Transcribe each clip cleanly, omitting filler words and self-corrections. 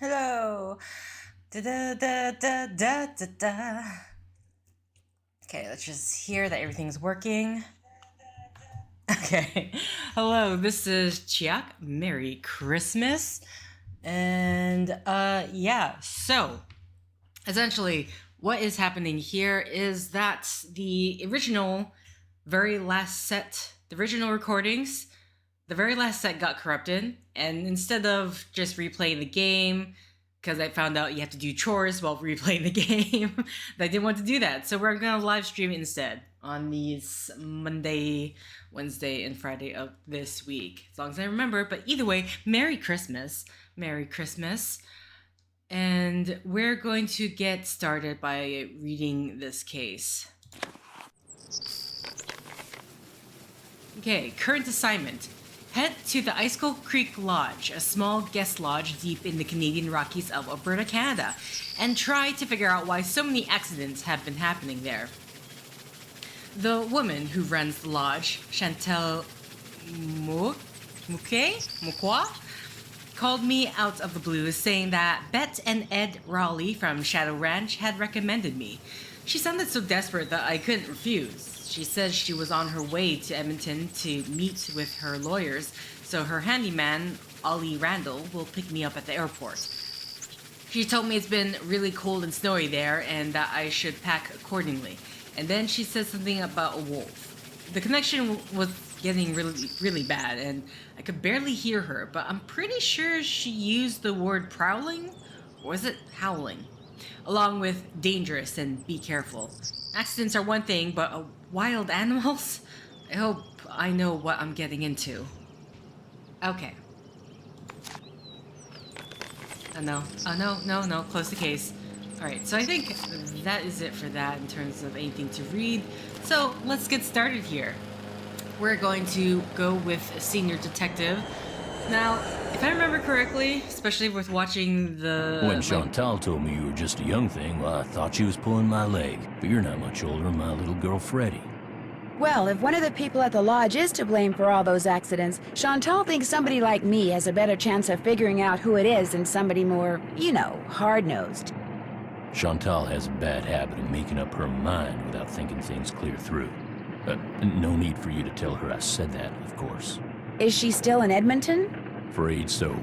Hello. Da da da da da da da. Okay, let's just hear that everything's working. Okay. Hello, this is Chiak. Merry Christmas. And yeah, so essentially what is happening here is that the original recordings, the very last set got corrupted, and instead of just replaying the game, because I found out you have to do chores while replaying the game, I didn't want to do that. So we're gonna live stream it instead on these Monday, Wednesday, and Friday of this week, as long as I remember. But either way, Merry Christmas. Merry Christmas. And we're going to get started by reading this case. Okay, current assignment. Head to the Icicle Creek Lodge, a small guest lodge deep in the Canadian Rockies of Alberta, Canada, and try to figure out why so many accidents have been happening there. The woman who runs the lodge, Chantal Mukwa, called me out of the blue saying that Bet and Ed Raleigh from Shadow Ranch had recommended me. She sounded so desperate that I couldn't refuse. She said she was on her way to Edmonton to meet with her lawyers, so her handyman, Ollie Randall, will pick me up at the airport. She told me it's been really cold and snowy there and that I should pack accordingly. And then she said something about a wolf. The connection was getting really bad, and I could barely hear her, but I'm pretty sure she used the word prowling, or was it howling? Along with dangerous and be careful. Accidents are one thing, but wild animals? I hope I know what I'm getting into. Okay. Oh no, close the case. Alright, so I think that is it for that in terms of anything to read. So let's get started here. We're going to go with a senior detective. Now, if I remember correctly, especially with watching the... When Chantal told me you were just a young thing, well, I thought she was pulling my leg. But you're not much older than my little girl, Freddie. Well, if one of the people at the lodge is to blame for all those accidents, Chantal thinks somebody like me has a better chance of figuring out who it is than somebody more, hard-nosed. Chantal has a bad habit of making up her mind without thinking things clear through. No need for you to tell her I said that, of course. Is she still in Edmonton? Afraid so.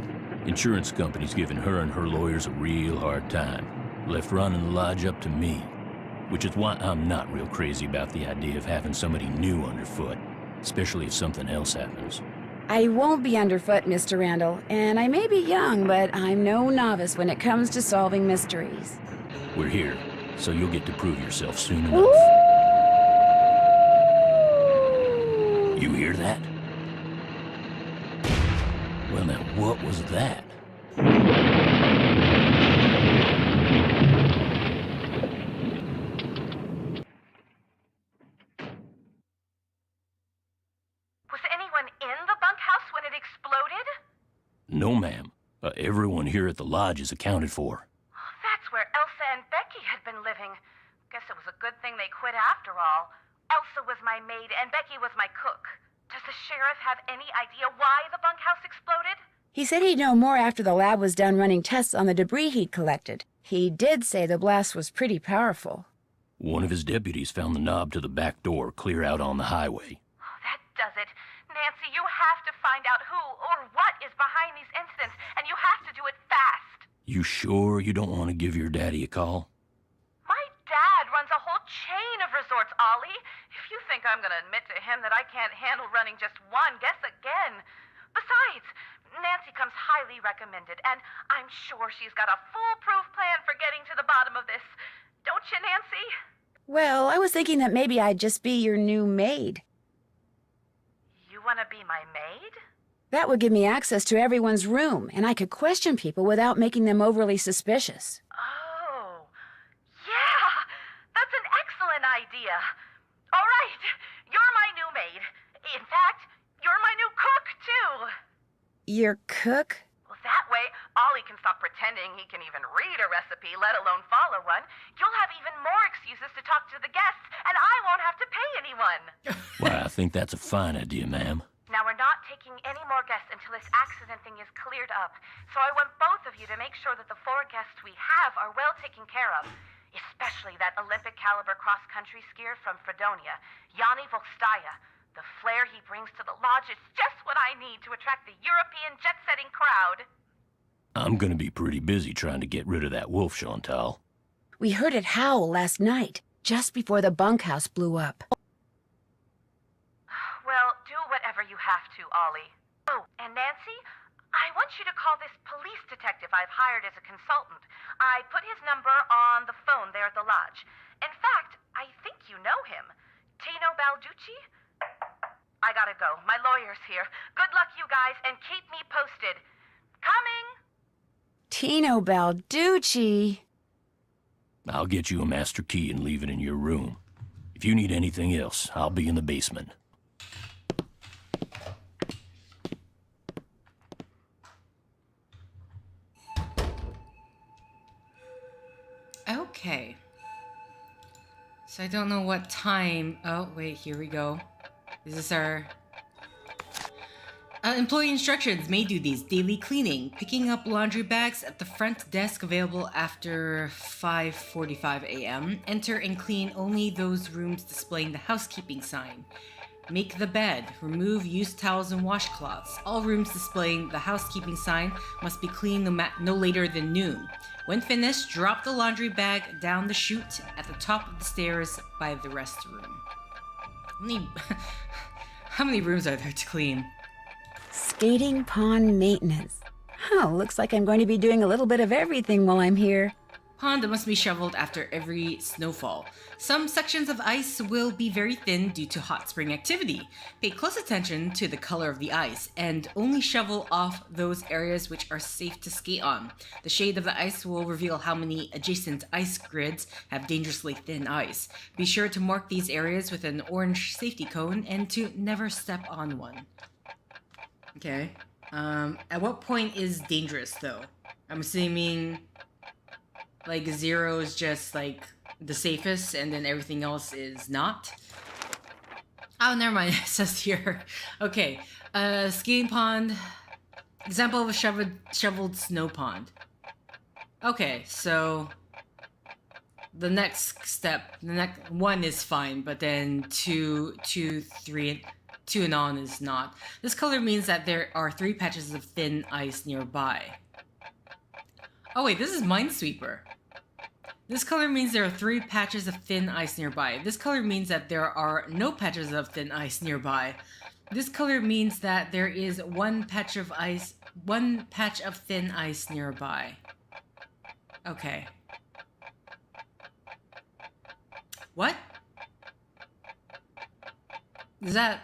Insurance company's giving her and her lawyers a real hard time. Left running the lodge up to me. Which is why I'm not real crazy about the idea of having somebody new underfoot, especially if something else happens. I won't be underfoot, Mr. Randall, and I may be young, but I'm no novice when it comes to solving mysteries. We're here, so you'll get to prove yourself soon enough. Ooh. You hear that? Well, now, what was that? Was anyone in the bunkhouse when it exploded? No, ma'am. Everyone here at the lodge is accounted for. That's where Elsa and Becky had been living. Guess it was a good thing they quit after all. Elsa was my maid and Becky was my cook. Does the sheriff have any idea why the bunkhouse exploded? He said he'd know more after the lab was done running tests on the debris he'd collected. He did say the blast was pretty powerful. One of his deputies found the knob to the back door clear out on the highway. Oh, that does it. Nancy, you have to find out who or what is behind these incidents, and you have to do it fast. You sure you don't want to give your daddy a call? My dad runs a whole chain of resorts, Ollie. If you think I'm going to admit to him that I can't handle running just one, guess again. Besides, Nancy comes highly recommended, and I'm sure she's got a foolproof plan for getting to the bottom of this. Don't you, Nancy? Well, I was thinking that maybe I'd just be your new maid. You want to be my maid? That would give me access to everyone's room, and I could question people without making them overly suspicious. Oh, yeah, that's an excellent idea. All right, you're my new maid. In fact, you're my new cook, too. Your cook? Well, that way, Ollie can stop pretending he can even read a recipe, let alone follow one. You'll have even more excuses to talk to the guests, and I won't have to pay anyone. Well, I think that's a fine idea, ma'am. Now, we're not taking any more guests until this accident thing is cleared up. So I want both of you to make sure that the 4 guests we have are well taken care of. Especially that Olympic caliber cross-country skier from Fredonia, Yanni Volstaya. The flair he brings to the lodge is just what I need to attract the European jet-setting crowd. I'm gonna be pretty busy trying to get rid of that wolf, Chantal. We heard it howl last night, just before the bunkhouse blew up. Well, do whatever you have to, Ollie. Oh, and Nancy, I want you to call this police detective I've hired as a consultant. I put his number on the phone there at the lodge. In fact, I think you know him. Tino Balducci? I gotta go. My lawyer's here. Good luck, you guys, and keep me posted. Coming! Tino Balducci. I'll get you a master key and leave it in your room. If you need anything else, I'll be in the basement. Okay. So I don't know what time... Oh, wait, here we go. Is this our... employee instructions may do these. Daily cleaning. Picking up laundry bags at the front desk available after 5:45 a.m. Enter and clean only those rooms displaying the housekeeping sign. Make the bed. Remove used towels and washcloths. All rooms displaying the housekeeping sign must be cleaned no later than noon. When finished, drop the laundry bag down the chute at the top of the stairs by the restroom. How many rooms are there to clean? Skating pond maintenance. Oh, looks like I'm going to be doing a little bit of everything while I'm here. Pond must be shoveled after every snowfall. Some sections of ice will be very thin due to hot spring activity. Pay close attention to the color of the ice and only shovel off those areas which are safe to skate on. The shade of the ice will reveal how many adjacent ice grids have dangerously thin ice. Be sure to mark these areas with an orange safety cone and to never step on one. Okay. At what point is dangerous though? I'm assuming like 0 is just like the safest and then everything else is not. Oh, never mind. It says here. Okay. Skating pond. Example of a shoveled snow pond. Okay, so the next step, the next 1 is fine, but then 2, 3, 2 and on is not. This color means that there are 3 patches of thin ice nearby. Oh wait, this is Minesweeper. This color means there are 3 patches of thin ice nearby. This color means that there are no patches of thin ice nearby. This color means that there is 1 patch of thin ice nearby. Okay. What? Is that...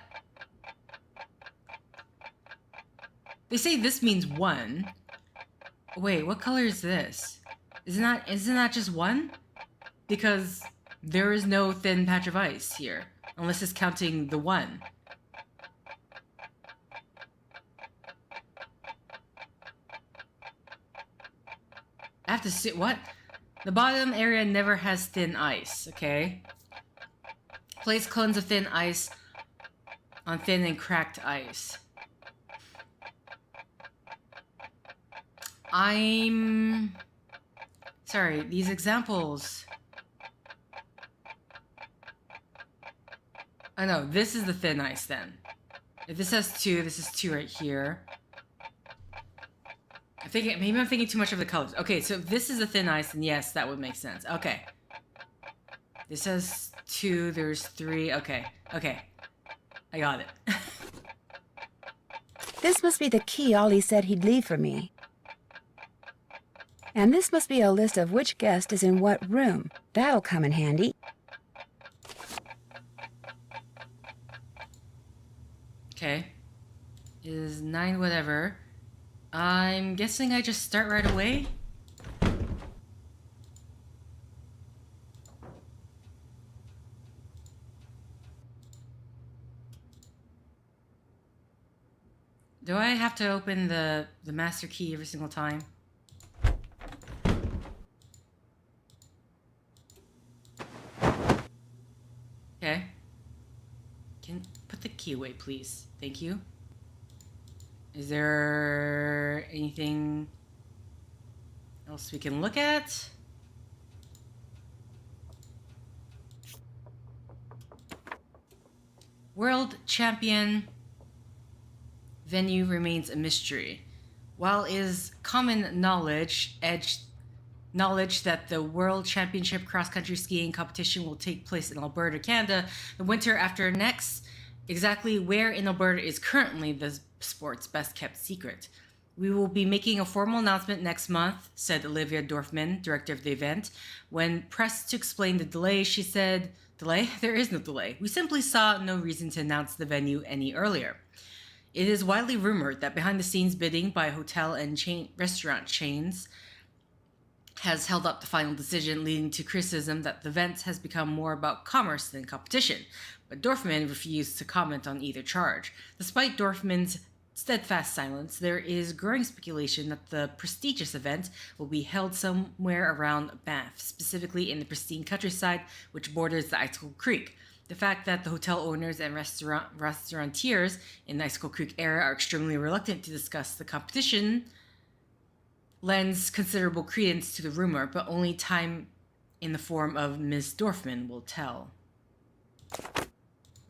They say this means 1. Wait, what color is this? Isn't that just 1? Because there is no thin patch of ice here, unless it's counting the 1. I have to see what? The bottom area never has thin ice, okay? Place cones of thin ice on thin and cracked ice. Sorry, these examples. Oh no, this is the thin ice then. If this has 2, this is 2 right here. Maybe I'm thinking too much of the colors. Okay, so if this is the thin ice, then yes, that would make sense. Okay. This has 2, there's 3. Okay, okay. I got it. This must be the key Ollie said he'd leave for me. And this must be a list of which guest is in what room. That'll come in handy. Okay. Is 9 whatever. I'm guessing I just start right away? Do I have to open the master key every single time? Okay. Can put the key away, please. Thank you. Is there anything else we can look at? World Champion venue remains a mystery. While it is common knowledge that the World Championship cross-country skiing competition will take place in Alberta, Canada, the winter after next, exactly where in Alberta is currently the sport's best-kept secret. We will be making a formal announcement next month, said Olivia Dorfman, director of the event. When pressed to explain the delay, she said, "Delay? There is no delay. We simply saw no reason to announce the venue any earlier." It is widely rumored that behind-the-scenes bidding by hotel and restaurant chains has held up the final decision, leading to criticism that the event has become more about commerce than competition. But Dorfman refused to comment on either charge. Despite Dorfman's steadfast silence, there is growing speculation that the prestigious event will be held somewhere around Banff, specifically in the pristine countryside which borders the Icicle Creek. The fact that the hotel owners and restaurateurs in the Icicle Creek area are extremely reluctant to discuss the competition lends considerable credence to the rumor, but only time in the form of Ms. Dorfman will tell.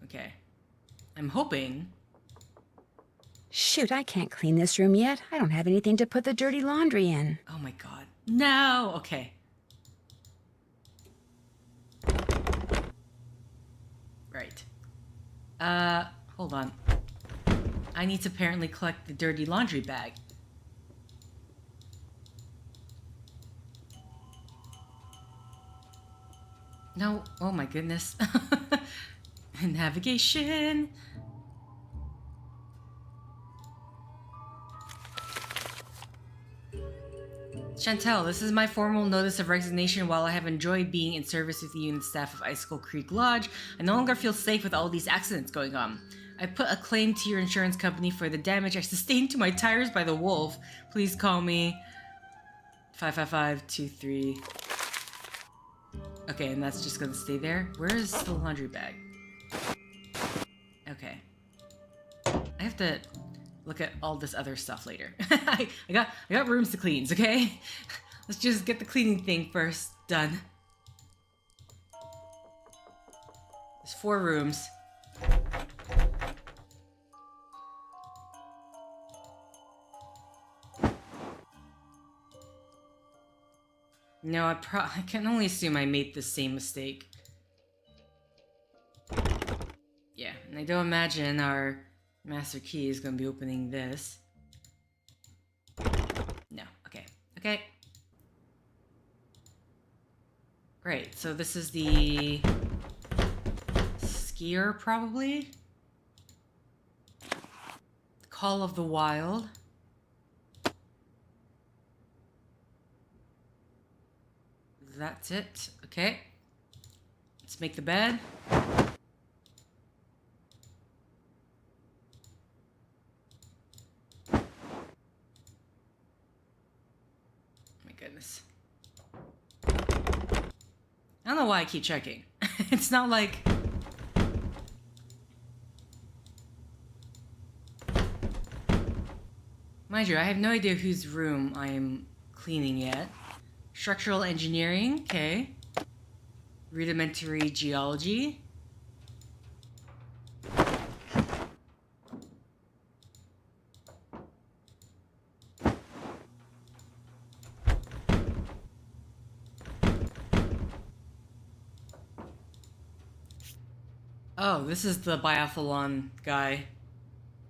Okay. I'm hoping... Shoot, I can't clean this room yet. I don't have anything to put the dirty laundry in. Oh my god. No! Okay. Right. Hold on. I need to apparently collect the dirty laundry bag. No. Oh my goodness. Navigation. Chantel, this is my formal notice of resignation. While I have enjoyed being in service with you and the staff of Icicle Creek Lodge, I no longer feel safe with all these accidents going on. I put a claim to your insurance company for the damage I sustained to my tires by the wolf. Please call me 555-23. Okay, and that's just gonna stay there. Where is the laundry bag? Okay. I have to look at all this other stuff later. I got rooms to clean, okay? Let's just get the cleaning thing first done. There's 4 rooms. No, I can only assume I made the same mistake. Yeah, and I don't imagine our master key is going to be opening this. No, okay. Okay. Great, so this is the skier, probably? Call of the Wild. That's it. Okay. Let's make the bed. Goodness. I don't know why I keep checking. It's not like... Mind you, I have no idea whose room I am cleaning yet. Structural engineering, okay. Rudimentary geology. Oh, this is the biathlon guy.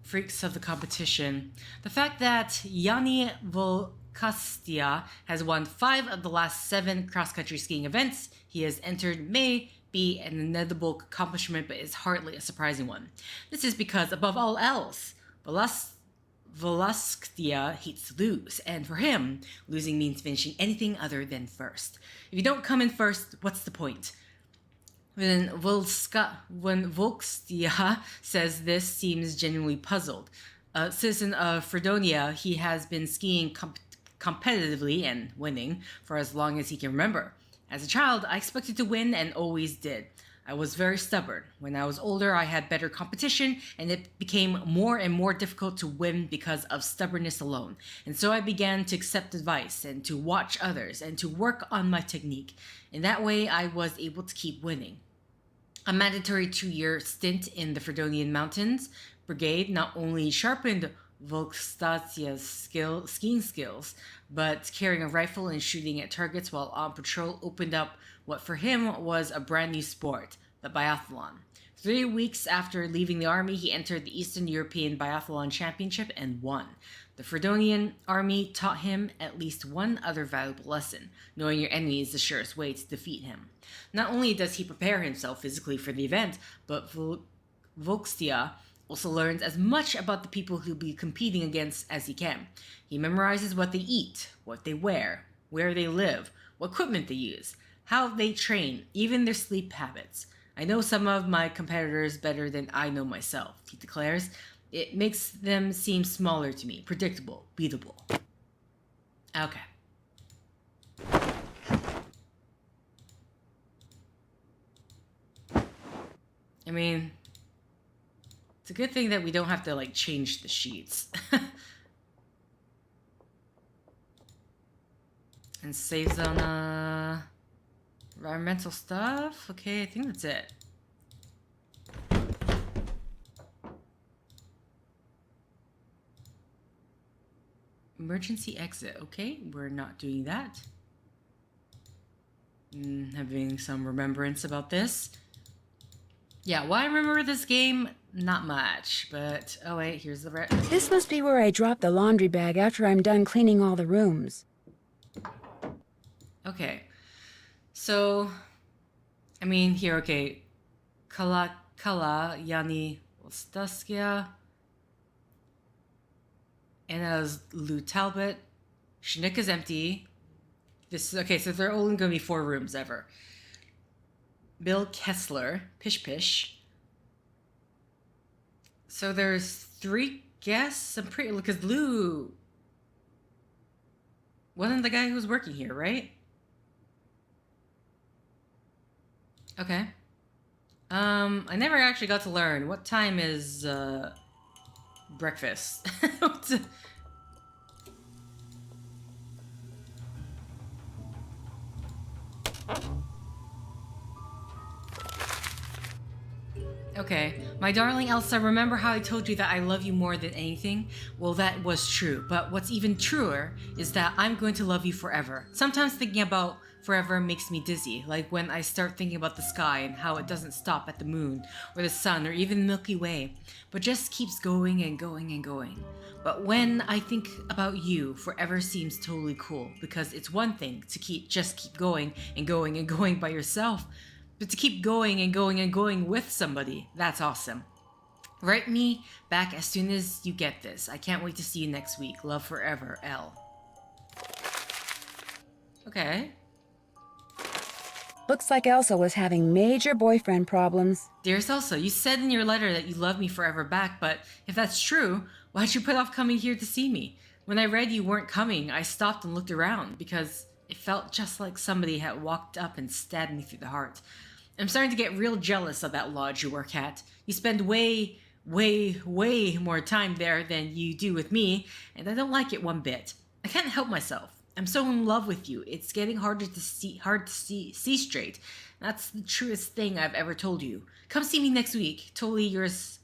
Freaks of the competition. The fact that Yanni Volkastia has won 5 of the last 7 cross-country skiing events he has entered may be an inevitable accomplishment, but is hardly a surprising one. This is because, above all else, Volkastia hates to lose, and for him, losing means finishing anything other than first. If you don't come in first, what's the point? When Volkstia says this, seems genuinely puzzled. A citizen of Fredonia, he has been skiing competitively and winning for as long as he can remember. As a child, I expected to win and always did. I was very stubborn. When I was older, I had better competition, and it became more and more difficult to win because of stubbornness alone. And so I began to accept advice, and to watch others, and to work on my technique. In that way, I was able to keep winning. A mandatory 2-year stint in the Fredonian Mountains Brigade not only sharpened Volkstatia's skiing skills, but carrying a rifle and shooting at targets while on patrol opened up what for him was a brand new sport, the biathlon. 3 weeks after leaving the army, he entered the Eastern European Biathlon Championship and won. The Fredonian army taught him at least one other valuable lesson: knowing your enemy is the surest way to defeat him. Not only does he prepare himself physically for the event, but Volkstia also learns as much about the people he'll be competing against as he can. He memorizes what they eat, what they wear, where they live, what equipment they use, how they train, even their sleep habits. I know some of my competitors better than I know myself, he declares. It makes them seem smaller to me, predictable, beatable. Okay. I mean, it's a good thing that we don't have to, like, change the sheets. And saves on, environmental stuff. Okay, I think that's it. Emergency exit. Okay, we're not doing that. Having some remembrance about this. Yeah, why I remember this game? Not much, but... Oh wait, here's the... This must be where I drop the laundry bag after I'm done cleaning all the rooms. Okay. So... I mean, here, okay. Kala, Yani, Ostaskia. Anna's Lou Talbot. Shnika's empty. This is... Okay, so there are only going to be 4 rooms ever. Bill Kessler, Pish Pish. So there's 3 guests. I'm pretty, because Lou wasn't the guy who was working here, right? Okay. I never actually got to learn what time is breakfast. Okay, my darling Elsa, remember how I told you that I love you more than anything? Well, that was true, but what's even truer is that I'm going to love you forever. Sometimes thinking about forever makes me dizzy, like when I start thinking about the sky and how it doesn't stop at the moon, or the sun, or even the Milky Way, but just keeps going and going and going. But when I think about you, forever seems totally cool, because it's one thing to just keep going and going and going by yourself, but to keep going and going and going with somebody, that's awesome. Write me back as soon as you get this. I can't wait to see you next week. Love forever, L. Okay. Looks like Elsa was having major boyfriend problems. Dearest Elsa, you said in your letter that you love me forever back, but if that's true, why'd you put off coming here to see me? When I read you weren't coming, I stopped and looked around, because it felt just like somebody had walked up and stabbed me through the heart. I'm starting to get real jealous of that lodge you work at. You spend way more time there than you do with me, and I don't like it one bit. I can't help myself. I'm so in love with you. It's getting hard to see straight. That's the truest thing I've ever told you. Come see me next week. Totally yours,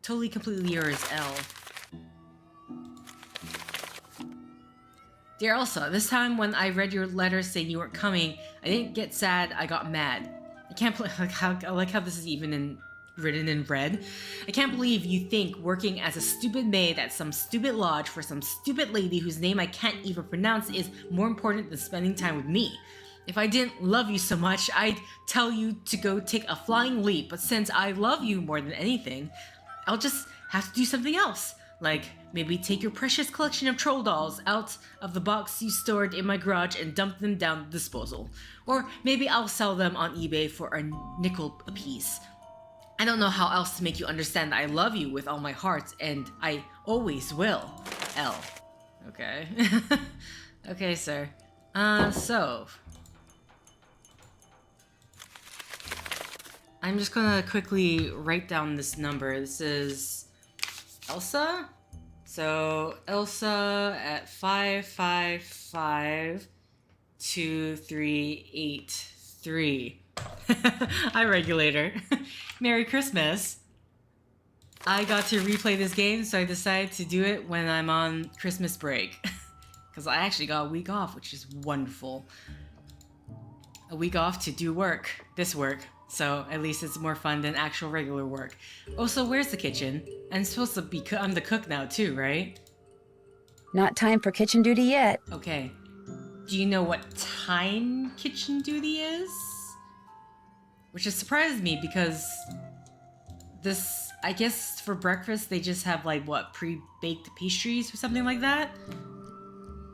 completely yours, L. Dear Elsa, this time when I read your letter saying you weren't coming, I didn't get sad, I got mad. I can't believe, I like how this is even written in red. I can't believe you think working as a stupid maid at some stupid lodge for some stupid lady whose name I can't even pronounce is more important than spending time with me. If I didn't love you so much, I'd tell you to go take a flying leap, but since I love you more than anything, I'll just have to do something else. Like, maybe take your precious collection of troll dolls out of the box you stored in my garage and dump them down the disposal. Or maybe I'll sell them on eBay for a nickel apiece. I don't know how else to make you understand that I love you with all my heart, and I always will. L. Okay. Okay, sir. So... I'm just gonna quickly write down this number. This is Elsa. So Elsa at 555-2383. Hi, regulator. Merry Christmas. I got to replay this game, so I decided to do it when I'm on Christmas break. Because I actually got a week off, which is wonderful. A week off to do work. This work. So at least it's more fun than actual regular work. Oh, so where's the kitchen? I'm supposed to be I'm the cook now too, right? Not time for kitchen duty yet. Okay. Do you know what time kitchen duty is? Which has surprised me because this, I guess for breakfast they just have like what, pre-baked pastries or something like that?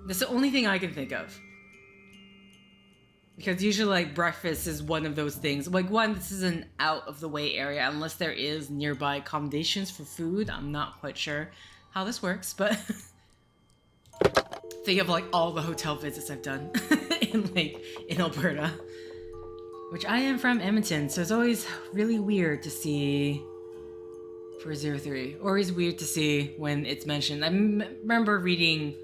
That's the only thing I can think of. Because usually like breakfast is one of those things. Like one, this is an out of the way area unless there is nearby accommodations for food. I'm not quite sure how this works, but think of like all the hotel visits I've done in Alberta. Which I am from Edmonton, so it's always really weird to see 403. Always weird to see when it's mentioned. I remember reading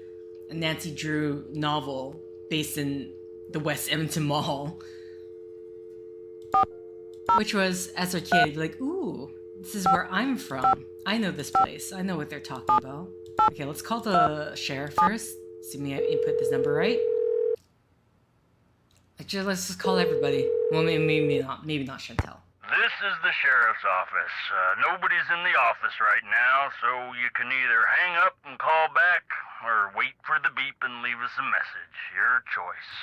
a Nancy Drew novel based in the West Edmonton Mall, which was, as a kid, like, ooh, this is where I'm from. I know this place. I know what they're talking about. Okay, let's call the sheriff first. Assuming I input this number right. Actually, let's just call everybody. Well, maybe not Chantel. This is the sheriff's office. Nobody's in the office right now, so you can either hang up and call back, or wait for the beep and leave us a message. Your choice.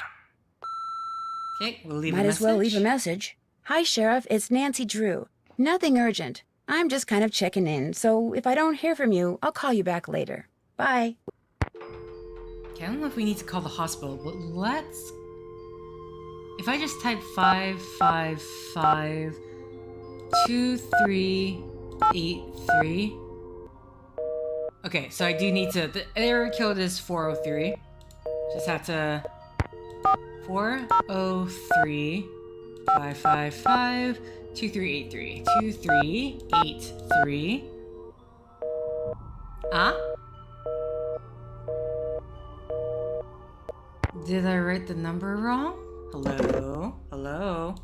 Okay, we'll leave a Might message. as well leave a message. Hi, Sheriff. It's Nancy Drew. Nothing urgent. I'm just kind of checking in, so if I don't hear from you, I'll call you back later. Bye. Okay, I don't know if we need to call the hospital, but let's... If I just type 555-2383... Okay, so I do need to... The area code is 403. Just have to... 403 555 2383 2383. Did I write the number wrong? Hello? Hello?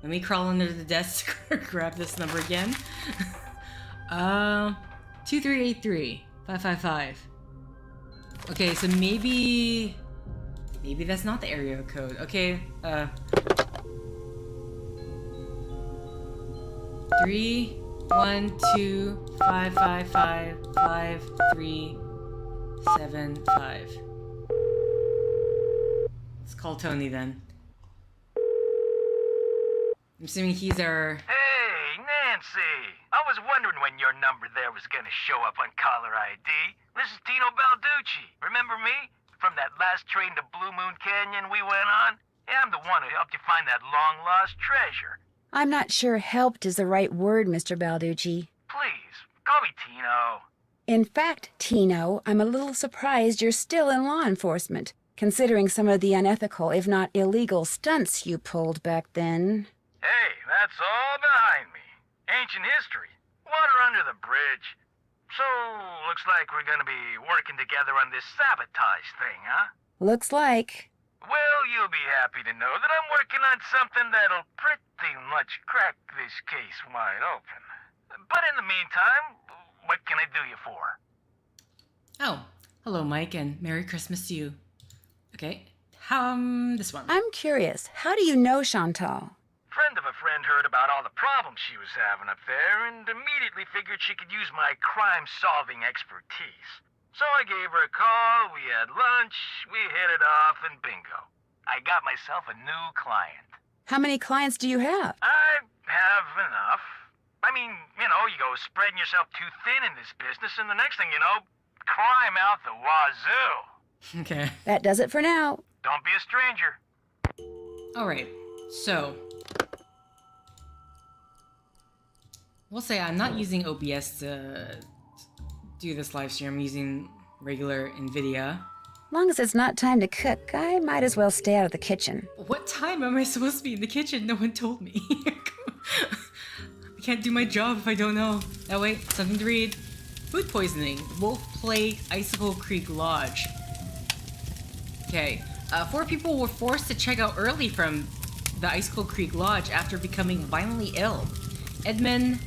Let me crawl under the desk to grab this number again. 2383 555. Okay, so maybe that's not the area code. Okay, 312-555-5375. Let's call Tony then. I'm assuming he's our... Hey, Nancy! I was wondering when your number there was gonna show up on caller ID. This is Tino Balducci. Remember me? From that last train to Blue Moon Canyon we went on? Yeah, I'm the one who helped you find that long-lost treasure. I'm not sure helped is the right word, Mr. Balducci. Please, call me Tino. In fact, Tino, I'm a little surprised you're still in law enforcement, considering some of the unethical, if not illegal, stunts you pulled back then. Hey, that's all behind me. Ancient history. Water under the bridge. So, looks like we're gonna be working together on this sabotage thing, huh? Looks like. Well, you'll be happy to know that I'm working on something that'll pretty much crack this case wide open. But in the meantime, what can I do you for? Oh, hello Mike, and Merry Christmas to you. Okay, this one. I'm curious, how do you know Chantal? Friend of a friend heard about all the problems she was having up there and immediately figured she could use my crime-solving expertise. So I gave her a call, we had lunch, we hit it off, and bingo. I got myself a new client. How many clients do you have? I have enough. I mean, you know, you go spreading yourself too thin in this business, and the next thing you know, crime out the wazoo. Okay. That does it for now. Don't be a stranger. Alright, so... We'll say I'm not using OBS to do this live stream. I'm using regular NVIDIA. Long as it's not time to cook, I might as well stay out of the kitchen. What time am I supposed to be in the kitchen? No one told me. can't do my job if I don't know. Oh wait, something to read. Food poisoning. Wolf plague Icicle Creek Lodge. Okay. 4 people were forced to check out early from the Icicle Creek Lodge after becoming violently ill. Edmund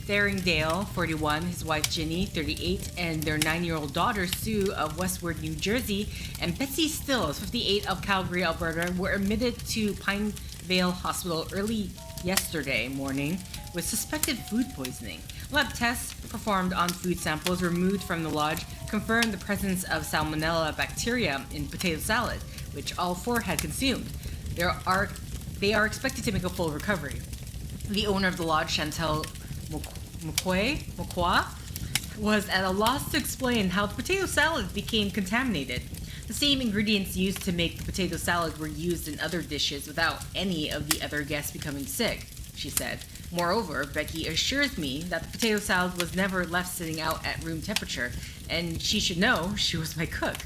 Faringdale, 41, his wife Ginny, 38, and their 9-year-old daughter Sue of Westward, New Jersey, and Betsy Stills, 58, of Calgary, Alberta, were admitted to Pinevale Hospital early yesterday morning with suspected food poisoning. Lab tests performed on food samples removed from the lodge confirmed the presence of salmonella bacteria in potato salad, which all 4 had consumed. They are expected to make a full recovery. The owner of the lodge, Chantel Mokwa, was at a loss to explain how the potato salad became contaminated. The same ingredients used to make the potato salad were used in other dishes without any of the other guests becoming sick, she said. Moreover, Becky assures me that the potato salad was never left sitting out at room temperature, and she should know she was my cook.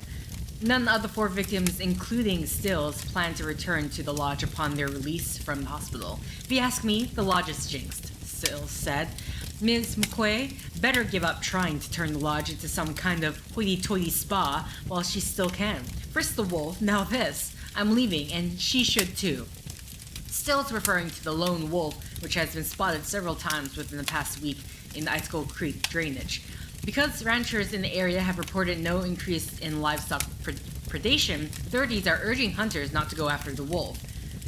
None of the 4 victims, including Stills, plan to return to the lodge upon their release from the hospital. If you ask me, the lodge is jinxed, Stills said. Ms. McQuay better give up trying to turn the lodge into some kind of hoity-toity spa while she still can. First the wolf, now this. I'm leaving, and she should too. Stills referring to the lone wolf, which has been spotted several times within the past week in the Icicle Creek drainage. Because ranchers in the area have reported no increase in livestock predation, authorities are urging hunters not to go after the wolf,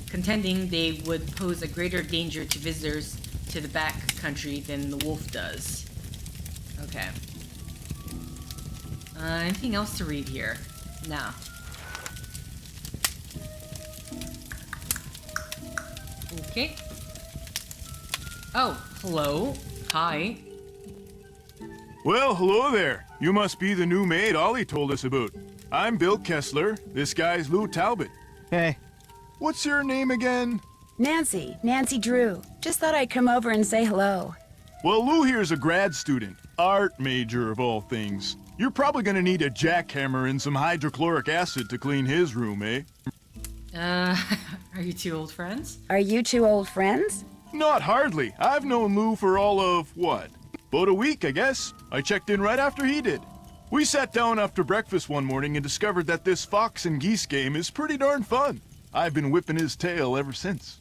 contending they would pose a greater danger to visitors to the back country than the wolf does. Okay. Anything else to read here? No. Okay. Oh, hello. Hi. Well, hello there. You must be the new maid Ollie told us about. I'm Bill Kessler. This guy's Lou Talbot. Hey. What's your name again? Nancy Drew. Just thought I'd come over and say hello. Well, Lou here's a grad student. Art major, of all things. You're probably gonna need a jackhammer and some hydrochloric acid to clean his room, eh? Are you 2 old friends? Are you 2 old friends? Not hardly. I've known Lou for all of, what? About a week, I guess. I checked in right after he did. We sat down after breakfast one morning and discovered that this fox and geese game is pretty darn fun. I've been whipping his tail ever since.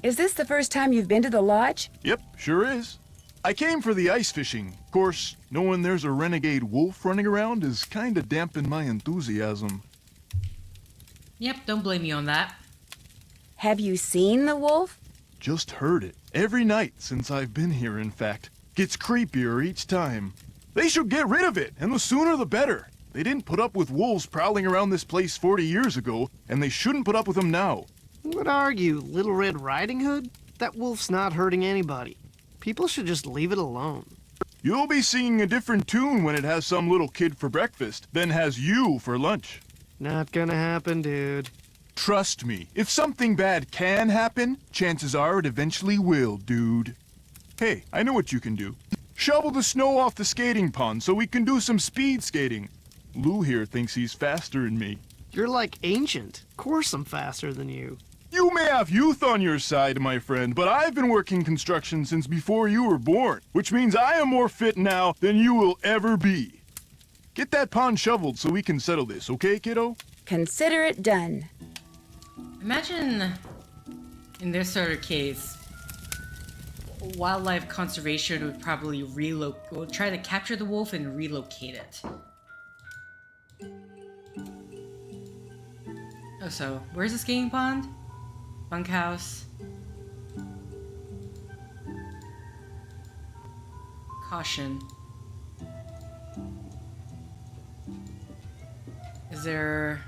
Is this the first time you've been to the lodge? Yep, sure is. I came for the ice fishing. Of course, knowing there's a renegade wolf running around is kinda dampened my enthusiasm. Yep, don't blame me on that. Have you seen the wolf? Just heard it. Every night since I've been here, in fact. Gets creepier each time. They should get rid of it, and the sooner the better. They didn't put up with wolves prowling around this place 40 years ago, and they shouldn't put up with them now. What are you, Little Red Riding Hood? That wolf's not hurting anybody. People should just leave it alone. You'll be singing a different tune when it has some little kid for breakfast, than has you for lunch. Not gonna happen, dude. Trust me, if something bad can happen, chances are it eventually will, dude. Hey, I know what you can do. Shovel the snow off the skating pond so we can do some speed skating. Lou here thinks he's faster than me. You're like ancient. Of course I'm faster than you. You may have youth on your side, my friend, but I've been working construction since before you were born, which means I am more fit now than you will ever be. Get that pond shoveled so we can settle this, okay, kiddo? Consider it done. Imagine, in this sort of case, wildlife conservation would probably try to capture the wolf and relocate it. Oh, so where's the skating pond? Bunkhouse. Caution. Is there...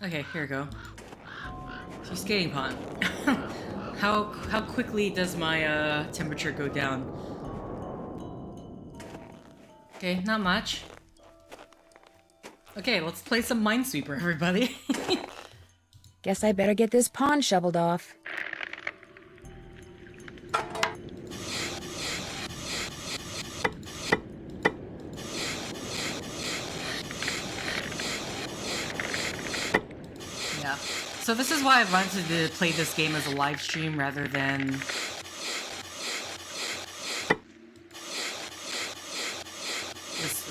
Okay, here we go. So skating pond. How quickly does my temperature go down? Okay, not much. Okay, let's play some Minesweeper, everybody. Guess I better get this pond shoveled off. So this is why I wanted to play this game as a live stream rather than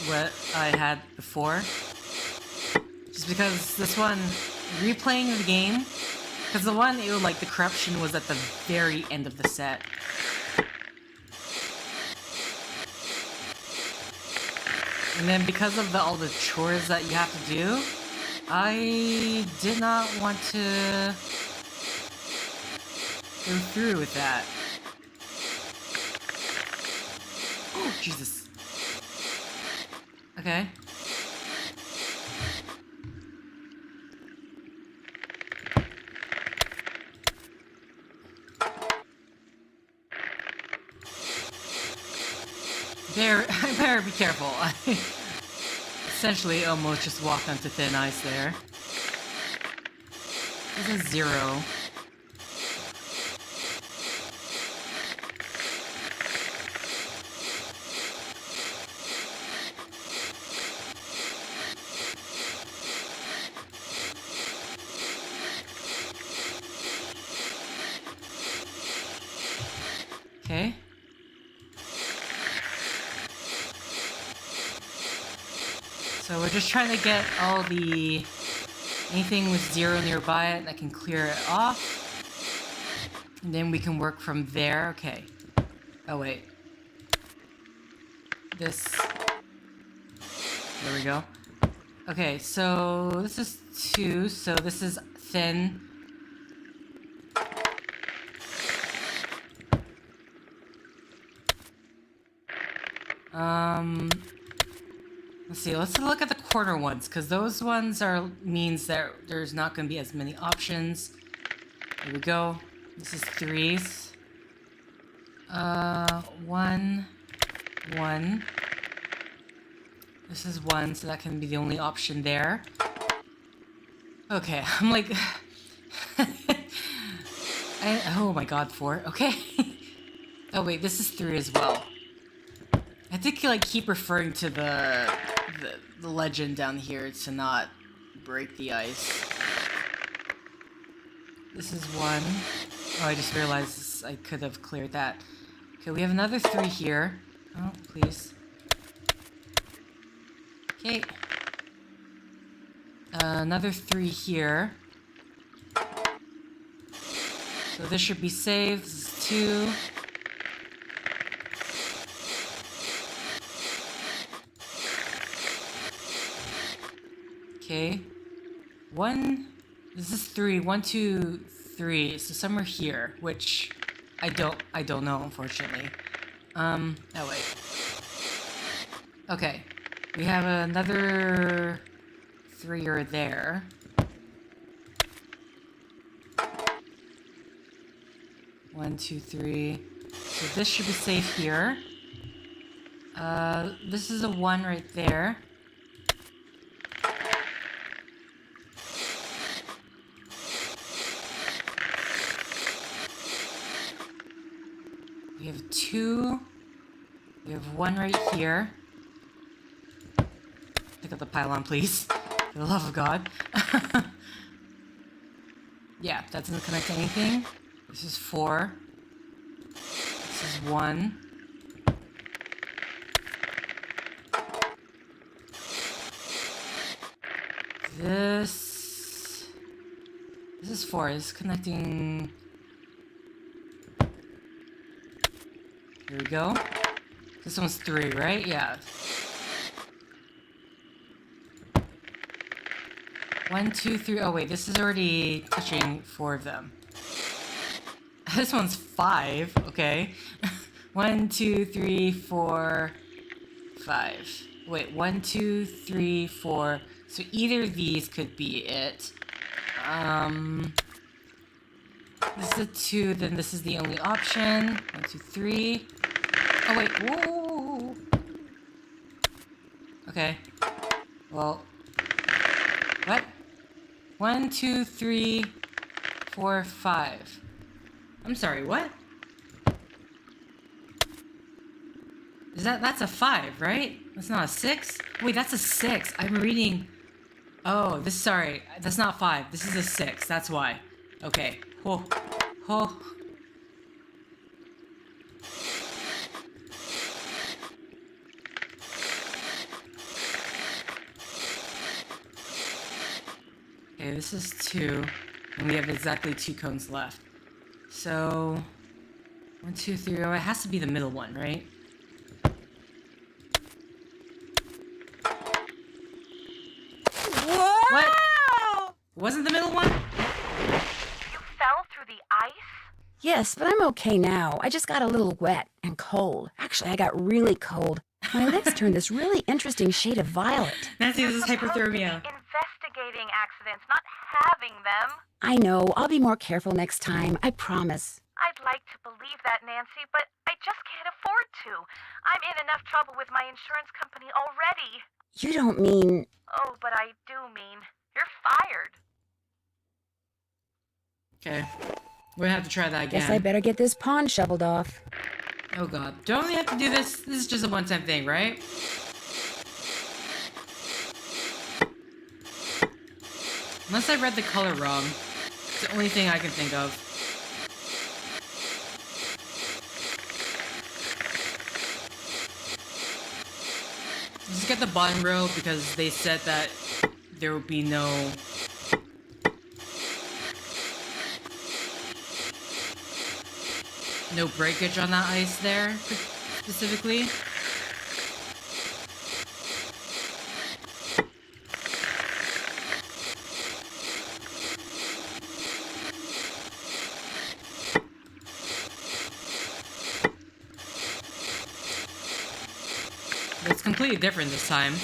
what I had before. Just because this one, replaying the game, because the one, it was like the corruption was at the very end of the set. And then because of all the chores that you have to do, I did not want to go through with that. Oh, Jesus. Okay. I better be careful. I essentially almost just walked onto thin ice there. This is 0. Okay. So we're just trying to get all the... anything with 0 nearby it that can clear it off. And then we can work from there. Okay. Oh, wait. This... There we go. Okay, so this is 2, so this is thin. Let's see, let's look at the corner ones, because those ones means that there's not going to be as many options. Here we go. This is 3s. 1, 1. This is 1, so that can be the only option there. Okay, I'm like... oh my god, 4. Okay. Oh wait, this is 3 as well. I think you like keep referring to the legend down here to not break the ice. This is 1. Oh, I just realized I could have cleared that. Okay, we have another 3 here. Oh, please. Okay. Another 3 here. So this should be safe. This is 2. Okay. 1. This is 3. 1, 2, 3. So somewhere here, which I don't know, unfortunately. Oh wait. Okay. We have another 3 or there. One, 2, 3. So this should be safe here. This is a 1 right there. We have 2. We have 1 right here. Pick up the pylon, please. For the love of God. Yeah, that doesn't connect to anything. This is 4. This is 1. This is 4. This is connecting... Here we go. This one's 3, right? Yeah. 1, 2, 3. Oh wait, this is already touching 4 of them. This one's 5. Okay. 1, 2, 3, 4, 5. Wait, 1, 2, 3, 4. So either of these could be it. This is a 2, then this is the only option. 1, 2, 3. Oh wait, whoa. Okay. Well, what? 1, 2, 3, 4, 5. I'm sorry, what? That's a 5, right? That's not a 6? Wait, that's a 6. I'm reading... Oh, sorry. That's not 5. This is a 6. That's why. Okay. Oh. Oh. Okay, this is 2. And we have exactly 2 cones left. So 1, 2, 3. Oh, it has to be the middle one, right? What? Wasn't the middle one? You fell through the ice? Yes, but I'm okay now. I just got a little wet and cold. Actually, I got really cold. My lips turned this really interesting shade of violet. Nancy, this is hypothermia. Investigating accidents, not having them. I know. I'll be more careful next time. I promise. I'd like to believe that, Nancy, but I just can't afford to. I'm in enough trouble with my insurance company already. You don't mean... Oh, but I do mean, you're fired. Okay. We'll have to try that again. Guess I better get this pond shoveled off. Oh god. Don't we have to do this? This is just a one-time thing, right? Unless I read the color wrong. It's the only thing I can think of. Let's get the bottom row because they said that there will be no... no breakage on that ice there, specifically. It's completely different this time.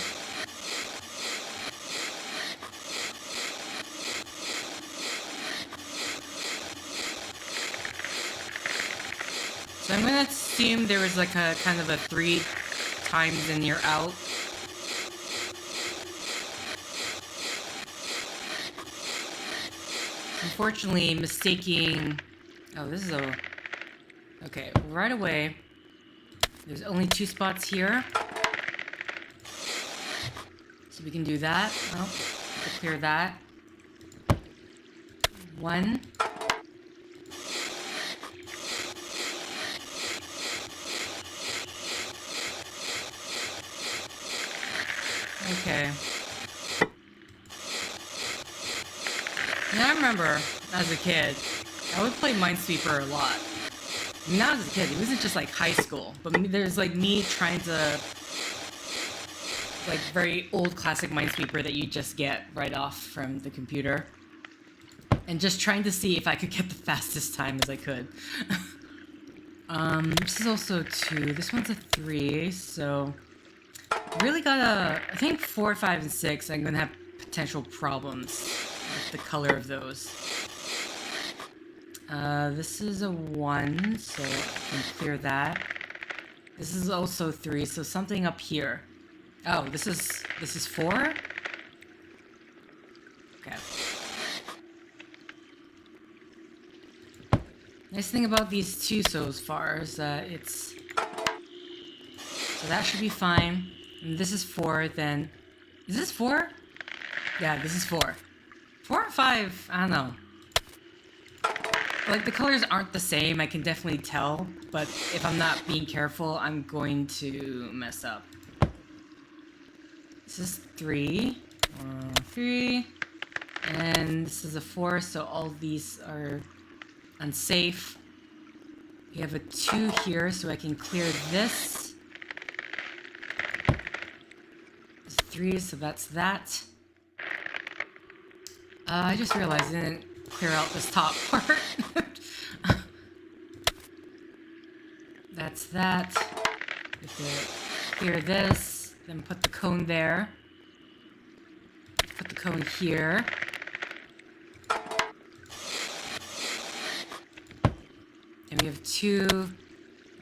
So I'm gonna assume there was like a kind of a 3 times and you're out. Unfortunately, mistaking... Oh, this is a... Okay, right away. There's only 2 spots here. So we can do that. Oh, to clear that. 1. Okay. Now I remember, as a kid, I would play Minesweeper a lot. I mean, not as a kid, it wasn't just like high school, but there's like me trying to... like very old classic Minesweeper that you just get right off from the computer. And just trying to see if I could get the fastest time as I could. This is also 2. This one's a 3, so... really gotta... I think 4, 5, and 6, I'm gonna have potential problems with the color of those. This is a 1, so I can clear that. This is also 3, so something up here. Oh, this is 4? Okay. Nice thing about these 2 so far is that it's... so that should be fine. And this is 4, then... Is this 4? Yeah, this is 4. 4 or 5? I don't know. Like, the colors aren't the same, I can definitely tell. But if I'm not being careful, I'm going to mess up. This is 3. 3. And this is a 4, so all these are unsafe. We have a 2 here, so I can clear this. 3, so that's that. I just realized I didn't clear out this top part. That's that. We have to clear this, then put the cone there. Put the cone here. And we have 2.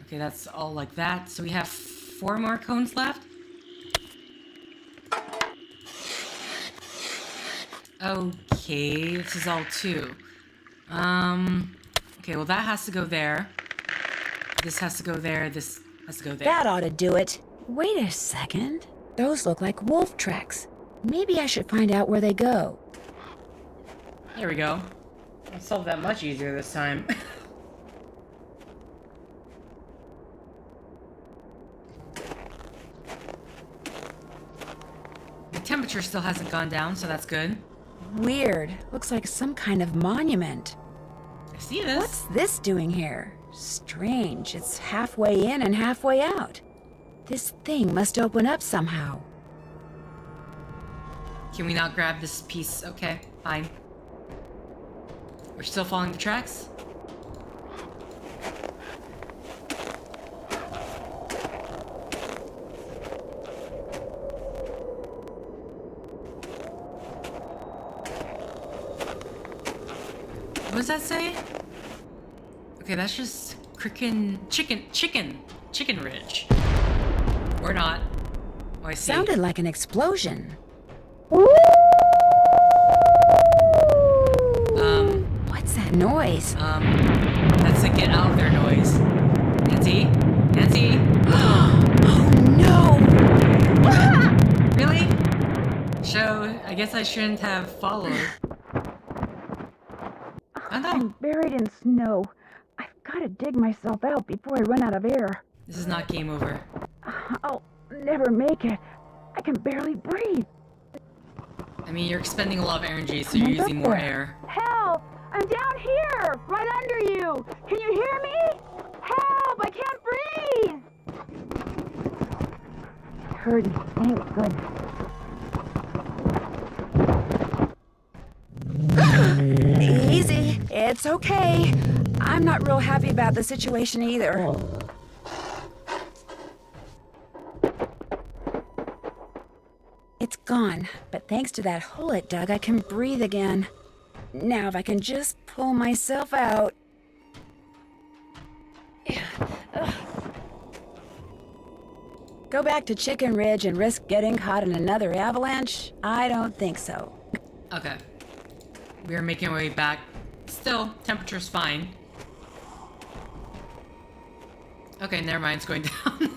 Okay, that's all like that. So we have 4 more cones left. Okay, this is all 2. Okay, well that has to go there. This has to go there, this has to go there. That ought to do it. Wait a second. Those look like wolf tracks. Maybe I should find out where they go. There we go. I'll solve that much easier this time. The temperature still hasn't gone down, so that's good. Weird. Looks like some kind of monument. I see this. What's this doing here? Strange. It's halfway in and halfway out. This thing must open up somehow. Can we not grab this piece? Okay, fine. We're still following the tracks? What does that say? Okay, that's just chicken ridge. Or not. Oh, I see. Sounded like an explosion. What's that noise? That's a get out of there noise. Nancy? Nancy? Oh no! Really? So, I guess I shouldn't have followed. I know. I'm buried in snow. I've got to dig myself out before I run out of air. This is not game over. I'll never make it. I can barely breathe. I mean, you're expending a lot of energy, so you're using more air. Help! I'm down here, right under you. Can you hear me? Help! I can't breathe. It hurt. Thank goodness. Easy. It's okay. I'm not real happy about the situation either. It's gone, but thanks to that hole it dug, I can breathe again. Now if I can just pull myself out. Go back to Chicken Ridge and risk getting caught in another avalanche? I don't think so. Okay. We are making our way back. Still, temperature's fine. Okay, never mind, it's going down.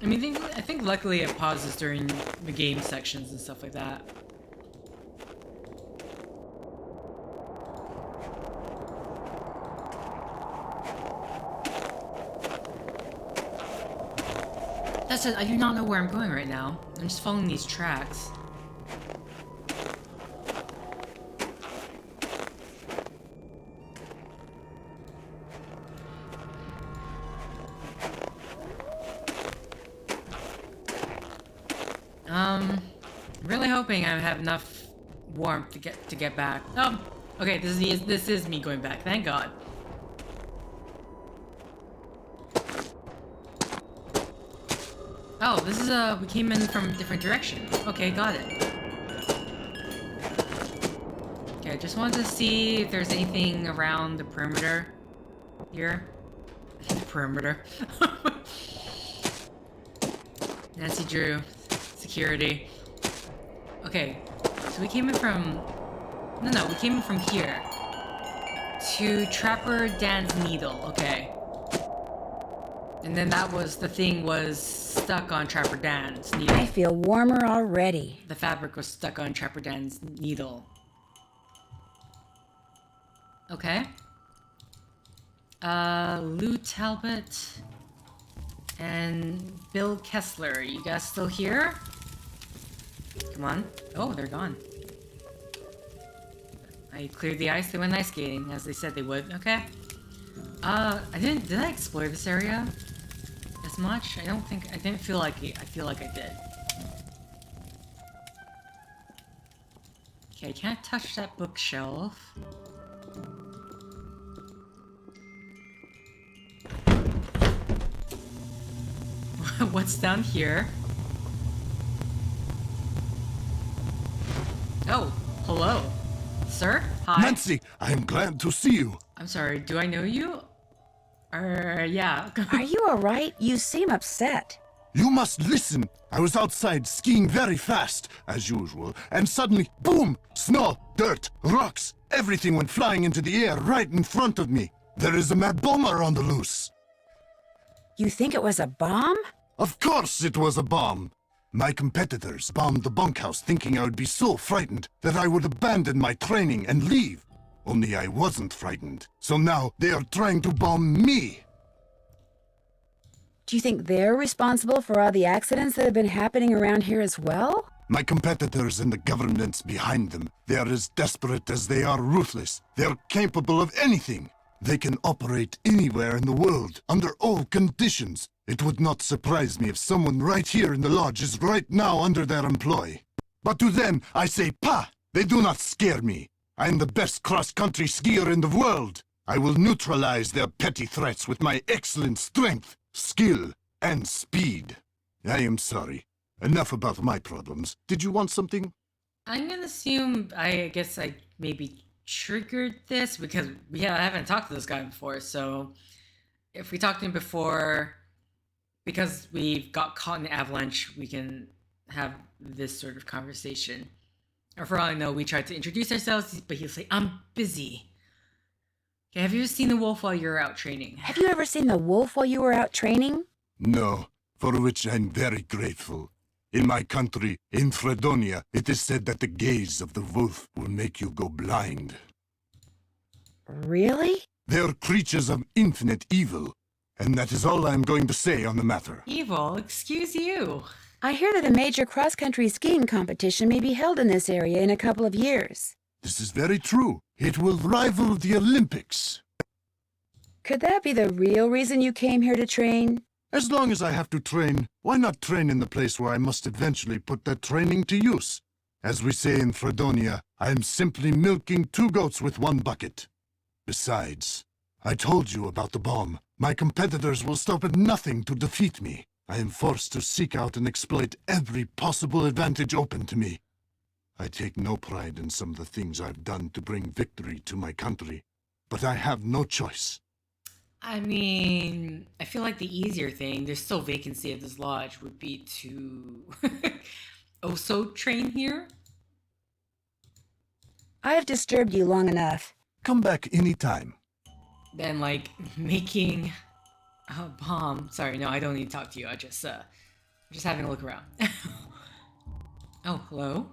I mean, I think luckily it pauses during the game sections and stuff like that. That's it, I do not know where I'm going right now. I'm just following these tracks. Really hoping I have enough warmth to get back. Oh, okay. This is me going back. Thank God. Oh, this is we came in from a different direction. Okay, got it. Okay, I just wanted to see if there's anything around the perimeter here. The perimeter. Nancy Drew. Security. Okay, so we came in from... No, we came in from here. To Trapper Dan's Needle, okay. And then that was... The thing was stuck on Trapper Dan's Needle. I feel warmer already. The fabric was stuck on Trapper Dan's Needle. Okay. Lou Talbot... and Bill Kessler. You guys still here? Come on. Oh, they're gone. I cleared the ice. They went ice skating, as they said they would. Okay. Did I explore this area as much? I didn't feel like it. I feel like I did. Okay, I can't touch that bookshelf. What's down here? Oh, hello. Sir? Hi. Nancy, I'm glad to see you. I'm sorry, do I know you? Yeah. Are you alright? You seem upset. You must listen. I was outside skiing very fast, as usual, and suddenly, boom! Snow, dirt, rocks, everything went flying into the air right in front of me. There is a mad bomber on the loose. You think it was a bomb? Of course it was a bomb. My competitors bombed the bunkhouse thinking I would be so frightened that I would abandon my training and leave. Only I wasn't frightened. So now they are trying to bomb me. Do you think they're responsible for all the accidents that have been happening around here as well? My competitors and the governments behind them, they are as desperate as they are ruthless. They're capable of anything. They can operate anywhere in the world, under all conditions. It would not surprise me if someone right here in the lodge is right now under their employ. But to them, I say, "Pa!" They do not scare me. I am the best cross-country skier in the world. I will neutralize their petty threats with my excellent strength, skill, and speed. I am sorry. Enough about my problems. Did you want something? I'm gonna assume, I guess I maybe triggered this because, yeah, I haven't talked to this guy before, so if we talked to him before, because we got caught in the avalanche, we can have this sort of conversation. Or for all I know, we tried to introduce ourselves, but he'll say, "I'm busy." Okay, have you ever seen the wolf while you're out training? Have you ever seen the wolf while you were out training? No, for which I'm very grateful. In my country, in Fredonia, it is said that the gaze of the wolf will make you go blind. Really? They are creatures of infinite evil, and that is all I am going to say on the matter. Evil? Excuse you. I hear that a major cross-country skiing competition may be held in this area in a couple of years. This is very true. It will rival the Olympics. Could that be the real reason you came here to train? As long as I have to train, why not train in the place where I must eventually put that training to use? As we say in Fredonia, I am simply milking 2 goats with 1 bucket. Besides, I told you about the bomb. My competitors will stop at nothing to defeat me. I am forced to seek out and exploit every possible advantage open to me. I take no pride in some of the things I've done to bring victory to my country, but I have no choice. I mean, I feel like the easier thing, there's still vacancy at this lodge, would be to also train here. I have disturbed you long enough. Come back anytime. Then, like, making a bomb. Sorry, no, I don't need to talk to you. I'm just having a look around. Oh, hello?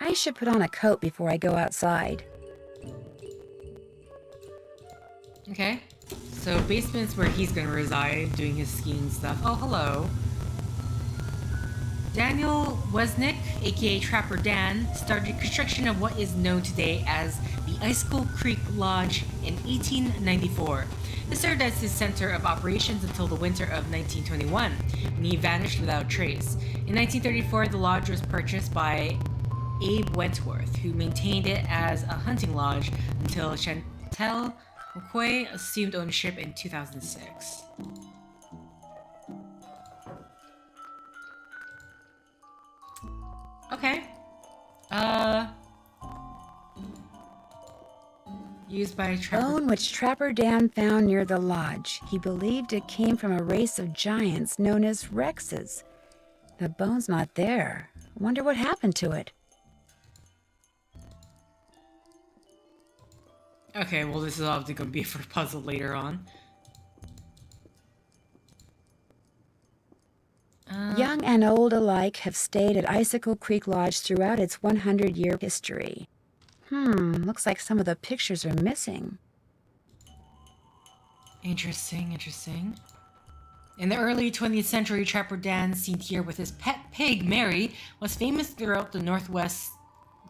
I should put on a coat before I go outside. Okay. So, basement's where he's gonna reside, doing his skiing stuff. Oh, hello. Daniel Wesnick, aka Trapper Dan, started construction of what is known today as the Icicle Creek Lodge in 1894. This served as his center of operations until the winter of 1921, when he vanished without trace. In 1934, the lodge was purchased by Abe Wentworth, who maintained it as a hunting lodge until Chantal McCoy assumed ownership in 2006. Okay. Used by Trapper. Bone which Trapper Dan found near the lodge. He believed it came from a race of giants known as Rexes. The bone's not there. I wonder what happened to it. Okay, well, this is obviously going to be for a puzzle later on. Young and old alike have stayed at Icicle Creek Lodge throughout its 100-year history. Looks like some of the pictures are missing. Interesting, interesting. In the early 20th century, Trapper Dan, seen here with his pet pig, Mary, was famous throughout the Northwest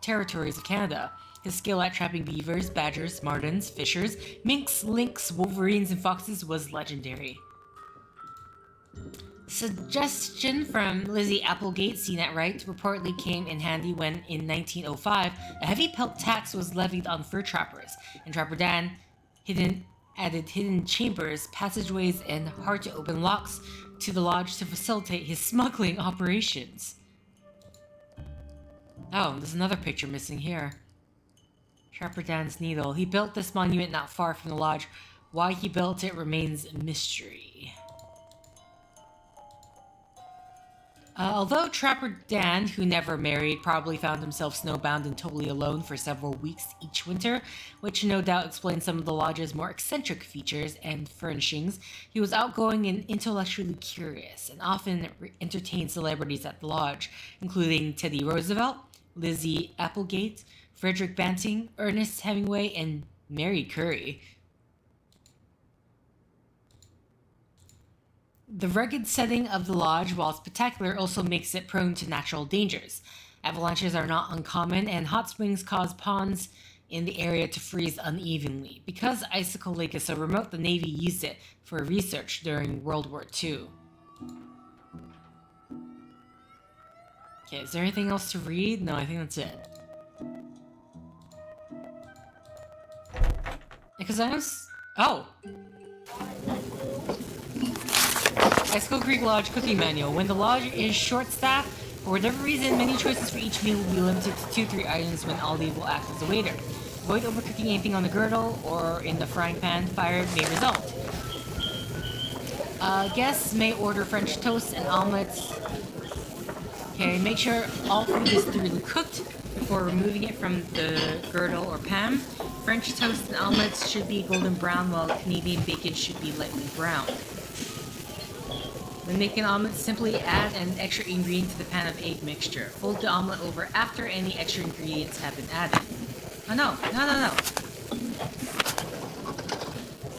Territories of Canada. His skill at trapping beavers, badgers, martens, fishers, minks, lynx, wolverines, and foxes was legendary. Suggestion from Lizzie Applegate, seen at right, reportedly came in handy when, in 1905, a heavy pelt tax was levied on fur trappers, and Trapper Dan added hidden chambers, passageways, and hard-to-open locks to the lodge to facilitate his smuggling operations. Oh, there's another picture missing here. Trapper Dan's needle. He built this monument not far from the lodge. Why he built it remains a mystery. Although Trapper Dan, who never married, probably found himself snowbound and totally alone for several weeks each winter, which no doubt explains some of the lodge's more eccentric features and furnishings, he was outgoing and intellectually curious, and often entertained celebrities at the lodge, including Teddy Roosevelt, Lizzie Applegate, Frederick Banting, Ernest Hemingway, and Mary Curry. The rugged setting of the lodge, while spectacular, also makes it prone to natural dangers. Avalanches are not uncommon, and hot springs cause ponds in the area to freeze unevenly. Because Icicle Lake is so remote, the Navy used it for research during World War II. Okay, is there anything else to read? No, I think that's it. Because I was... Oh! Icicle Creek Lodge Cooking Manual. When the lodge is short-staffed, for whatever reason, many choices for each meal will be limited to 2-3 items when Ollie will act as a waiter. Avoid overcooking anything on the girdle or in the frying pan. Fire may result. Guests may order French toast and omelets. Okay, make sure all food is thoroughly cooked before removing it from the girdle or pan. French toast and omelets should be golden brown, while Canadian bacon should be lightly brown. When making omelets, simply add an extra ingredient to the pan of egg mixture. Fold the omelet over after any extra ingredients have been added. Oh no.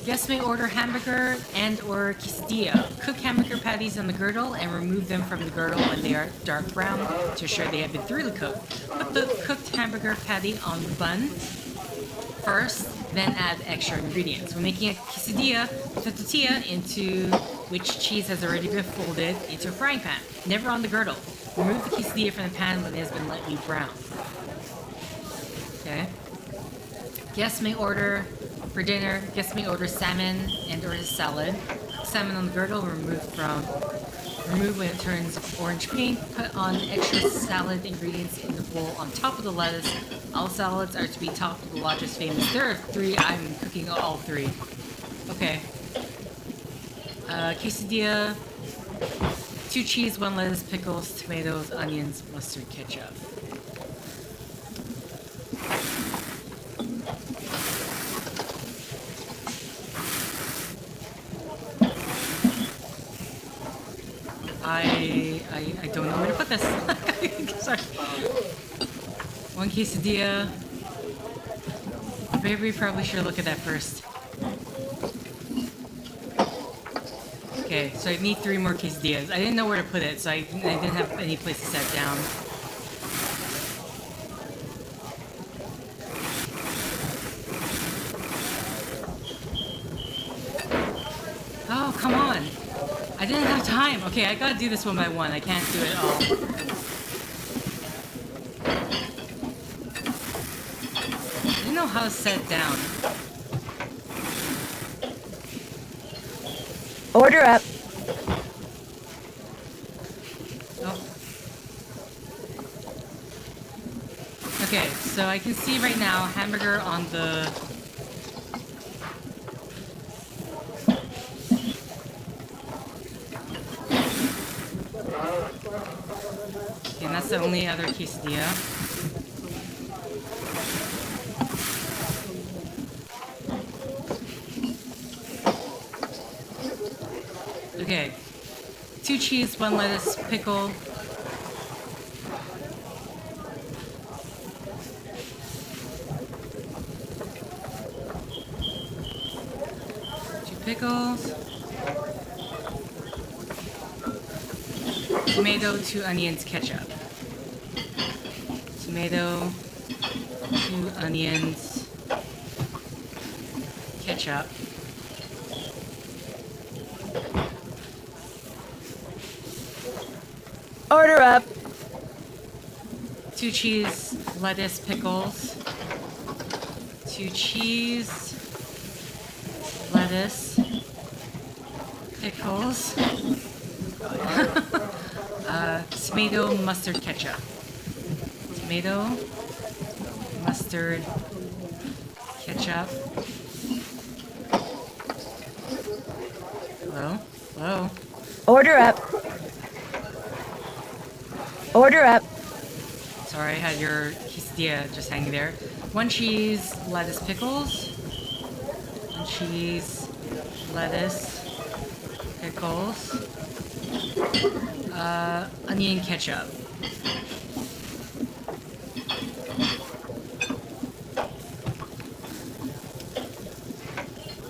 Guests may order hamburger and or quesadilla. Cook hamburger patties on the girdle and remove them from the girdle when they are dark brown to ensure they have been thoroughly cooked. Put the cooked hamburger patty on the bun first, then add extra ingredients. When making a quesadilla, put the tortilla into which cheese has already been folded into a frying pan, never on the girdle. Remove the quesadilla from the pan when it has been lightly browned. Okay. Guests may order for dinner. Guests may order salmon and or salad. Cook salmon on the girdle. Remove when it turns orange pink. Put on extra salad ingredients in the bowl on top of the lettuce. All salads are to be topped with the lodge's famous. There are 3. I'm cooking all 3. Okay. Quesadilla, 2 cheese, 1 lettuce, pickles, tomatoes, onions, mustard, ketchup. I don't know where to put this. Sorry. 1 quesadilla. Maybe we probably should look at that first. Okay, so I need 3 more quesadillas. I didn't know where to put it, so I didn't have any place to set down. Oh, come on! I didn't have time! Okay, I gotta do this one by one. I can't do it all. I didn't know how to set it down. Order up. Oh. Okay, so I can see right now hamburger on the... Okay, and that's the only other quesadilla. Okay, 2 cheese, 1 lettuce, pickle. 2 pickles. Tomato, 2 onions, ketchup. Tomato, 2 onions, ketchup. Order up. 2 cheese, lettuce, pickles. 2 cheese, lettuce, pickles. Tomato, mustard, ketchup. Tomato, mustard, ketchup. Hello? Hello? Order up. Order up. Sorry, I had your quesadilla just hanging there. 1 cheese, lettuce, pickles. 1 cheese, lettuce, pickles. Onion ketchup.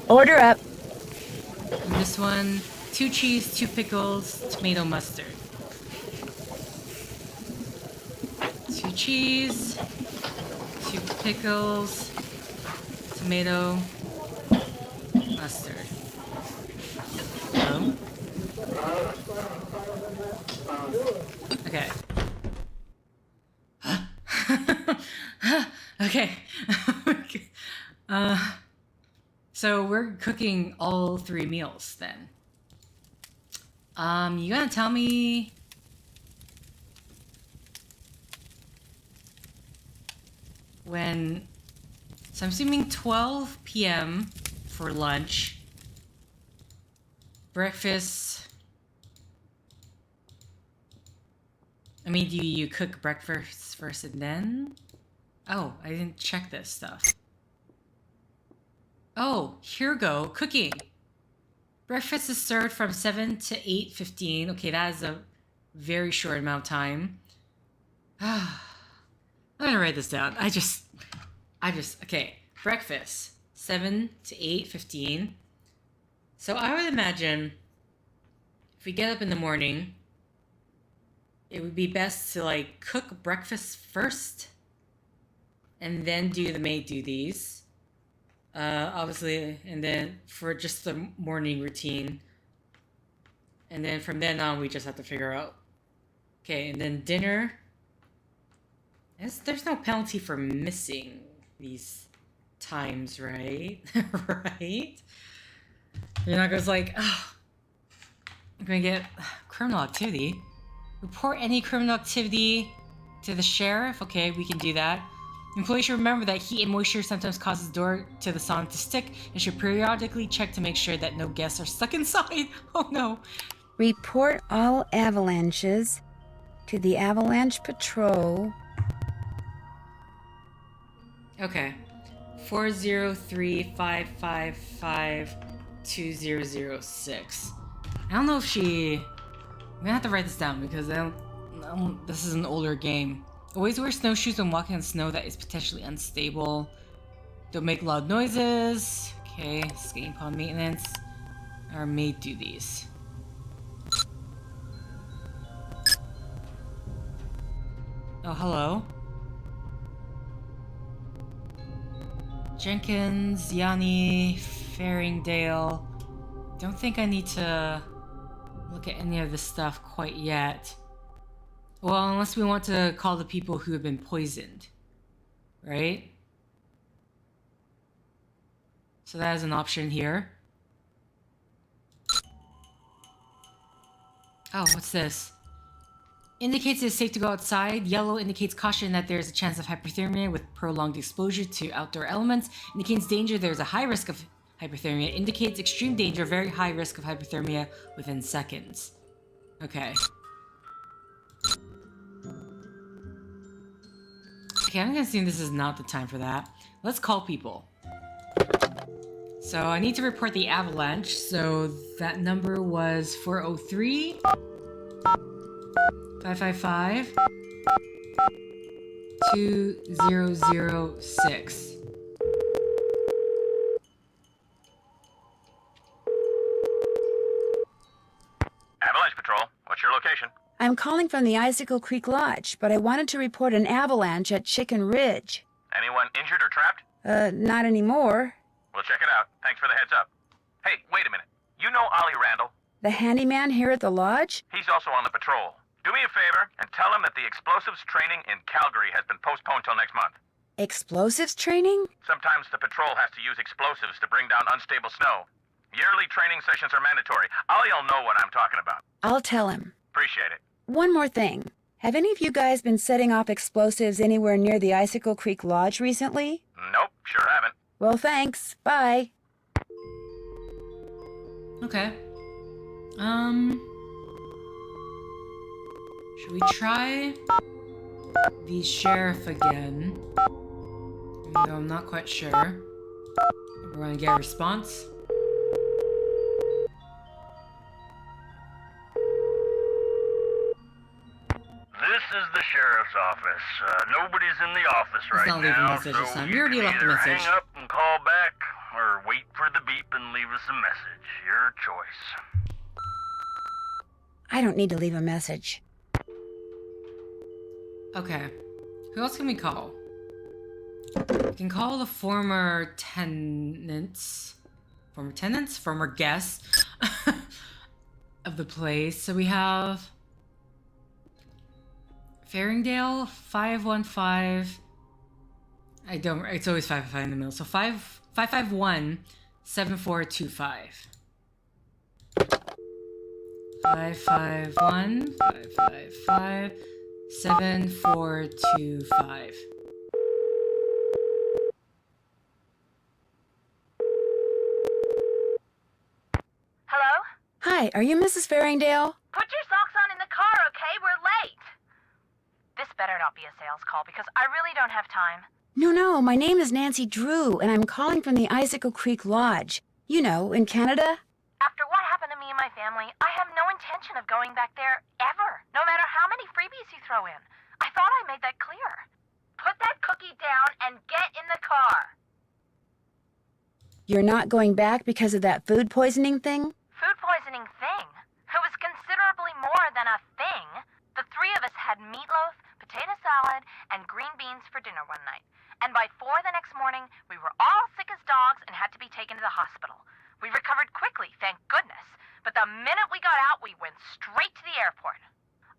Order up. And this one, 2 cheese, 2 pickles, tomato mustard. 2 cheese, 2 pickles, tomato mustard. Oh. Okay. Okay. So we're cooking all 3 meals then. You gonna tell me when? So I'm assuming 12 p.m. for lunch. Breakfast. I mean, do you cook breakfast first and then? Oh, I didn't check this stuff. Oh, here we go. Cooking. Breakfast is served from 7 to 8:15. Okay, that is a very short amount of time. I'm gonna write this down. Okay. Breakfast, 7 to 8:15. So I would imagine if we get up in the morning, it would be best to like cook breakfast first and then do the maid duties. Obviously, and then for just the morning routine. And then from then on, we just have to figure out. Okay, and then dinner. There's no penalty for missing these times, right? Right? You're not just like, oh, I'm gonna get criminal activity. Report any criminal activity to the sheriff. Okay, we can do that. Employees should remember that heat and moisture sometimes causes the door to the sauna to stick and should periodically check to make sure that no guests are stuck inside. Oh no. Report all avalanches to the Avalanche Patrol. Okay. 403-555-2006. I don't know if she... I'm gonna have to write this down because this is an older game. Always wear snowshoes when walking on snow that is potentially unstable. Don't make loud noises. Okay, skating pond maintenance. Our maid duties. Oh, hello. Jenkins, Yanni, Faringdale. Don't think I need to look at any of this stuff quite yet. Well, unless we want to call the people who have been poisoned. Right? So that is an option here. Oh, what's this? Indicates it's safe to go outside. Yellow indicates caution that there's a chance of hypothermia with prolonged exposure to outdoor elements. Indicates danger, there's a high risk of hypothermia. Indicates extreme danger, very high risk of hypothermia within seconds. Okay. Okay, I'm gonna assume this is not the time for that. Let's call people. So I need to report the avalanche. So that number was 403 555 2006. Avalanche Patrol, what's your location? I'm calling from the Icicle Creek Lodge, but I wanted to report an avalanche at Chicken Ridge. Anyone injured or trapped? Not anymore. We'll check it out. Thanks for the heads up. Hey, wait a minute. You know Ollie Randall? The handyman here at the lodge? He's also on the patrol. Do me a favor and tell him that the explosives training in Calgary has been postponed till next month. Explosives training? Sometimes the patrol has to use explosives to bring down unstable snow. Yearly training sessions are mandatory. Ollie'll know what I'm talking about. I'll tell him. Appreciate it. One more thing. Have any of you guys been setting off explosives anywhere near the Icicle Creek Lodge recently? Nope, sure haven't. Well, thanks. Bye. Okay. Should we try the sheriff again? Even though I'm not quite sure. We're gonna get a response. This is the sheriff's office. Nobody's in the office Let's right not leave a now, message so this time. you You already can left the either message. hang up and call back, or wait for the beep and leave us a message. Your choice. I don't need to leave a message. Okay. Who else can we call? We can call the former tenants. Former guests of the place. So we have Faringdale 515. It's always 555 in the middle. So 551 7425. 551 555 7425. Hello? Hi, are you Mrs. Faringdale? Put your socks on in the car, okay? We're late. This better not be a sales call because I really don't have time. No, my name is Nancy Drew, and I'm calling from the Icicle Creek Lodge. You know, in Canada. After what happened to me and my family, I have no intention of going back there ever, no matter how many freebies you throw in. I thought I made that clear. Put that cookie down and get in the car. You're not going back because of that food poisoning thing? Food poisoning thing? It was considerably more than a thing. The three of us had meatloaf, potato salad, and green beans for dinner one night. And by 4 the next morning, we were all sick as dogs and had to be taken to the hospital. We recovered quickly, thank goodness. But the minute we got out, we went straight to the airport.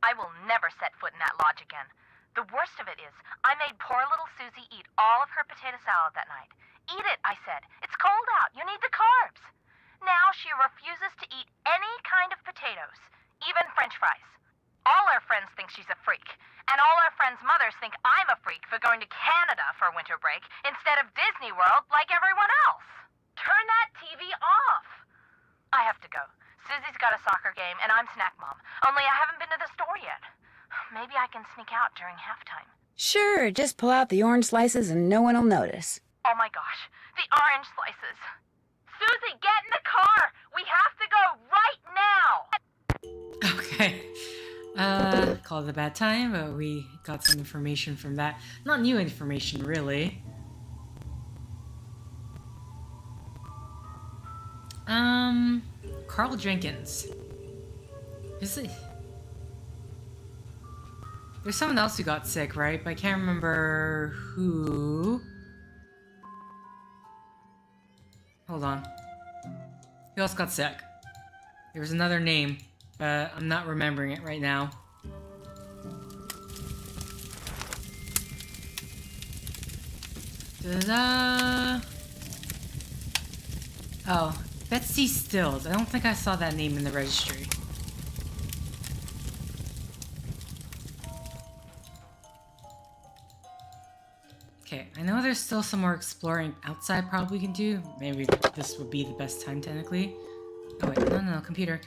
I will never set foot in that lodge again. The worst of it is, I made poor little Susie eat all of her potato salad that night. Eat it, I said. It's cold out. You need the carbs. Now she refuses to eat any kind of potatoes, even French fries. All our friends think she's a freak, and all our friends' mothers think I'm a freak for going to Canada for winter break instead of Disney World like everyone else. Turn that TV off. I have to go. Susie's got a soccer game, and I'm snack mom. Only I haven't been to the store yet. Maybe I can sneak out during halftime. Sure, just pull out the orange slices and no one will notice. Oh my gosh, the orange slices. Susie, get in the car! We have to go right now! Okay. Called it a bad time, but we got some information from that. Not new information, really. Carl Jenkins. Is it? There's someone else who got sick, right? But I can't remember who. Hold on. Who else got sick? There was another name, but I'm not remembering it right now. Da-da. Oh, Betsy Stills. I don't think I saw that name in the registry. Okay, I know there's still some more exploring outside probably we can do. Maybe this would be the best time technically. Oh wait, no, computer.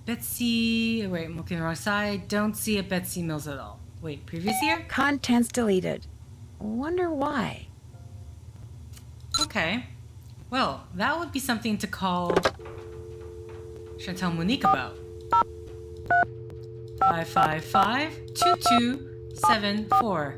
Betsy, wait, I'm looking the wrong side. Don't see a Betsy Mills at all. Wait, previous year? Contents deleted. Wonder why. Okay. Well, that would be something to call Chantal Monique about. 555-2274.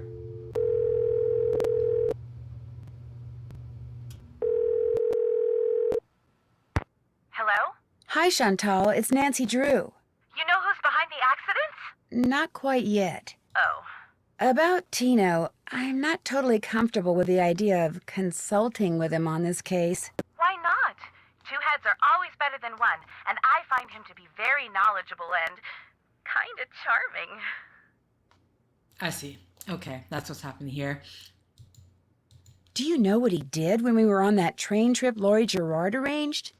Hello? Hi, Chantal. It's Nancy Drew. You know who's behind the accidents? Not quite yet. Oh. About Tino, I'm not totally comfortable with the idea of consulting with him on this case. Why not? Two heads are always better than one, and I find him to be very knowledgeable and kind of charming. I see. Okay, that's what's happening here. Do you know what he did when we were on that train trip Laurie Gerard arranged?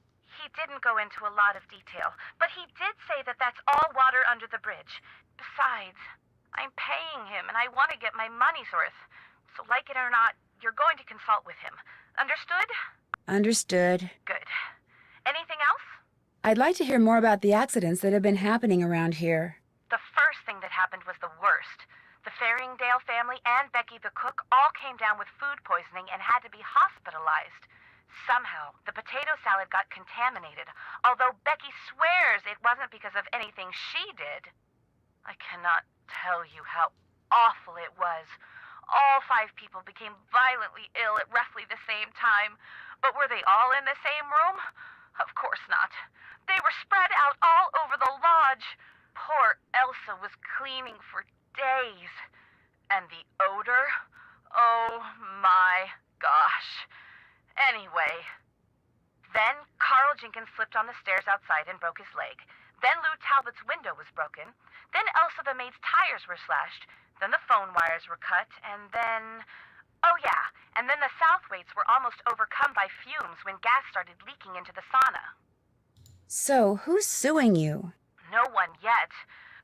He didn't go into a lot of detail, but he did say that that's all water under the bridge. Besides, I'm paying him, and I want to get my money's worth. So like it or not, you're going to consult with him. Understood? Understood. Good. Anything else? I'd like to hear more about the accidents that have been happening around here. The first thing that happened was the worst. The Faringdale family and Becky the cook all came down with food poisoning and had to be hospitalized. Somehow, the potato salad got contaminated, although Becky swears it wasn't because of anything she did. I cannot tell you how awful it was. All 5 people became violently ill at roughly the same time. But were they all in the same room? Of course not. They were spread out all over the lodge. Poor Elsa was cleaning for days. And the odor? Oh my gosh. Anyway, then Carl Jenkins slipped on the stairs outside and broke his leg. Then Lou Talbot's window was broken. Then Elsa the maid's tires were slashed. Then the phone wires were cut. And then... oh yeah, and then the Southwaites were almost overcome by fumes when gas started leaking into the sauna. So, who's suing you? No one yet.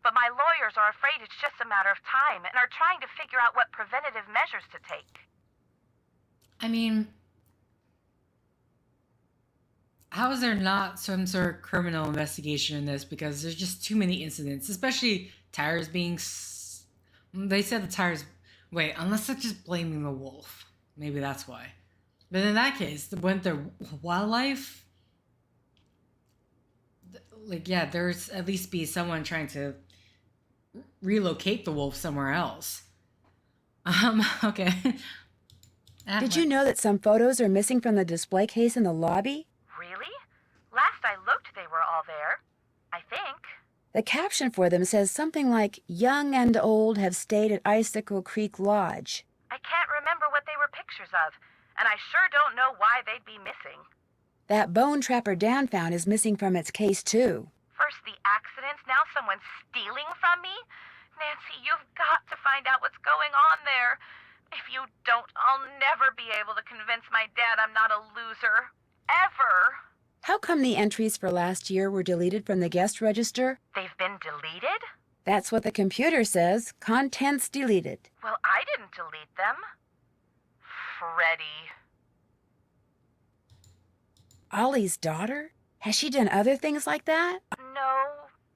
But my lawyers are afraid it's just a matter of time and are trying to figure out what preventative measures to take. I mean, how is there not some sort of criminal investigation in this? Because there's just too many incidents, especially tires being... They said the tires... Wait, unless they're just blaming the wolf. Maybe that's why. But in that case, wouldn't the wildlife... Like, yeah, there's at least be someone trying to relocate the wolf somewhere else. Okay. Did you know that some photos are missing from the display case in the lobby? Really? Last I looked, they were all there. I think. The caption for them says something like, "Young and old have stayed at Icicle Creek Lodge." I can't remember what they were pictures of, and I sure don't know why they'd be missing. That bone Trapper Dan found is missing from its case, too. First the accident, now someone's stealing from me? Nancy, you've got to find out what's going on there. If you don't, I'll never be able to convince my dad I'm not a loser. Ever. How come the entries for last year were deleted from the guest register? They've been deleted? That's what the computer says. Contents deleted. Well, I didn't delete them. Freddie. Ollie's daughter? Has she done other things like that? No,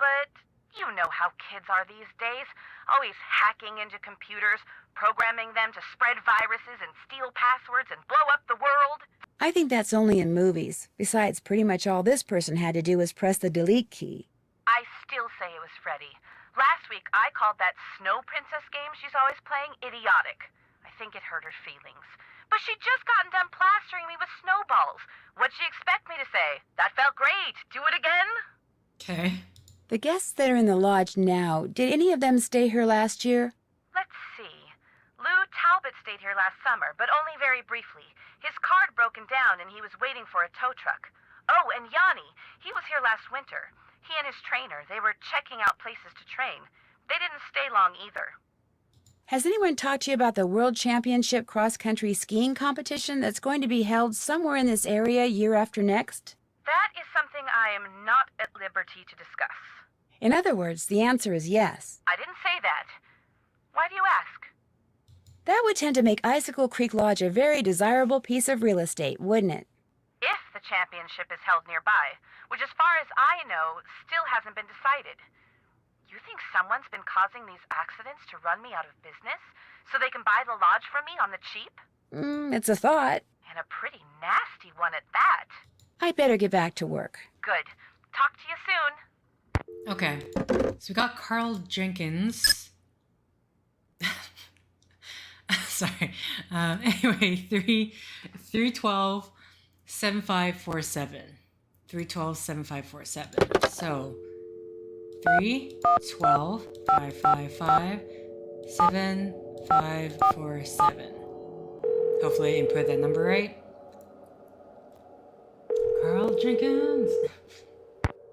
but you know how kids are these days. Always hacking into computers, programming them to spread viruses and steal passwords and blow up the world. I think that's only in movies. Besides, pretty much all this person had to do was press the delete key. I still say it was Freddie. Last week, I called that Snow Princess game she's always playing idiotic. I think it hurt her feelings. But she'd just gotten done plastering me with snowballs. What'd she expect me to say? That felt great. Do it again? Okay. The guests that are in the lodge now, did any of them stay here last year? Let's see. Lou Talbot stayed here last summer, but only very briefly. His car had broken down and he was waiting for a tow truck. Oh, and Yanni, he was here last winter. He and his trainer, they were checking out places to train. They didn't stay long either. Has anyone talked to you about the World Championship cross-country skiing competition that's going to be held somewhere in this area year after next? That is something I am not at liberty to discuss. In other words, the answer is yes. I didn't say that. Why do you ask? That would tend to make Icicle Creek Lodge a very desirable piece of real estate, wouldn't it? If the championship is held nearby, which as far as I know, still hasn't been decided. You think someone's been causing these accidents to run me out of business so they can buy the lodge from me on the cheap? It's a thought. And a pretty nasty one at that. I'd better get back to work. Good. Talk to you soon. Okay. So we got Carl Jenkins. Sorry. Anyway, 312 7547. 312 7547. So 312 555 7547. Hopefully I input that number right. Carl Jenkins.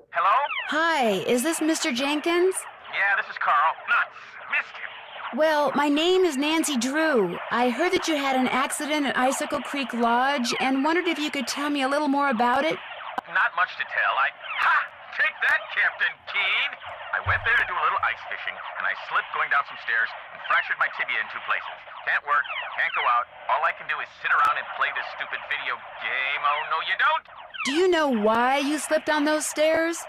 Hello? Hi, is this Mr. Jenkins? Yeah, this is Carl. Nuts. Missed him. Well, my name is Nancy Drew. I heard that you had an accident at Icicle Creek Lodge and wondered if you could tell me a little more about it. Not much to tell. Take that, Captain Keen! I went there to do a little ice fishing, and I slipped going down some stairs and fractured my tibia in 2 places. Can't work, can't go out. All I can do is sit around and play this stupid video game. Oh, no, you don't! Do you know why you slipped on those stairs?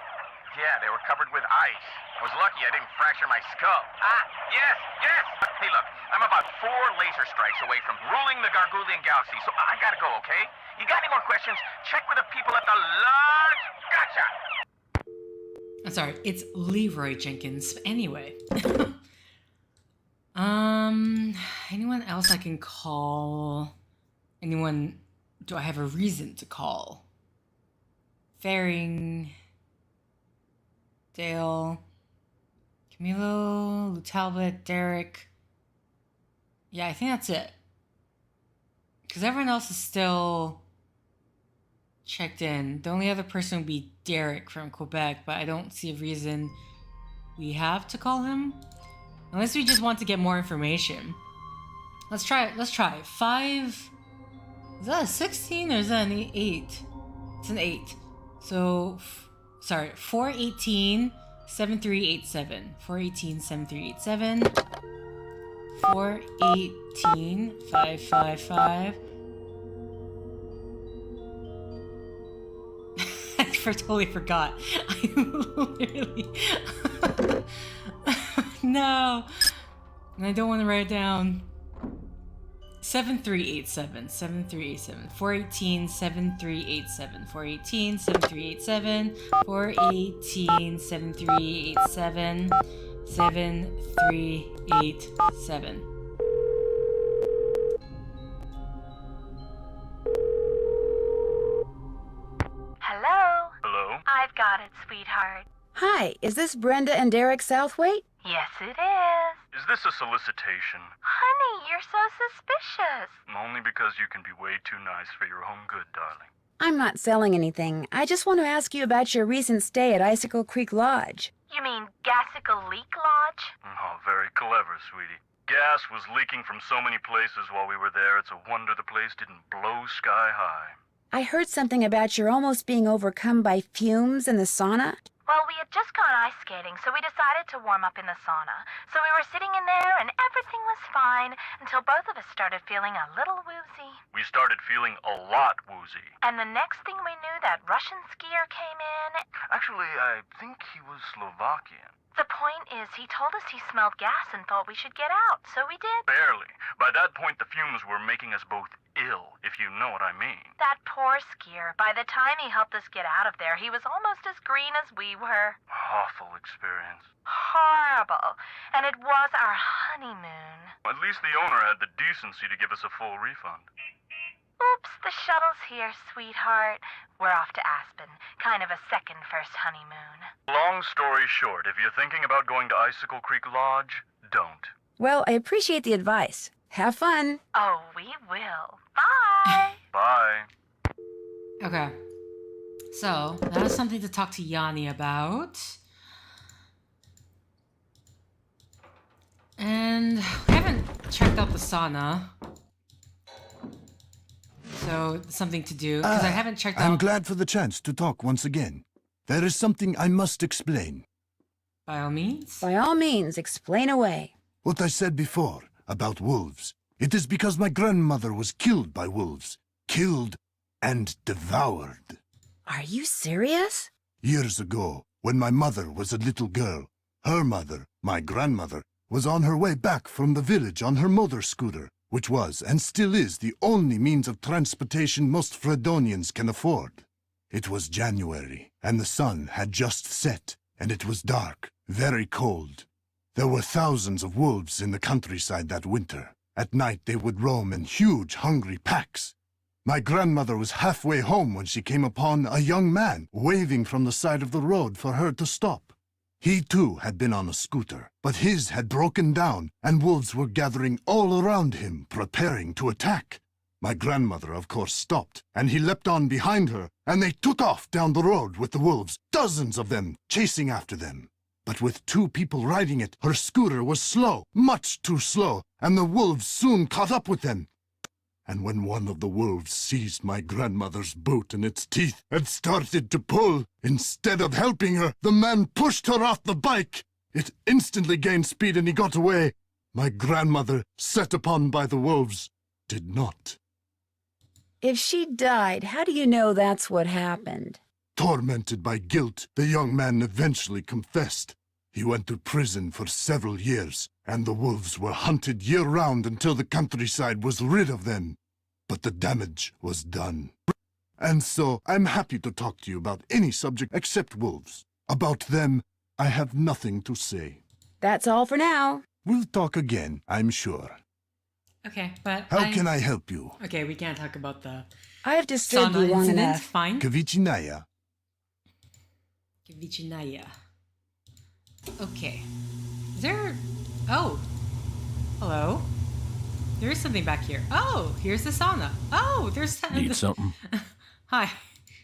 Yeah, they were covered with ice. I was lucky I didn't fracture my skull. Ah, yes, yes! Hey, look, I'm about 4 laser strikes away from ruling the Gargoulian galaxy, so I gotta go, okay? You got any more questions? Check with the people at the lodge. Gotcha! I'm sorry, it's Leroy Jenkins. Anyway. Anyone else I can call? Anyone, do I have a reason to call? Faring, Dale, Camilo, Lou Talbot, Derek. Yeah, I think that's it. Because everyone else is still checked in. The only other person would be Derek from Quebec, but I don't see a reason we have to call him. Unless we just want to get more information. Let's try it. Let's try it. 5... Is that a 16 or is that an 8? It's an 8. So, sorry, 418 7387. 418 7387. 418 555. I totally forgot. I literally. No. And I don't want to write it down. 7387. 7387. 418 7387. 418 7387. 418 7387. 7387. Hello? Hello? I've got it, sweetheart. Hi, is this Brenda and Derek Southwaite? Yes, it is. Is this a solicitation? Honey, you're so suspicious. Only because you can be way too nice for your own good, darling. I'm not selling anything. I just want to ask you about your recent stay at Icicle Creek Lodge. You mean Icicle Creek Lodge? Oh, very clever, sweetie. Gas was leaking from so many places while we were there, it's a wonder the place didn't blow sky high. I heard something about your almost being overcome by fumes in the sauna. Well, we had just gone ice skating, so we decided to warm up in the sauna. So we were sitting in there, and everything was fine until both of us started feeling a little woozy. We started feeling a lot woozy. And the next thing we knew, that Russian skier came in. Actually, I think he was Slovakian. The point is, he told us he smelled gas and thought we should get out, so we did. Barely. By that point, the fumes were making us both ill, if you know what I mean. That poor skier. By the time he helped us get out of there, he was almost as green as we were. Awful experience. Horrible. And it was our honeymoon. At least the owner had the decency to give us a full refund. Oops, the shuttle's here, sweetheart. We're off to Aspen. Kind of a second first honeymoon. Long story short, if you're thinking about going to Icicle Creek Lodge, don't. Well, I appreciate the advice. Have fun. Oh, we will. Bye. Bye. Okay. So, that is something to talk to Yanni about. And we haven't checked out the sauna. So, something to do, because I haven't checked out... I'm glad for the chance to talk once again. There is something I must explain. By all means. By all means, explain away. What I said before about wolves. It is because my grandmother was killed by wolves. Killed and devoured. Are you serious? Years ago, when my mother was a little girl, her mother, my grandmother, was on her way back from the village on her motor scooter, which was and still is the only means of transportation most Fredonians can afford. It was January, and the sun had just set, and it was dark, very cold. There were thousands of wolves in the countryside that winter. At night they would roam in huge, hungry packs. My grandmother was halfway home when she came upon a young man waving from the side of the road for her to stop. He too had been on a scooter, but his had broken down, and wolves were gathering all around him, preparing to attack. My grandmother, of course, stopped, and he leapt on behind her, and they took off down the road with the wolves, dozens of them, chasing after them. But with 2 people riding it, her scooter was slow, much too slow, and the wolves soon caught up with them. And when one of the wolves seized my grandmother's boot in its teeth and started to pull, instead of helping her, the man pushed her off the bike. It instantly gained speed and he got away. My grandmother, set upon by the wolves, did not. If she died, how do you know that's what happened? Tormented by guilt, the young man eventually confessed. He went to prison for several years, and the wolves were hunted year-round until the countryside was rid of them. But the damage was done. And so, I'm happy to talk to you about any subject except wolves. About them, I have nothing to say. That's all for now. We'll talk again, I'm sure. Okay, but How can I help you? Okay, we can't talk about the I've disturbed sauna you long incident. enough. Fine. Kavichinaya. Vichinaya. Okay. Is there... Oh. Hello? There is something back here. Oh, here's the sauna. Oh, there's... Need something? Hi.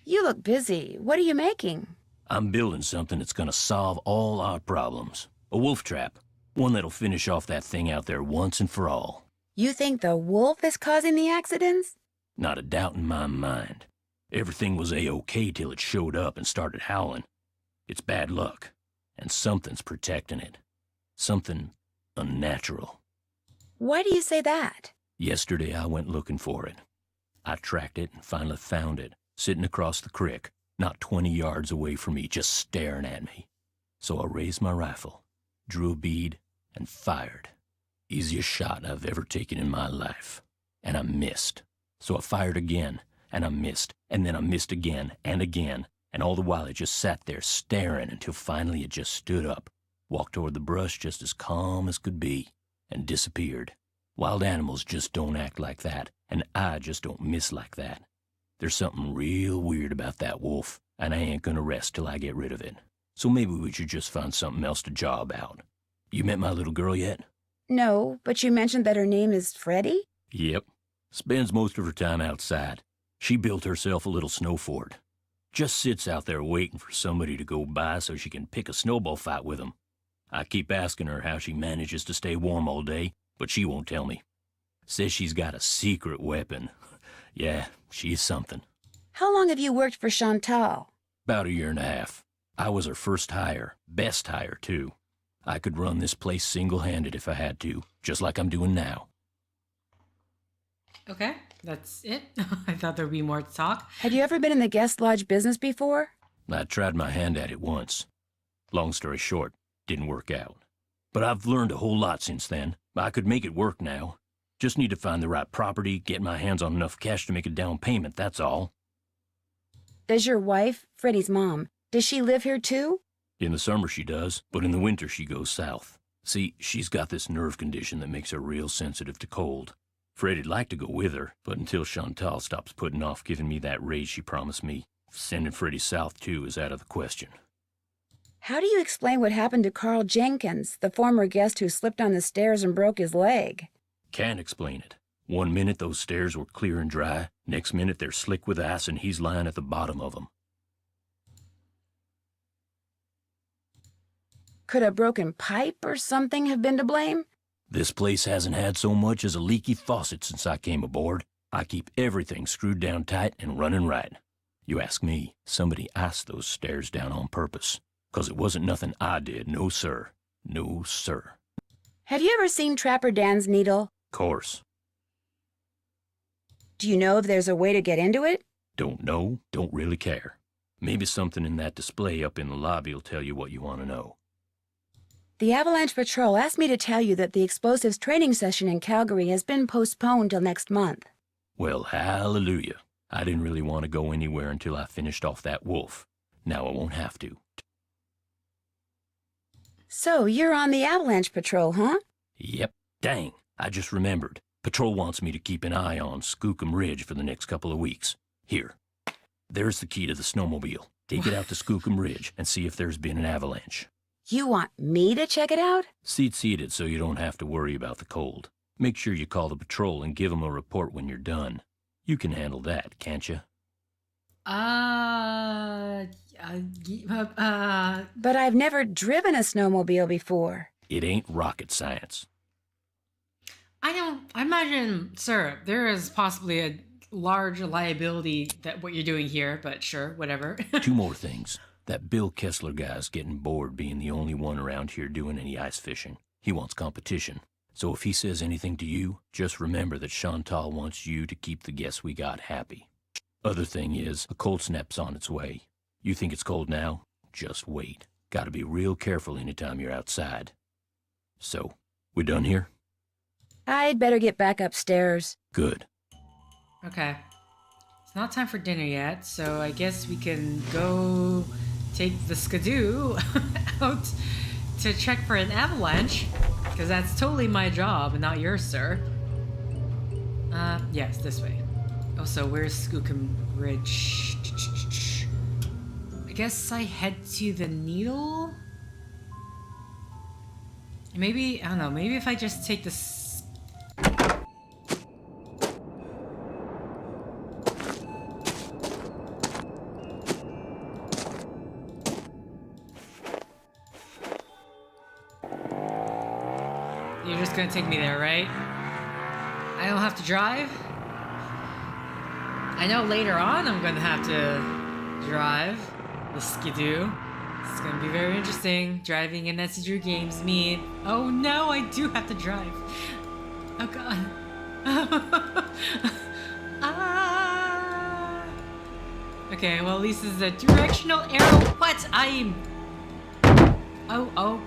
You look busy. What are you making? I'm building something that's gonna solve all our problems. A wolf trap. One that'll finish off that thing out there once and for all. You think the wolf is causing the accidents? Not a doubt in my mind. Everything was A-OK till it showed up and started howling. It's bad luck, and something's protecting it. Something unnatural. Why do you say that? Yesterday I went looking for it. I tracked it and finally found it, sitting across the creek, not 20 yards away from me, just staring at me. So I raised my rifle, drew a bead, and fired. Easiest shot I've ever taken in my life. And I missed. So I fired again, and I missed, and then I missed again, and all the while it just sat there staring until finally it just stood up, walked toward the brush just as calm as could be, and disappeared. Wild animals just don't act like that, and I just don't miss like that. There's something real weird about that wolf, and I ain't gonna rest till I get rid of it. So maybe we should just find something else to job out. You met my little girl yet? No, but you mentioned that her name is Freddie? Yep. Spends most of her time outside. She built herself a little snow fort. Just sits out there waiting for somebody to go by so she can pick a snowball fight with them. I keep asking her how she manages to stay warm all day, but she won't tell me. Says she's got a secret weapon. Yeah, she's something. How long have you worked for Chantal? About a year and a half. I was her first hire, best hire, too. I could run this place single-handed if I had to, just like I'm doing now. Okay, that's it. I thought there'd be more to talk. Have you ever been in the guest lodge business before? I tried my hand at it once. Long story short, didn't work out. But I've learned a whole lot since then. I could make it work now. Just need to find the right property, get my hands on enough cash to make a down payment, that's all. Does your wife, Freddie's mom, does she live here too? In the summer she does, but in the winter she goes south. See, she's got this nerve condition that makes her real sensitive to cold. Freddie'd like to go with her, but until Chantal stops putting off giving me that raise she promised me, sending Freddie south too is out of the question. How do you explain what happened to Carl Jenkins, the former guest who slipped on the stairs and broke his leg? Can't explain it. One minute those stairs were clear and dry, next minute they're slick with ice and he's lying at the bottom of them. Could a broken pipe or something have been to blame? This place hasn't had so much as a leaky faucet since I came aboard. I keep everything screwed down tight and running right. You ask me, somebody iced those stairs down on purpose. 'Cause it wasn't nothing I did, no sir. No sir. Have you ever seen Trapper Dan's needle? Course. Do you know if there's a way to get into it? Don't know, don't really care. Maybe something in that display up in the lobby will tell you what you want to know. The Avalanche Patrol asked me to tell you that the explosives training session in Calgary has been postponed till next month. Well, hallelujah. I didn't really want to go anywhere until I finished off that wolf. Now I won't have to. So, you're on the Avalanche Patrol, huh? Yep. Dang, I just remembered. Patrol wants me to keep an eye on Skookum Ridge for the next couple of weeks. Here. There's the key to the snowmobile. Take it out to Skookum Ridge and see if there's been an avalanche. You want me to check it out? Seat it so you don't have to worry about the cold. Make sure you call the patrol and give them a report when you're done. You can handle that, can't you? But I've never driven a snowmobile before. It ain't rocket science. I imagine, sir, there is possibly a large liability that what you're doing here, but sure, whatever. 2 more things. That Bill Kessler guy's getting bored being the only one around here doing any ice fishing. He wants competition. So if he says anything to you, just remember that Chantal wants you to keep the guests we got happy. Other thing is, a cold snap's on its way. You think it's cold now? Just wait. Gotta be real careful anytime you're outside. So, we done here? I'd better get back upstairs. Good. Okay. It's not time for dinner yet, so I guess we can go take the skidoo out to check for an avalanche, because that's totally my job and not yours, sir. Yes, this way. Also, where's Skookum Ridge? I guess I head to the Needle? Maybe, I don't know, maybe if I just take this... You're just gonna take me there, right? I don't have to drive? I know later on I'm gonna have to drive the skidoo. It's gonna be very interesting. Driving in Nancy Drew games mean... Oh no, I do have to drive. Oh god. Ah. Okay, well at least this is a directional arrow. What? Oh.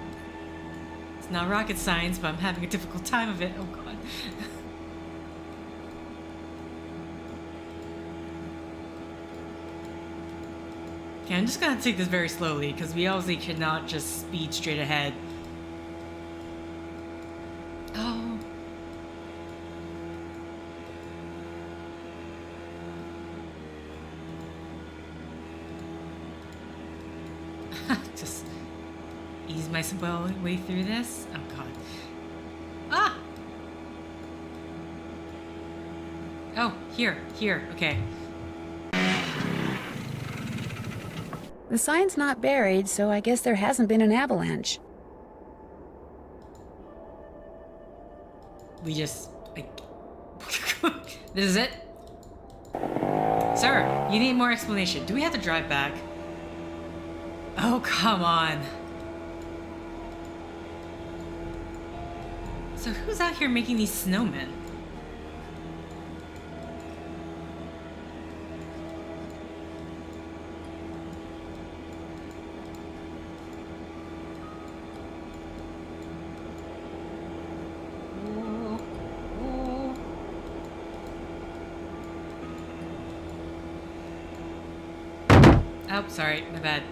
It's not rocket science, but I'm having a difficult time of it. Oh god. Okay, I'm just gonna take this very slowly, because we obviously cannot just speed straight ahead. Oh. Just ease my way through this. Oh god. Ah! Oh, here, okay. The sign's not buried, so I guess there hasn't been an avalanche. We just... This is it? Sir, you need more explanation. Do we have to drive back? Oh, come on. So who's out here making these snowmen? Oh, sorry, my bad.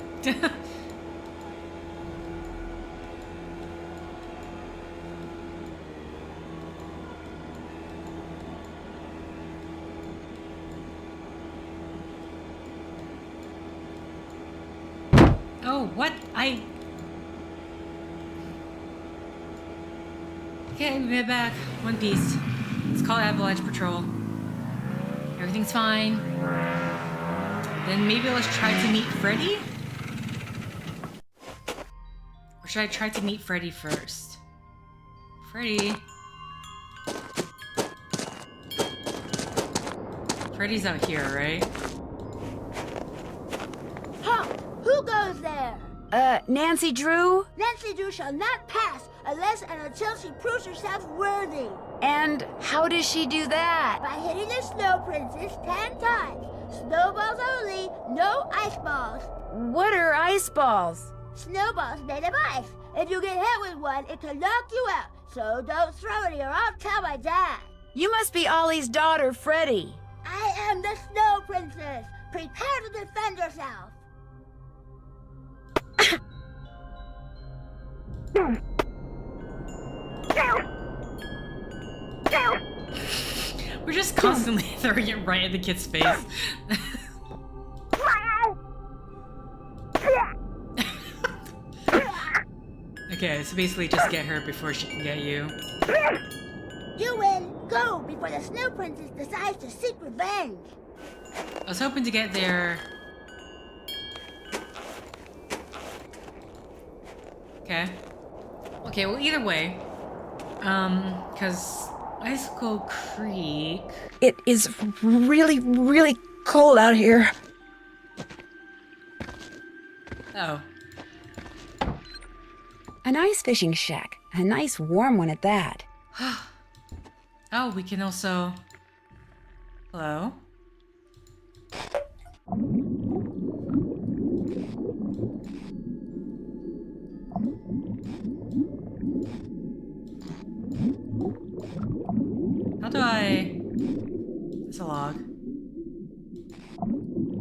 Oh, what? Okay, we made it back. One piece. It's called Avalanche Patrol. Everything's fine. Then maybe let's try to meet Freddy? Or should I try to meet Freddy first? Freddy? Freddy's out here, right? Huh? Who goes there? Nancy Drew? Nancy Drew shall not pass unless and until she proves herself worthy. And how does she do that? By hitting the Snow Princess 10 times. Snowballs only, no ice balls. What are ice balls? Snowballs made of ice. If you get hit with one, it can knock you out. So don't throw any or I'll tell my dad. You must be Ollie's daughter, Freddie. I am the Snow Princess. Prepare to defend yourself. We're just constantly throwing it right at the kid's face. Okay, so basically just get her before she can get you. You win. Go before the Snow Princess decides to seek revenge. I was hoping to get there. Okay. Okay, well either way. Cause Icicle Creek... It is really, really cold out here. Oh. An ice fishing shack. A nice warm one at that. Oh, we can also... Hello? How do I... It's a log.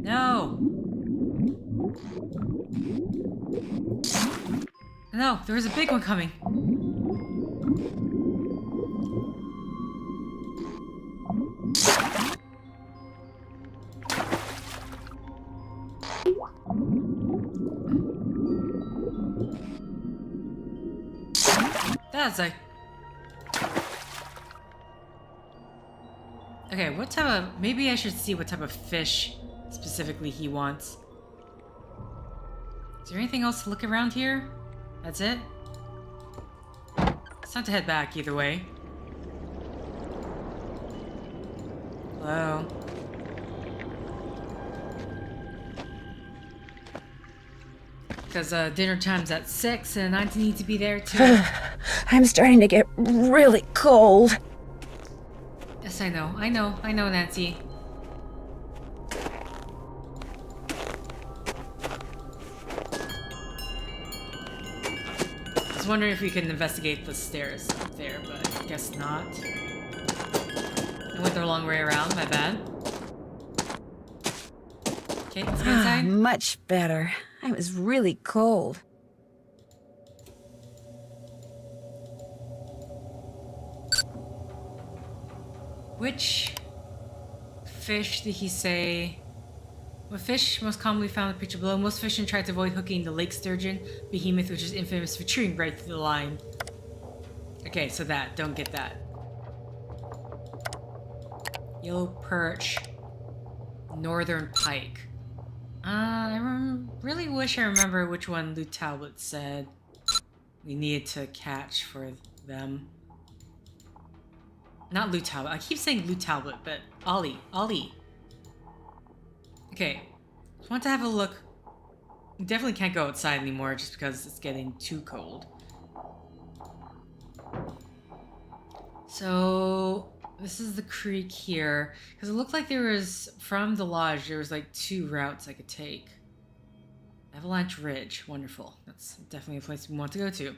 No! No, there was a big one coming. That's like... Okay, what type of... Maybe I should see what type of fish specifically he wants. Is there anything else to look around here? That's it? It's time to head back either way. Hello? Because dinner time's at 6 and I need to be there too. I'm starting to get really cold. Yes, I know, Nancy. I was wondering if we can investigate the stairs up there, but I guess not. I went the wrong way around, my bad. Okay, let's go inside. Much better. I was really cold. Which fish did he say? What fish most commonly found in the picture below? Most fishermen try to avoid hooking the lake sturgeon, behemoth, which is infamous for chewing right through the line. Okay, so that. Don't get that. Yellow perch. Northern pike. I really wish I remember which one Lou Talbot said we needed to catch for them. Not Lou Talbot. I keep saying Lou Talbot, but Ollie. Okay. Just want to have a look. We definitely can't go outside anymore just because it's getting too cold. So, this is the creek here. Because it looked like there was, from the lodge, there was like 2 routes I could take. Avalanche Ridge. Wonderful. That's definitely a place we want to go to.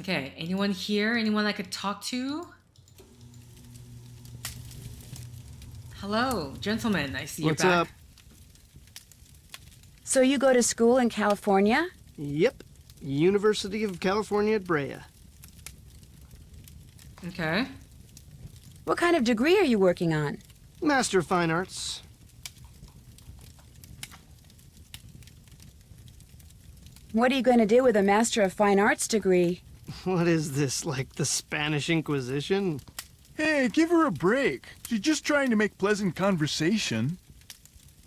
Okay, anyone here? Anyone I could talk to? Hello, gentlemen. I see you're back. What's up? So you go to school in California? Yep. University of California at Brea. Okay. What kind of degree are you working on? Master of Fine Arts. What are you going to do with a Master of Fine Arts degree? What is this, like the Spanish Inquisition? Hey, give her a break. She's just trying to make pleasant conversation.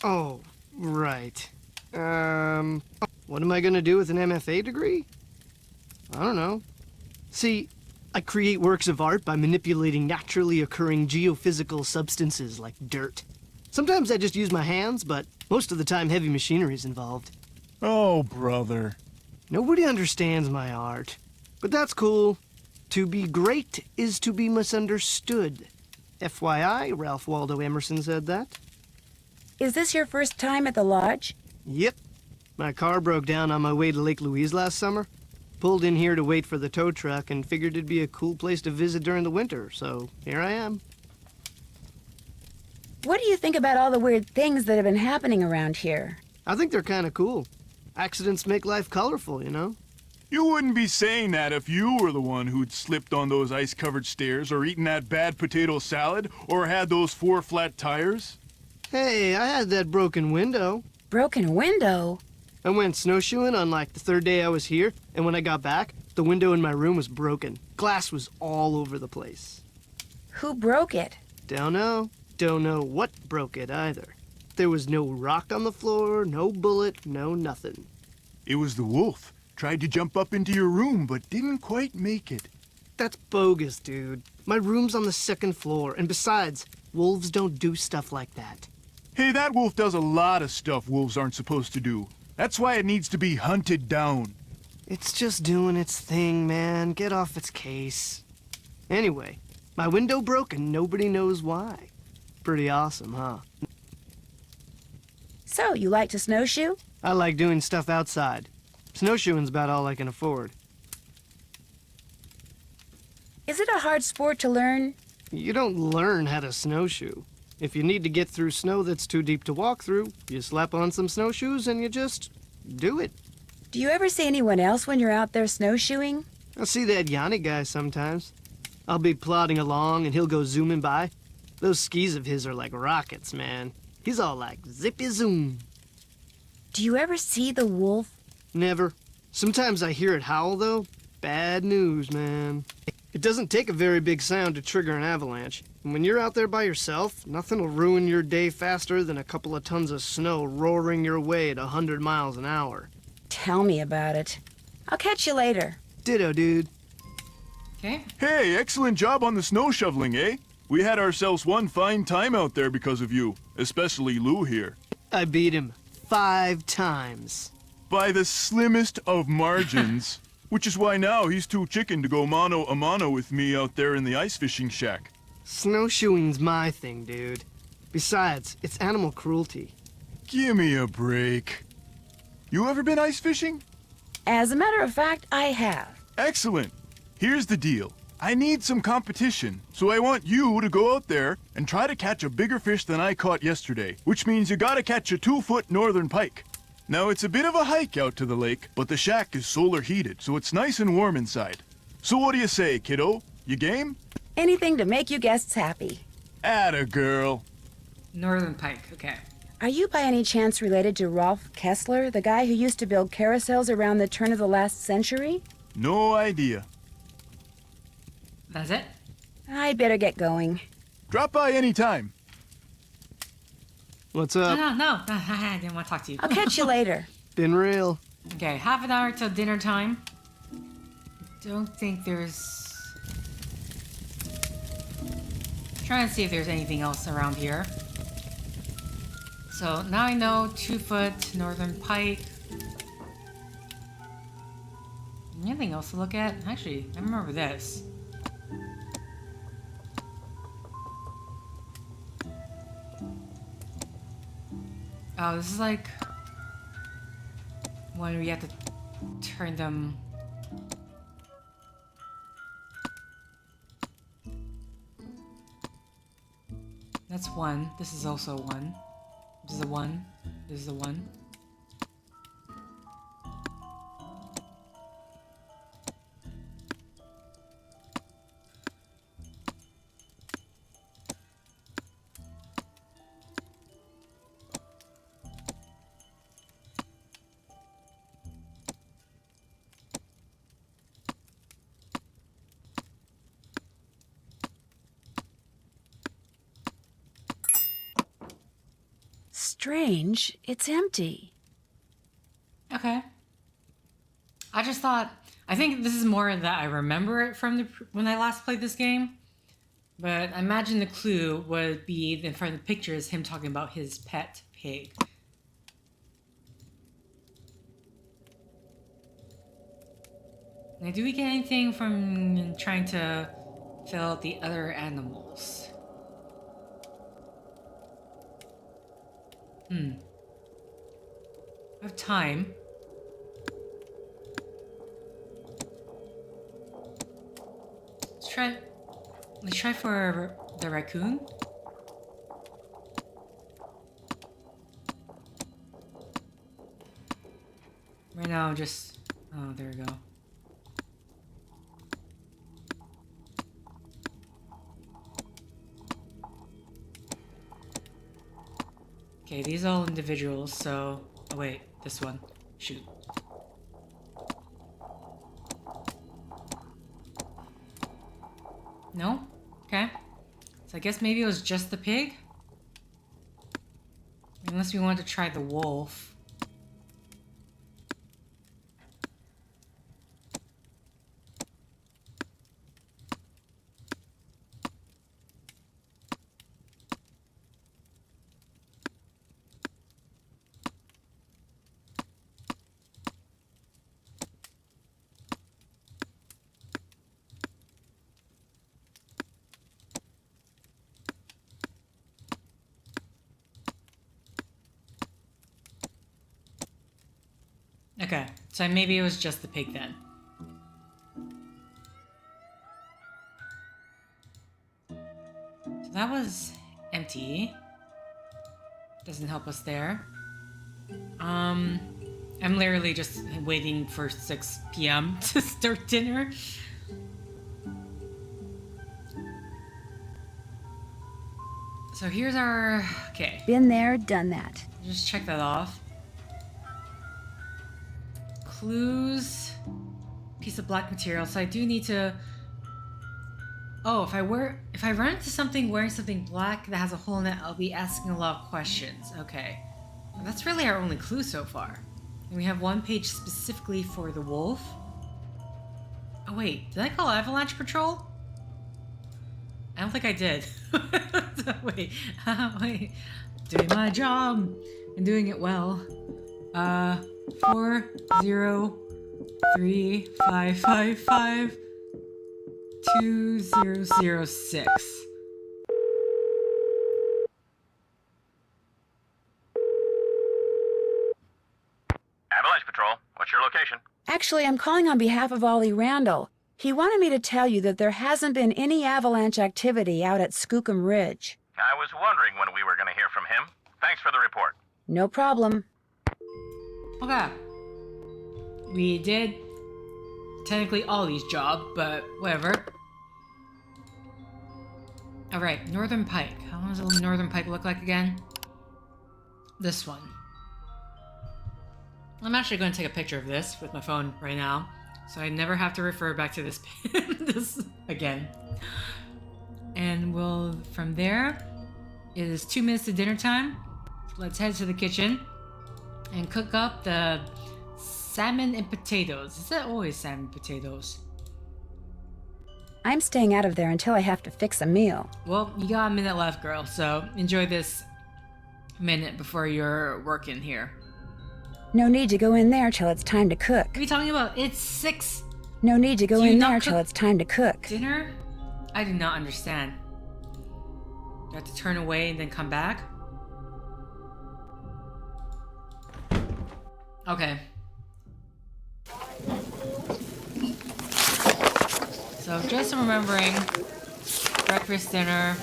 Oh, right. What am I gonna do with an MFA degree? I don't know. See, I create works of art by manipulating naturally occurring geophysical substances like dirt. Sometimes I just use my hands, but most of the time heavy machinery is involved. Oh, brother. Nobody understands my art. But that's cool. To be great is to be misunderstood. FYI, Ralph Waldo Emerson said that. Is this your first time at the lodge? Yep. My car broke down on my way to Lake Louise last summer. Pulled in here to wait for the tow truck and figured it'd be a cool place to visit during the winter, so here I am. What do you think about all the weird things that have been happening around here? I think they're kind of cool. Accidents make life colorful, you know? You wouldn't be saying that if you were the one who'd slipped on those ice-covered stairs or eaten that bad potato salad or had those 4 flat tires. Hey, I had that broken window. Broken window? I went snowshoeing on like the 3rd day I was here, and when I got back, the window in my room was broken. Glass was all over the place. Who broke it? Don't know. Don't know what broke it either. There was no rock on the floor, no bullet, no nothing. It was the wolf. Tried to jump up into your room, but didn't quite make it. That's bogus, dude. My room's on the 2nd floor, and besides, wolves don't do stuff like that. Hey, that wolf does a lot of stuff wolves aren't supposed to do. That's why it needs to be hunted down. It's just doing its thing, man. Get off its case. Anyway, my window broke and nobody knows why. Pretty awesome, huh? So, you like to snowshoe? I like doing stuff outside. Snowshoeing's about all I can afford. Is it a hard sport to learn? You don't learn how to snowshoe. If you need to get through snow that's too deep to walk through, you slap on some snowshoes and you just do it. Do you ever see anyone else when you're out there snowshoeing? I see that Yanni guy sometimes. I'll be plodding along and he'll go zooming by. Those skis of his are like rockets, man. He's all like zippy zoom. Do you ever see the wolf? Never. Sometimes I hear it howl, though. Bad news, man. It doesn't take a very big sound to trigger an avalanche. And when you're out there by yourself, nothing will ruin your day faster than a couple of tons of snow roaring your way at 100 miles an hour. Tell me about it. I'll catch you later. Ditto, dude. Okay. Hey, excellent job on the snow shoveling, eh? We had ourselves one fine time out there because of you, especially Lou here. I beat him 5 times. By the slimmest of margins. Which is why now he's too chicken to go mano a mano with me out there in the ice fishing shack. Snowshoeing's my thing, dude. Besides, it's animal cruelty. Gimme a break. You ever been ice fishing? As a matter of fact, I have. Excellent. Here's the deal. I need some competition, so I want you to go out there and try to catch a bigger fish than I caught yesterday, which means you gotta catch a 2-foot northern pike. Now, it's a bit of a hike out to the lake, but the shack is solar heated, so it's nice and warm inside. So what do you say, kiddo? You game? Anything to make you guests happy. Atta girl. Northern Pike, okay. Are you by any chance related to Rolf Kessler, the guy who used to build carousels around the turn of the last century? No idea. That's it? I'd better get going. Drop by anytime. What's No, up? no, I didn't want to talk to you. I'll catch you later. Been real. Okay, half an hour till dinner time. Don't think there's... Trying to see if there's anything else around here. So now I know 2-foot northern pike. Anything else to look at? Actually, I remember this. Oh, this is like when we have to turn them. That's 1. This is also 1. This is a 1. This is a 1. Strange, it's empty. Okay. I just thought, I think this is more that I remember it from when I last played this game. But I imagine the clue would be in front of the picture is him talking about his pet pig. Now, do we get anything from trying to fill out the other animals? I have time. Let's try for the raccoon. Right now, just... Oh, there we go. Okay, these are all individuals, so... Oh wait, this one. Shoot. No? Okay. So I guess maybe it was just the pig? Unless we wanted to try the wolf. Okay, so maybe it was just the pig then. So that was empty. Doesn't help us there. I'm literally just waiting for 6 p.m. to start dinner. So here's our... Okay. Been there, done that. Just check that off. Clues. Piece of black material. So I do need to... Oh, if I run into something wearing something black that has a hole in it, I'll be asking a lot of questions. Okay. Well, that's really our only clue so far. And we have one page specifically for the wolf. Oh wait, did I call Avalanche Patrol? I don't think I did. Wait, wait. Doing my job and doing it well. 403555206. Avalanche Patrol, what's your location? Actually, I'm calling on behalf of Ollie Randall. He wanted me to tell you that there hasn't been any avalanche activity out at Skookum Ridge. I was wondering when we were going to hear from him. Thanks for the report. No problem. Okay. We did technically Ollie's job, but whatever. Alright, Northern Pike. How does the Northern Pike look like again? This one. I'm actually going to take a picture of this with my phone right now, so I never have to refer back to this this again. And we'll, from there, it is 2 minutes to dinner time. Let's head to the kitchen and cook up the salmon and potatoes. Is that always salmon and potatoes? I'm staying out of there until I have to fix a meal. Well, you got a minute left, girl, so enjoy this minute before you're working here. No need to go in there till it's time to cook. What are you talking about? It's 6 No need to go Do you in not there till cook it's time to cook. dinner? I do not understand. You have to turn away and then come back? Okay. So just remembering, breakfast, dinner,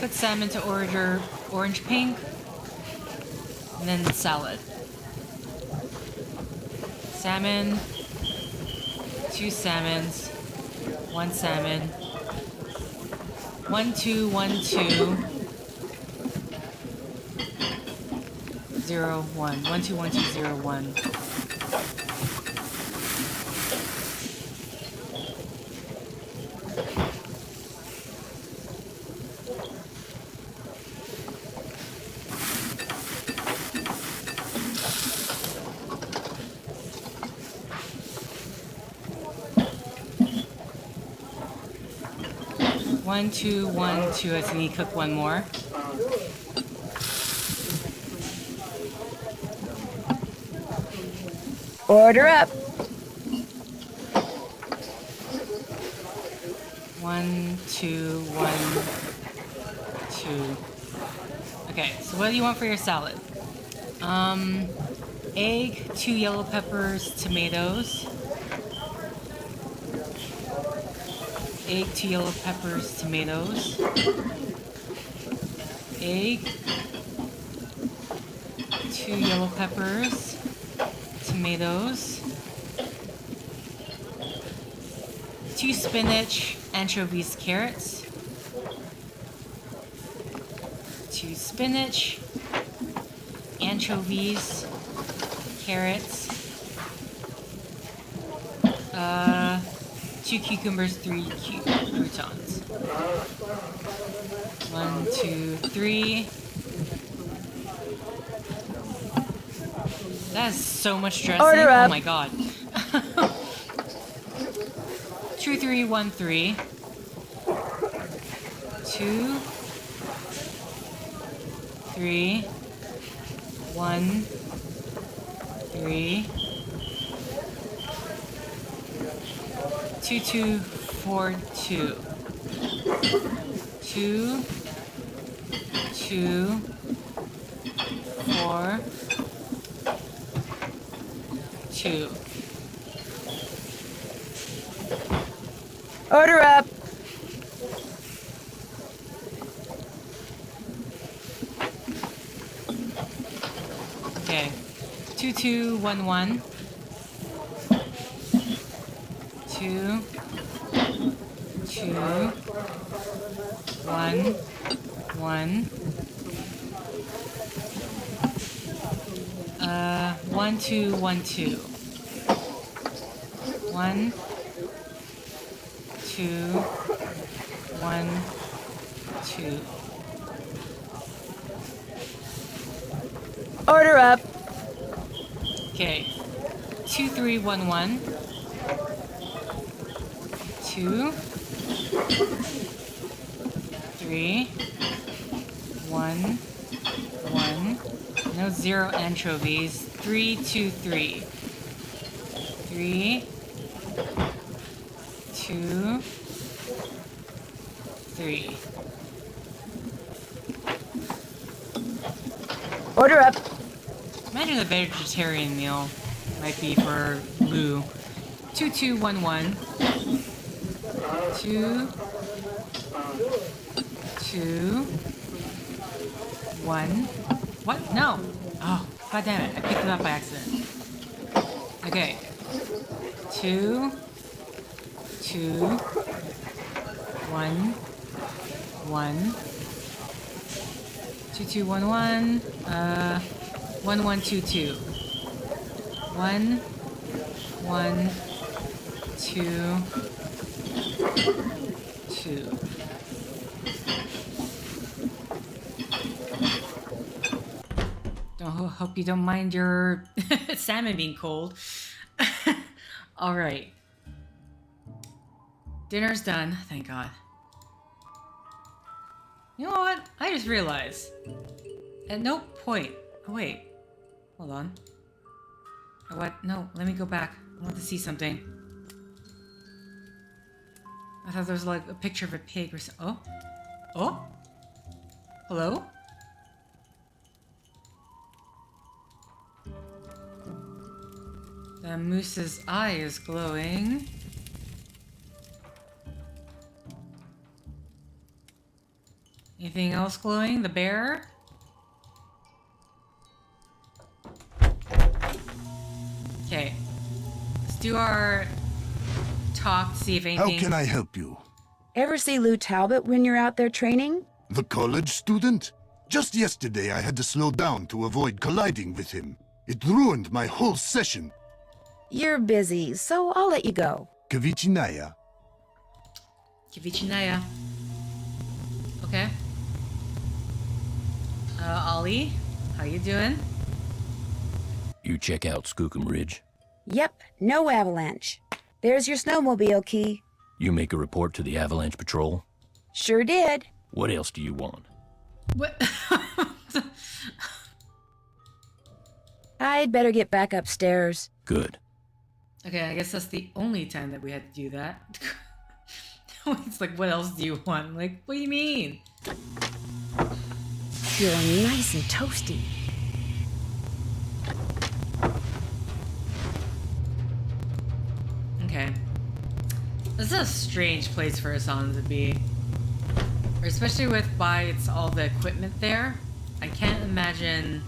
put salmon to order orange pink, and then salad. Salmon, 2 salmons, 1 salmon, 1 2 1 2 0 1 1 2 1 2 0 1. One, two, 1 2. I need to cook one more. Order up. 1 2 1 2. Okay, so what do you want for your salad? Egg, 2 yellow peppers, tomatoes. Egg, 2 yellow peppers, tomatoes. Egg, 2 yellow peppers, tomatoes. 2 spinach, anchovies, carrots. 2 spinach, anchovies, carrots. 2 cucumbers, 3 croutons. 1 2 3. That is so much dressing. Order Oh up. my god. 2 3 1 3. 2 3 1 3. 2 2 4 2. 2 2 4 2. Order up. Okay. 2211. 2 2 1 1 1 2 1 2 1 2 1 2. Order up. Okay. 2311. 2 3 1 1. No 0 anchovies. 3 2 3. 3 2 3. Order up. Imagine the vegetarian meal might be for Lou. 2211. 2 2 1. What? No. Oh, god damn it. I picked it up by accident. Okay. 2 2 1 1 2 2 1 1 1 1 2 2 1 1 2 2. Hope you don't mind your salmon being cold. All right. Dinner's done, thank God. You know what? I just realized. At no point. Oh wait. Hold on. Oh, what? No, let me go back. I want to see something. I thought there was like a picture of a pig or something. Oh? Oh? Hello? The moose's eye is glowing. Anything else glowing? The bear? Okay. Let's do our talk to see if anything... How can I help you? Ever see Lou Talbot when you're out there training? The college student? Just yesterday I had to slow down to avoid colliding with him. It ruined my whole session. You're busy, so I'll let you go. Kavichinaya. Kavichinaya. Okay. Ollie, how you doing? You check out Skookum Ridge. Yep, no avalanche. There's your snowmobile key. You make a report to the Avalanche Patrol. Sure did. What else do you want? What? I'd better get back upstairs. Good. Okay, I guess that's the only time that we had to do that. It's like, what else do you want? I'm like, what do you mean? Feeling nice and toasty. Okay. This is a strange place for a sauna to be. Or especially with why it's all the equipment there. I can't imagine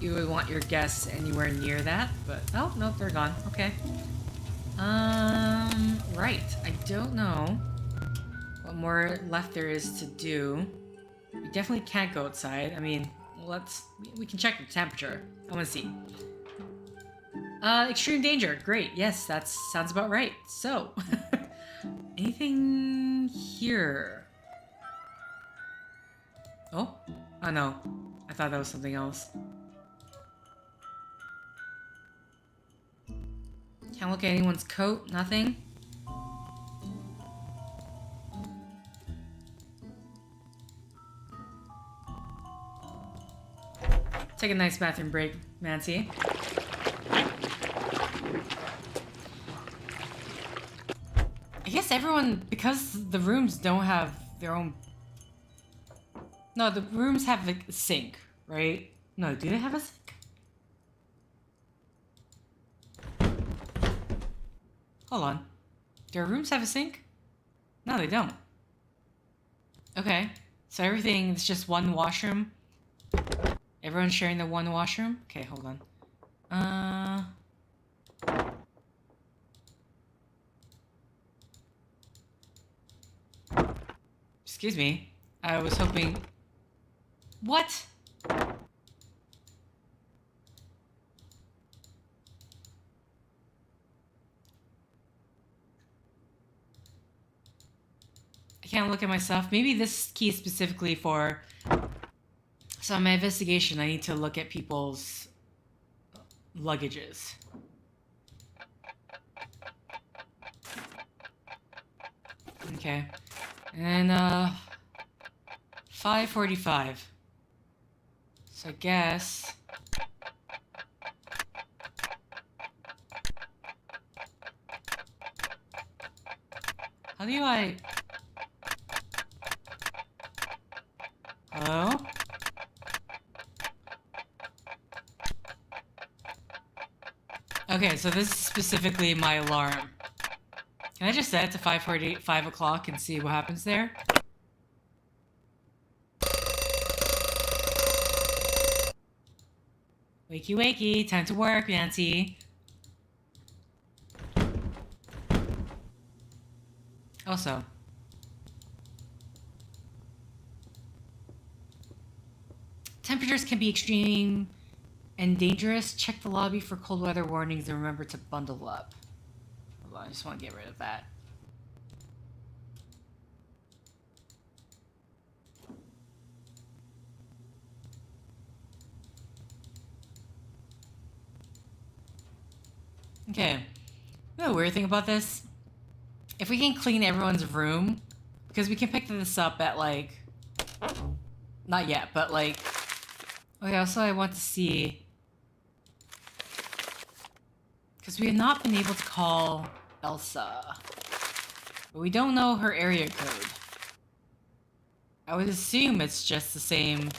you would want your guests anywhere near that, but oh no, they're gone. Okay. Right. I don't know what more left there is to do. We definitely can't go outside. I mean, we can check the temperature. I want to see. Extreme danger. Great. Yes, that sounds about right. So, anything here? Oh no. I thought that was something else. Can't look at anyone's coat. Nothing. Take a nice bathroom break, Nancy. I guess everyone, because the rooms don't have their own... No, the rooms have like a sink, right? No, do they have a sink? Hold on. Do our rooms have a sink? No, they don't. Okay. So everything is just one washroom? Everyone's sharing the one washroom? Okay, hold on. Excuse me. I was hoping... What? I can't look at my stuff. Maybe this key is specifically for... So in my investigation, I need to look at people's luggages. Okay. And, 5:45. So I guess... How do I... Hello? Okay, so this is specifically my alarm. Can I just set it to 5 o'clock and see what happens there? Wakey wakey, time to work, Nancy. Also, temperatures can be extreme and dangerous. Check the lobby for cold weather warnings and remember to bundle up. Hold on, I just want to get rid of that. Okay. The weird thing about this, if we can clean everyone's room, because we can pick this up at like, not yet, but like, okay, also I want to see, because we have not been able to call Elsa, but we don't know her area code. I would assume it's just the same.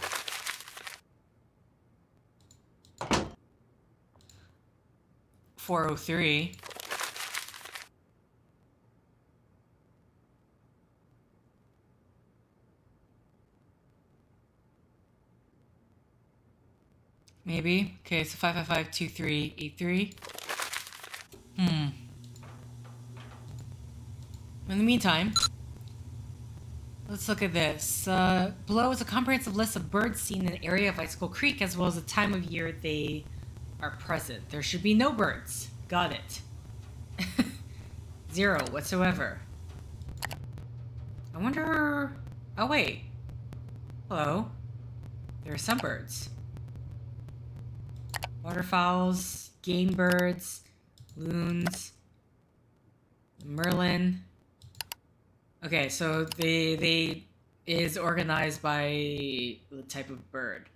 .403. Maybe. Okay, so 555-2383. In the meantime, let's look at this. Below is a comprehensive list of birds seen in the area of Icicle Creek, as well as the time of year they are present. There should be no birds. Got it. 0 whatsoever. I wonder... Oh, wait. Hello. There are some birds. Waterfowls, game birds, loons, merlin. Okay, so they is organized by the type of bird.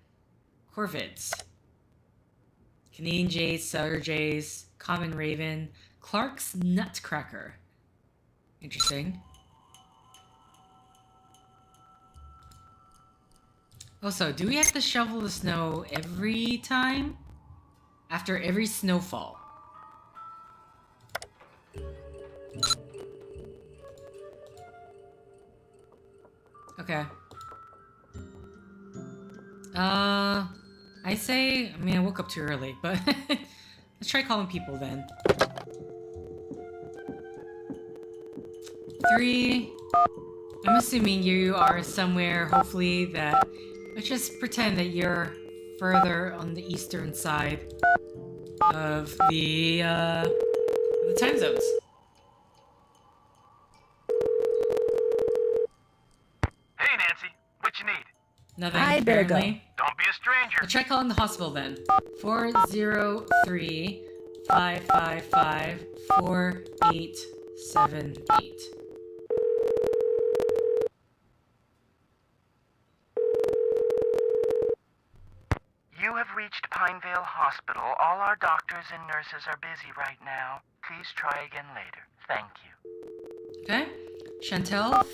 Corvids. Canadian jays, Sutter jays, common raven, Clark's nutcracker. Interesting. Also, do we have to shovel the snow every time? After every snowfall? Okay. I say, I mean, I woke up too early, but let's try calling people then. 3. I'm assuming you are somewhere, hopefully, that... Let's just pretend that you're further on the eastern side of the time zones. Hey, Nancy. What you need? Nothing, I better go. apparently. Don't be a stranger. I'll try calling the hospital then. 403-555-4878. You have reached Pinevale Hospital. All our doctors and nurses are busy right now. Please try again later. Thank you. Okay. Chantel,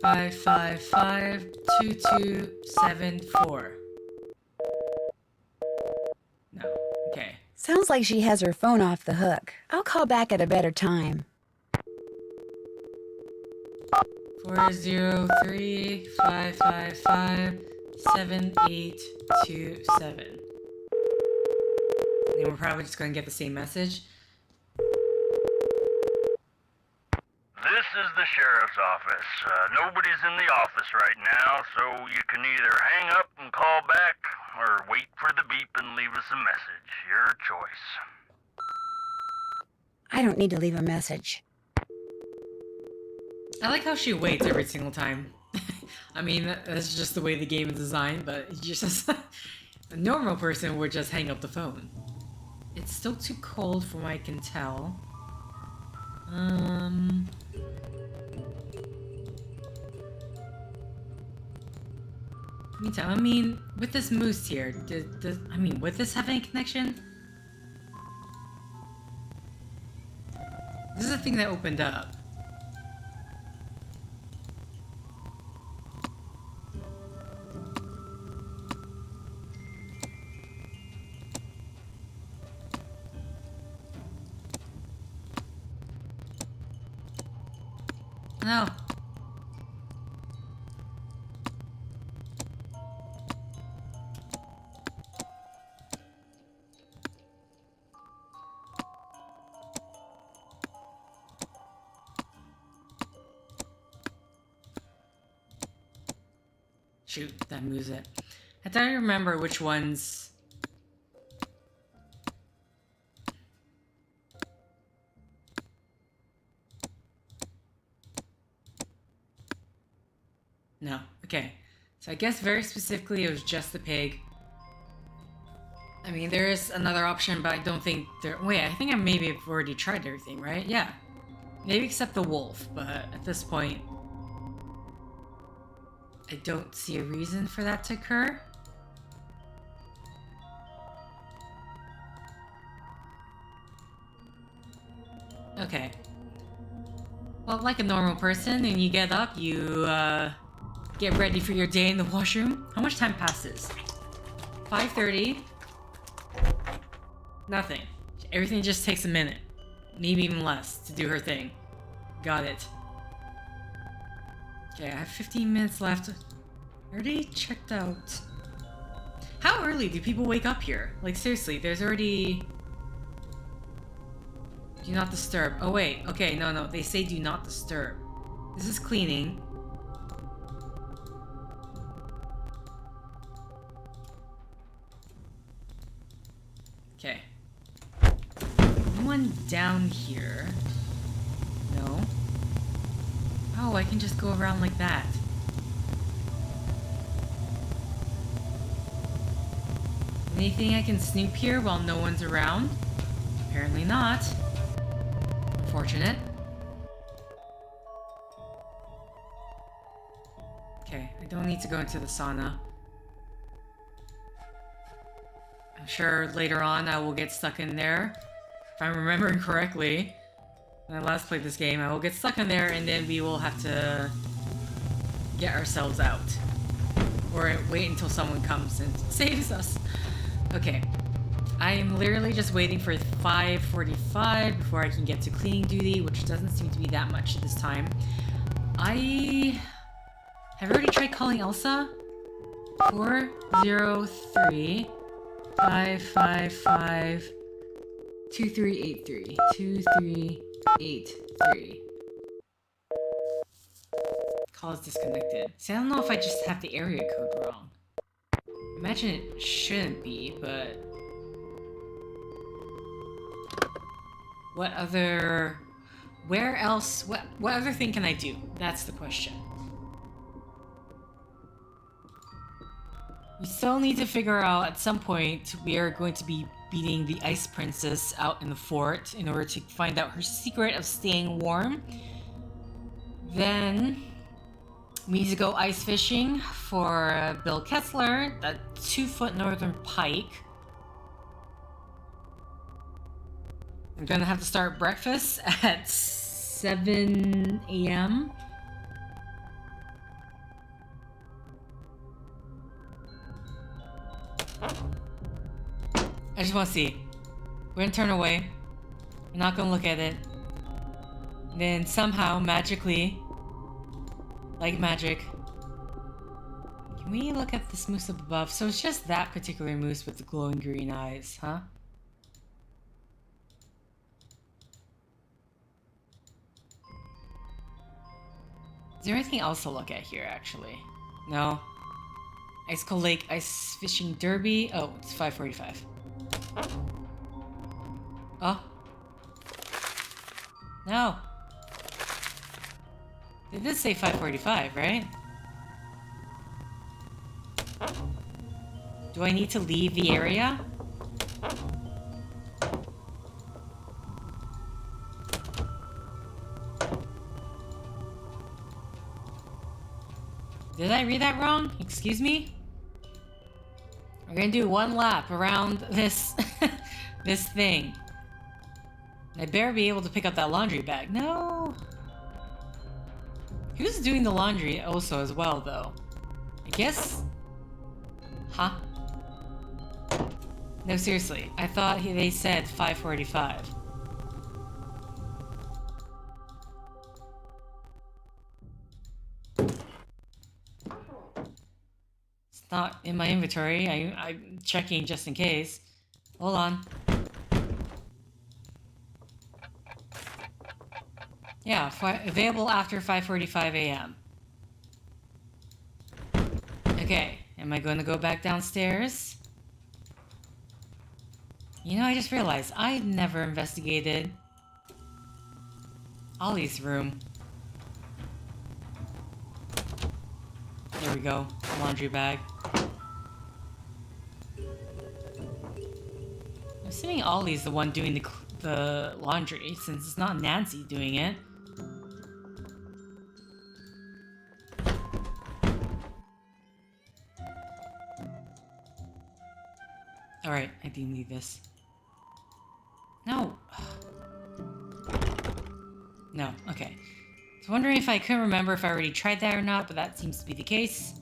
403-555-2274. No. Okay. Sounds like she has her phone off the hook. I'll call back at a better time. 403-555-7827. And we're probably just going to get the same message. This is the sheriff's office. Nobody's in the office right now, so you can either hang up and call back, or wait for the beep and leave us a message. Your choice. I don't need to leave a message. I like how she waits every single time. I mean, that's just the way the game is designed, but just a normal person would just hang up the phone. It's still too cold from what I can tell. Meantime, I mean, with this moose here, would this have any connection? This is the thing that opened up. No. Shoot, that moves it. I don't remember which ones. No, okay. So I guess very specifically it was just the pig. I mean, there is another option, but I don't think there... Wait, I think I maybe have already tried everything, right? Yeah. Maybe except the wolf, but at this point... I don't see a reason for that to occur. Okay. Well, like a normal person, and you get up, you, get ready for your day in the washroom. How much time passes? 5:30. Nothing. Everything just takes a minute. Maybe even less to do her thing. Got it. Okay, I have 15 minutes left. I already checked out. How early do people wake up here? Like, seriously, there's already... Do not disturb. Oh, wait. Okay, no. They say do not disturb. This is cleaning. Okay. Anyone down here? No. Oh, I can just go around like that. Anything I can snoop here while no one's around? Apparently not. Unfortunate. Okay, I don't need to go into the sauna. I'm sure later on I will get stuck in there. If I'm remembering correctly, when I last played this game, I will get stuck in there and then we will have to get ourselves out. Or wait until someone comes and saves us. Okay. I am literally just waiting for 5:45 before I can get to cleaning duty, which doesn't seem to be that much this time. I have already tried calling Elsa. 403 555 2383 2383. Call is disconnected. See, I don't know if I just have the area code wrong. Imagine it shouldn't be, but what other... Where else... What other thing can I do? That's the question. We still need to figure out, at some point, we are going to be beating the Ice Princess out in the fort in order to find out her secret of staying warm. Then we need to go ice fishing for Bill Kessler, that 2-foot northern pike. I'm gonna have to start breakfast at 7 a.m. I just want to see. We're gonna turn away. We're not gonna look at it. And then somehow, magically, like magic, can we look at this moose up above? So it's just that particular moose with the glowing green eyes, huh? Is there anything else to look at here, actually? No. Icicle Lake Ice Fishing Derby. Oh, it's 5:45. Oh. No. It did say 5:45, right? Do I need to leave the area? Did I read that wrong? Excuse me? We're gonna do one lap around this this thing. I better be able to pick up that laundry bag. No. Who's doing the laundry also as well, though? I guess. Huh? No, seriously. I thought they said 5:45. It's not in my inventory. I'm checking just in case. Hold on. Yeah, available after 5:45 a.m. Okay, am I going to go back downstairs? You know, I just realized I never investigated Ollie's room. There we go, laundry bag. I'm assuming Ollie's the one doing the laundry, since it's not Nancy doing it. Alright, I didn't need this. No. No, okay. I was wondering if I couldn't remember if I already tried that or not, but that seems to be the case.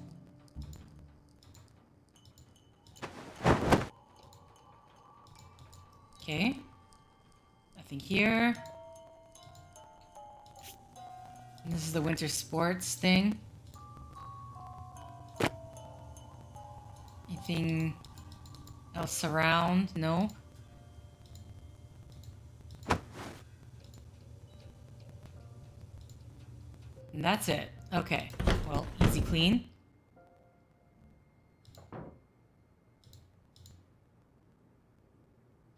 Okay. Nothing here. And this is the winter sports thing. Anything else around? No. And that's it. Okay. Well, easy clean.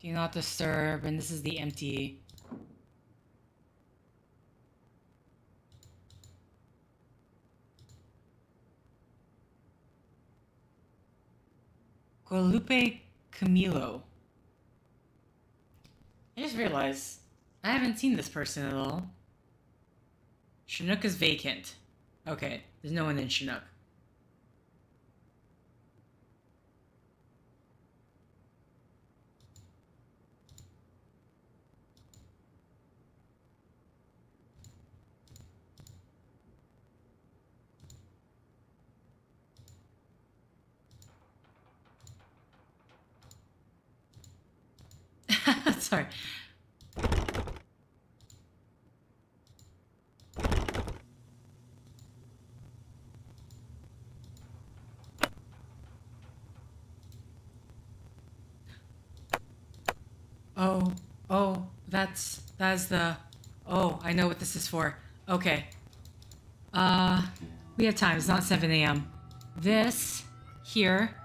Do not disturb, and this is the empty. Guadalupe Camilo. I just realized I haven't seen this person at all. Chinook is vacant. Okay, there's no one in Chinook. Sorry. Oh, that's the... Oh, I know what this is for. Okay. We have time. It's not 7 a.m. This here,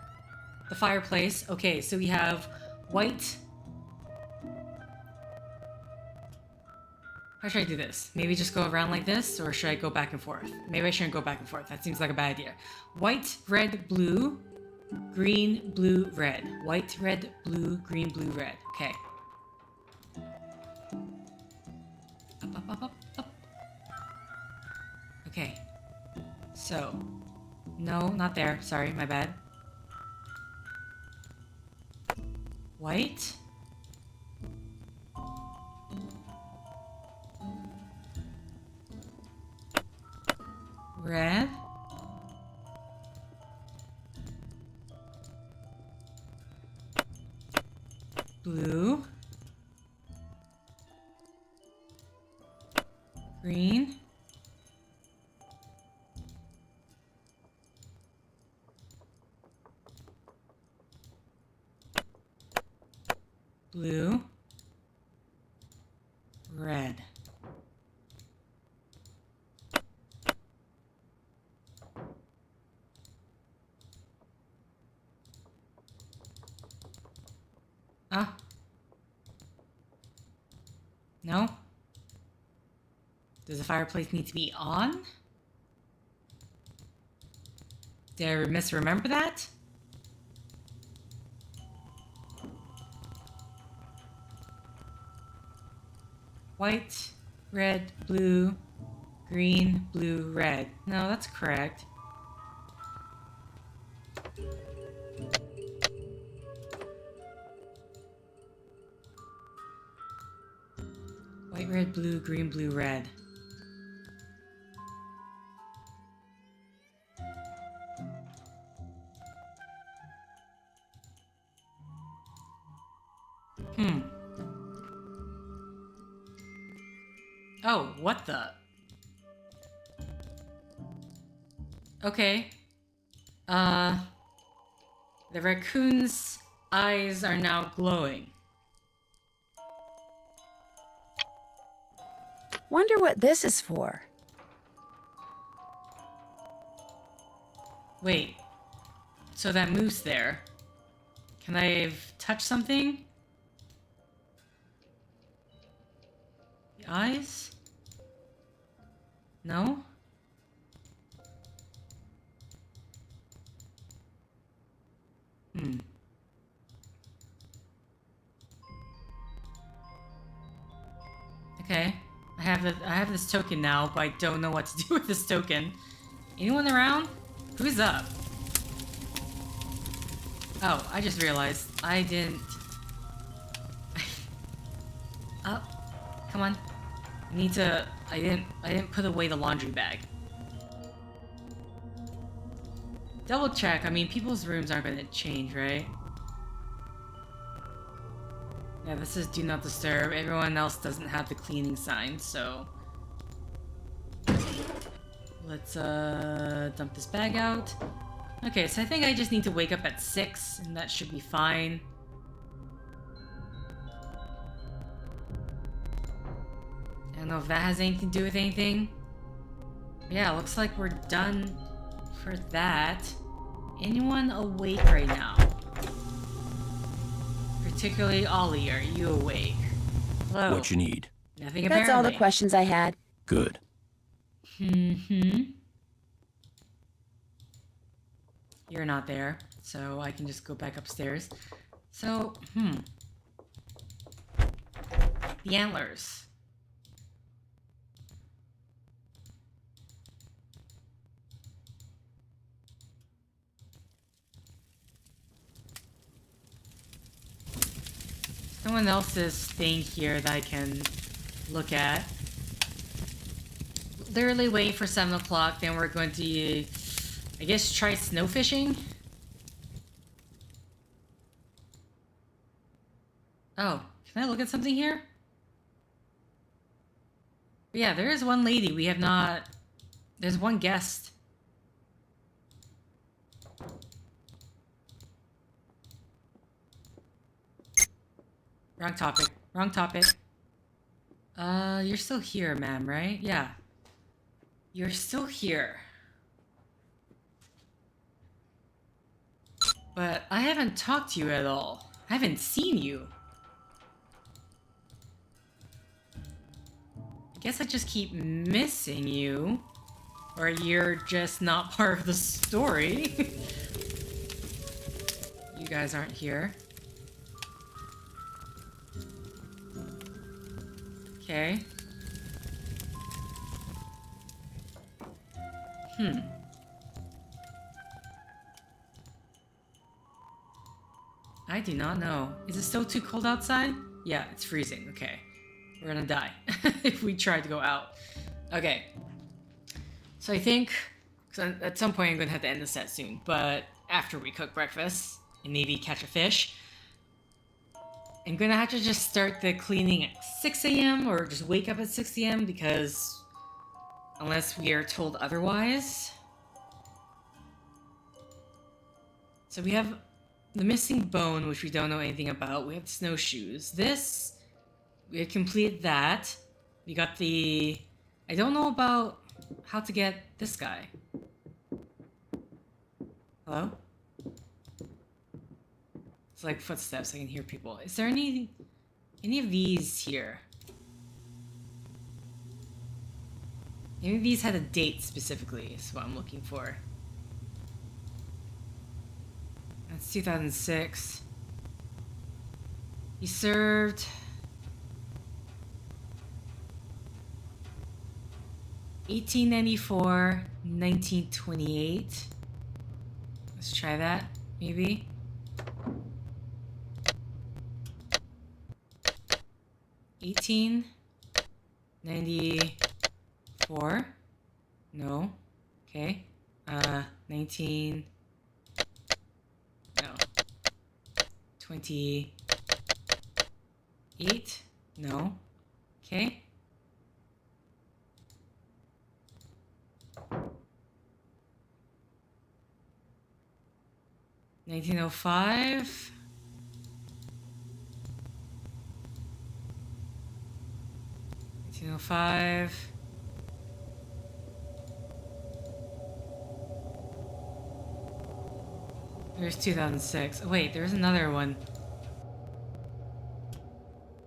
the fireplace. Okay, so we have white... How should I do this? Maybe just go around like this, or should I go back and forth? Maybe I shouldn't go back and forth. That seems like a bad idea. White, red, blue, green, blue, red. White, red, blue, green, blue, red. Okay. Up. Okay. So. No, not there. Sorry, my bad. White. Red. Blue. Green. Blue. Red. No? Does the fireplace need to be on? Did I misremember that? White, red, blue, green, blue, red. No, that's correct. White, red, blue, green, blue, red. Oh, what the? Okay. The raccoon's eyes are now glowing. Wonder what this is for. Wait. So that moose there. Can I touch something? The eyes? No? Okay. I have this token now, but I don't know what to do with this token. Anyone around? Who's up? Oh, I just realized I didn't. Oh, come on. I need to. I didn't put away the laundry bag. Double check. I mean, people's rooms aren't gonna change, right? Yeah, this is do not disturb. Everyone else doesn't have the cleaning sign, so let's dump this bag out. Okay, so I think I just need to wake up at 6, and that should be fine. I don't know if that has anything to do with anything. Yeah, looks like we're done for that. Anyone awake right now? Particularly Ollie, are you awake? Hello? What you need? Nothing apparently. That's all the questions I had. Good. You're not there, so I can just go back upstairs. So, the antlers. Someone else's thing here that I can look at. Literally wait for 7 o'clock, then we're going to, I guess, try snow fishing? Oh, can I look at something here? Yeah, there is one lady we have not... There's one guest. Wrong topic. Wrong topic. You're still here, ma'am, right? Yeah. You're still here. But I haven't talked to you at all. I haven't seen you. I guess I just keep missing you. Or you're just not part of the story. You guys aren't here. Okay. I do not know. Is it still too cold outside? Yeah, it's freezing. Okay. We're gonna die if we try to go out. Okay. So I think at some point I'm gonna have to end the set soon, but after we cook breakfast and maybe catch a fish, I'm gonna have to just start the cleaning at 6 a.m. or just wake up at 6 a.m. because Unless we are told otherwise. So we have the missing bone, which we don't know anything about. We have the snowshoes. This, we have completed that. We got the... I don't know about how to get this guy. Hello? It's like footsteps, I can hear people. Is there any of these here? Maybe these had a date specifically, is what I'm looking for. That's 2006. He served... $1894, 1928. Let's try that, maybe. $1894. No. Okay. 19. No. 28. No. Okay. 1905. There's 2006. Oh, wait, there's another one.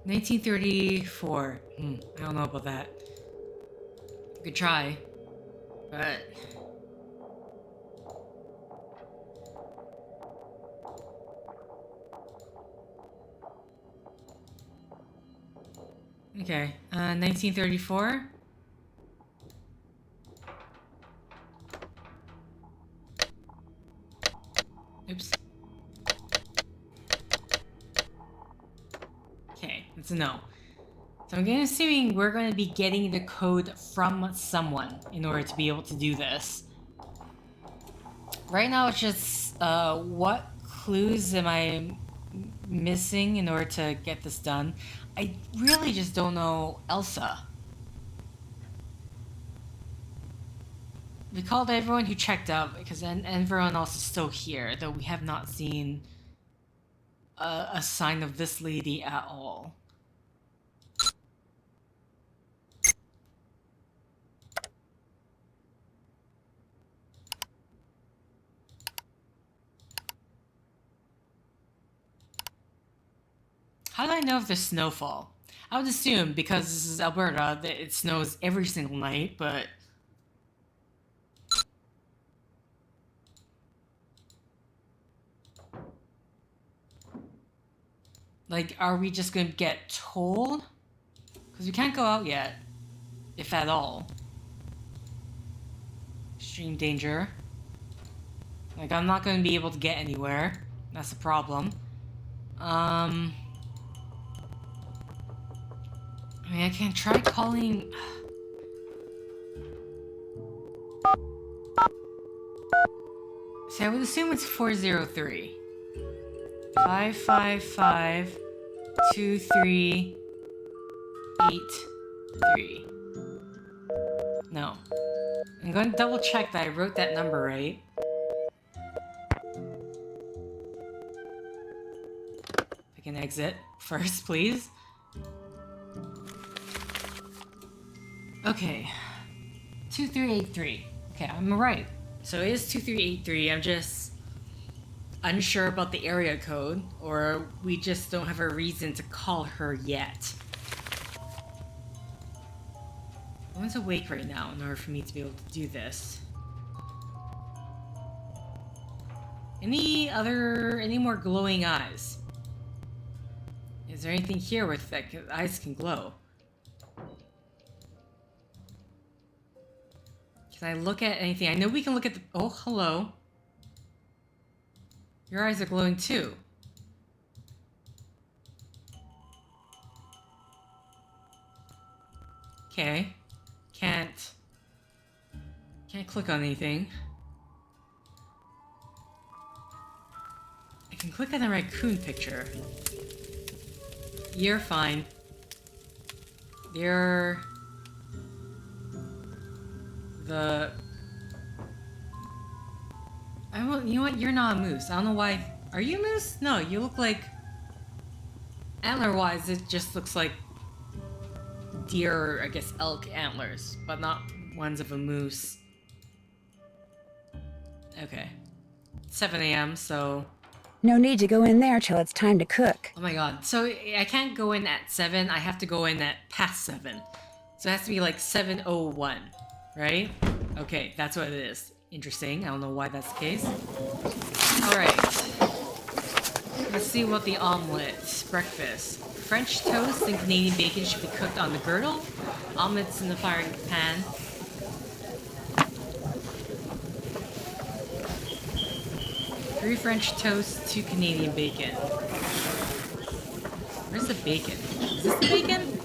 1934. I don't know about that. You could try, but... Okay, 1934. Oops. Okay, that's a no. So I'm assuming we're going to be getting the code from someone in order to be able to do this. Right now it's just, what clues am I missing in order to get this done? I really just don't know Elsa. We called everyone who checked out because everyone else is still here, though we have not seen a sign of this lady at all. How do I know if there's snowfall? I would assume, because this is Alberta, that it snows every single night, but... Like, are we just gonna get told? Because we can't go out yet, if at all. Extreme danger. Like, I'm not gonna be able to get anywhere. That's the problem. I mean, I can try calling... So I would assume it's 403. 555 2383. No. I'm going to double check that I wrote that number right. If I can exit first, please. Okay. 2383. Okay, I'm right. So it is 2383. I'm just unsure about the area code, or we just don't have a reason to call her yet. No one's awake right now in order for me to be able to do this. Any more glowing eyes? Is there anything here with that eyes can glow? Can I look at anything? I know we can look at the... Oh, hello. Your eyes are glowing too. Okay. Can't click on anything. I can click on the raccoon picture. You're fine. You're... the... You know what? You're not a moose. I don't know why. Are you a moose? No, you look like... Antler-wise, it just looks like deer or, I guess, elk antlers, but not ones of a moose. Okay. 7 a.m., so... No need to go in there till it's time to cook. Oh my god. So I can't go in at 7, I have to go in at past 7. So it has to be like 7:01, right? Okay, that's what it is. Interesting. I don't know why that's the case. Alright. Let's see what the omelet. Breakfast. French toast and Canadian bacon should be cooked on the girdle. Omelets in the firing pan. Three French toast, 2 Canadian bacon. Where's the bacon? Is this the bacon?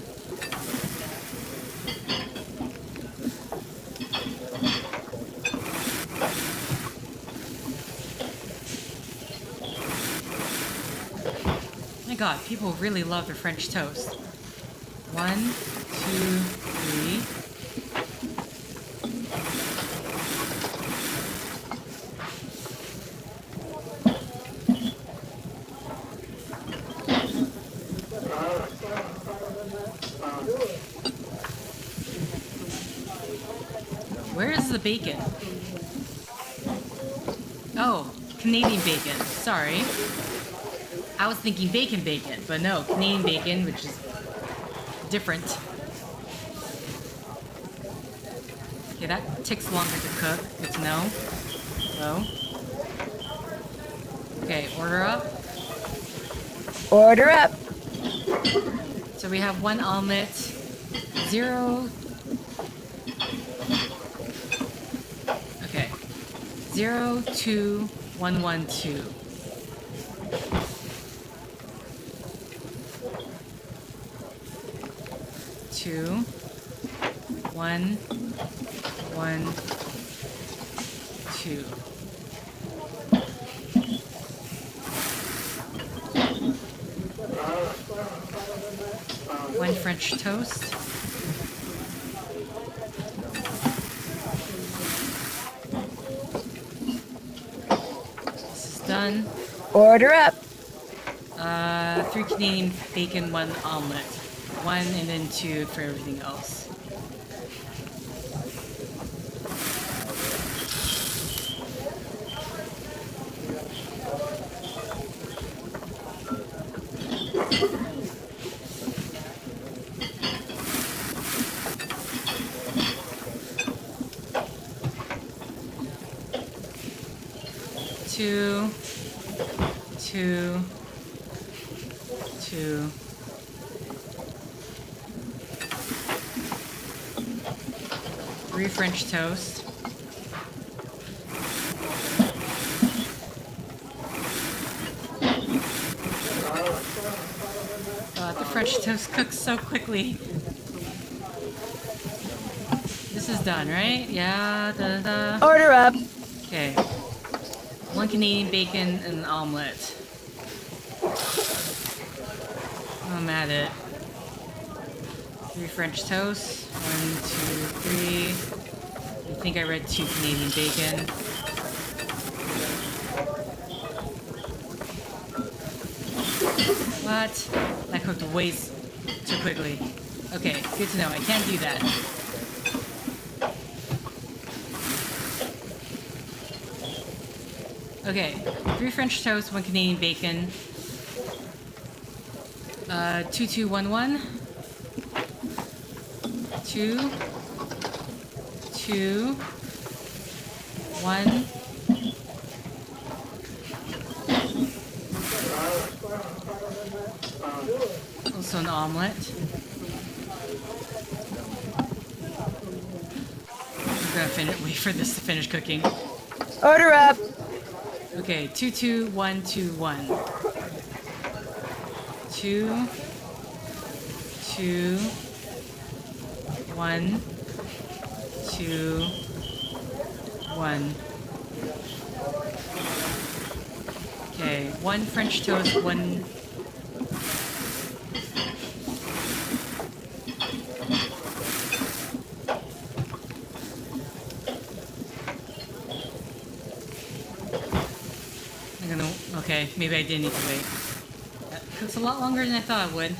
Oh my god, people really love their French toast. 1, 2, 3. Where is the bacon? Oh, Canadian bacon. Sorry. I was thinking bacon, but no, Canadian bacon, which is different. Okay, that takes longer to cook. Good to know. Hello. Okay, order up. Order up. So we have 1 omelet, 0. Okay. 0, 2, 1, 1, 2. Two, 1, 1, 2. One French toast. This is done. Order up. 3 Canadian bacon, 1 omelet. 1 and then 2 for everything else. Two, 3 French toast. The French toast cooks so quickly. This is done, right? Yeah, Order up. Okay. 1 Canadian bacon and an omelet. I'm at it. 3 French toast. 1, 2, 3. I think I read 2 Canadian bacon. What? That cooked way too quickly. Okay, good to know. I can't do that. Okay, 3 French toast, 1 Canadian bacon. 2, 2, 1, 1. 2, 2, 1. Also an omelet. I'm gonna wait for this to finish cooking. Order up. Okay, 2, 2, 1, 2, 1. 2, 2, 1, 2, 1. Okay, 1 French toast, 1. Okay, maybe I did need to wait. That took a lot longer than I thought it would.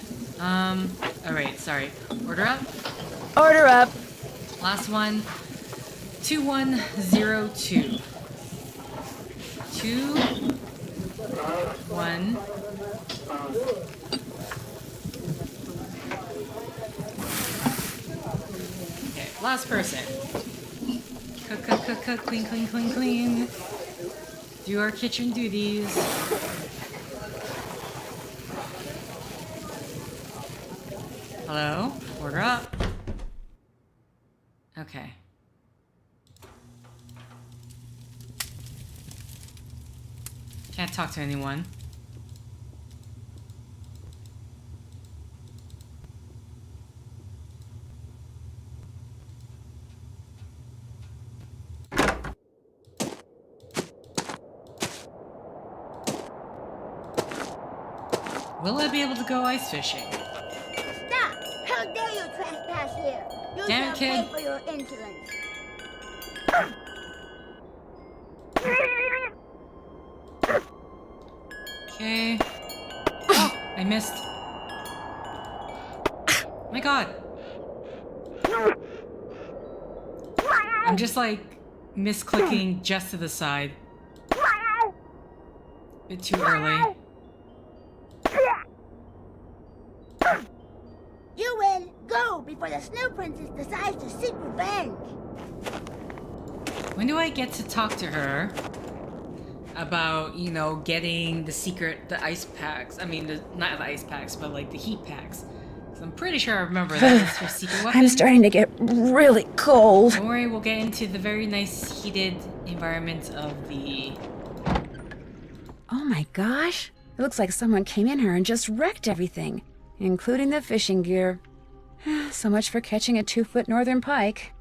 Alright, sorry. Order up. Order up. Last one. 2102. 2 1. Okay, last person. Cook, cook, cook, cook, clean, clean, clean, clean. Do our kitchen duties. Hello? Order up. Okay. Can't talk to anyone. Will I be able to go ice fishing? Stop! How dare you trespass here? You Damn it, shall pay kid. for your insolence. Okay. Oh, I missed. My god. I'm just like misclicking just to the side. Bit too early. You win! Go before the Snow Princess decides to seek revenge! When do I get to talk to her about, you know, getting the ice packs? I mean, not the ice packs, but like the heat packs. 'Cause I'm pretty sure I remember that was her secret weapon. I'm starting to get really cold. Don't worry, we'll get into the very nice heated environment of the... Oh my gosh. It looks like someone came in here and just wrecked everything, including the fishing gear. So much for catching a 2-foot northern pike.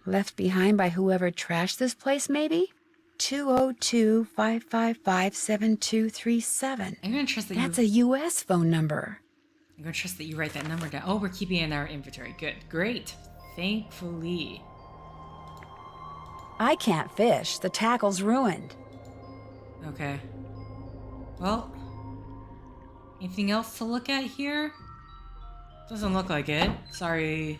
Left behind by whoever trashed this place, maybe? 202-555-7237. I'm gonna trust that That's you... a U.S. phone number. I'm gonna trust that you write that number down. Oh, we're keeping it in our inventory. Good. Great. Thankfully. I can't fish. The tackle's ruined. Okay. Well, anything else to look at here? Doesn't look like it. Sorry.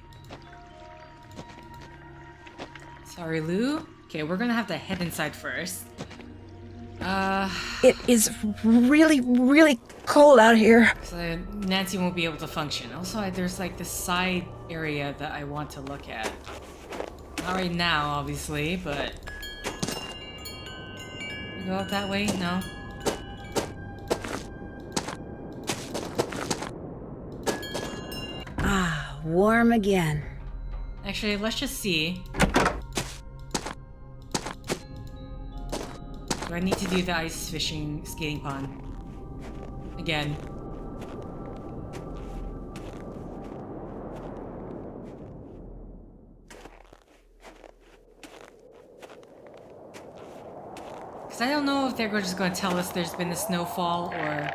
Sorry, Lou. Okay, we're gonna have to head inside first. It is really, really cold out here. So Nancy won't be able to function. Also, there's like this side area that I want to look at. Not right now, obviously, but... Go out that way? No? Ah, warm again. Actually, let's just see. Do I need to do the ice fishing skating pond? Again. Because I don't know if they're just going to tell us there's been a snowfall or...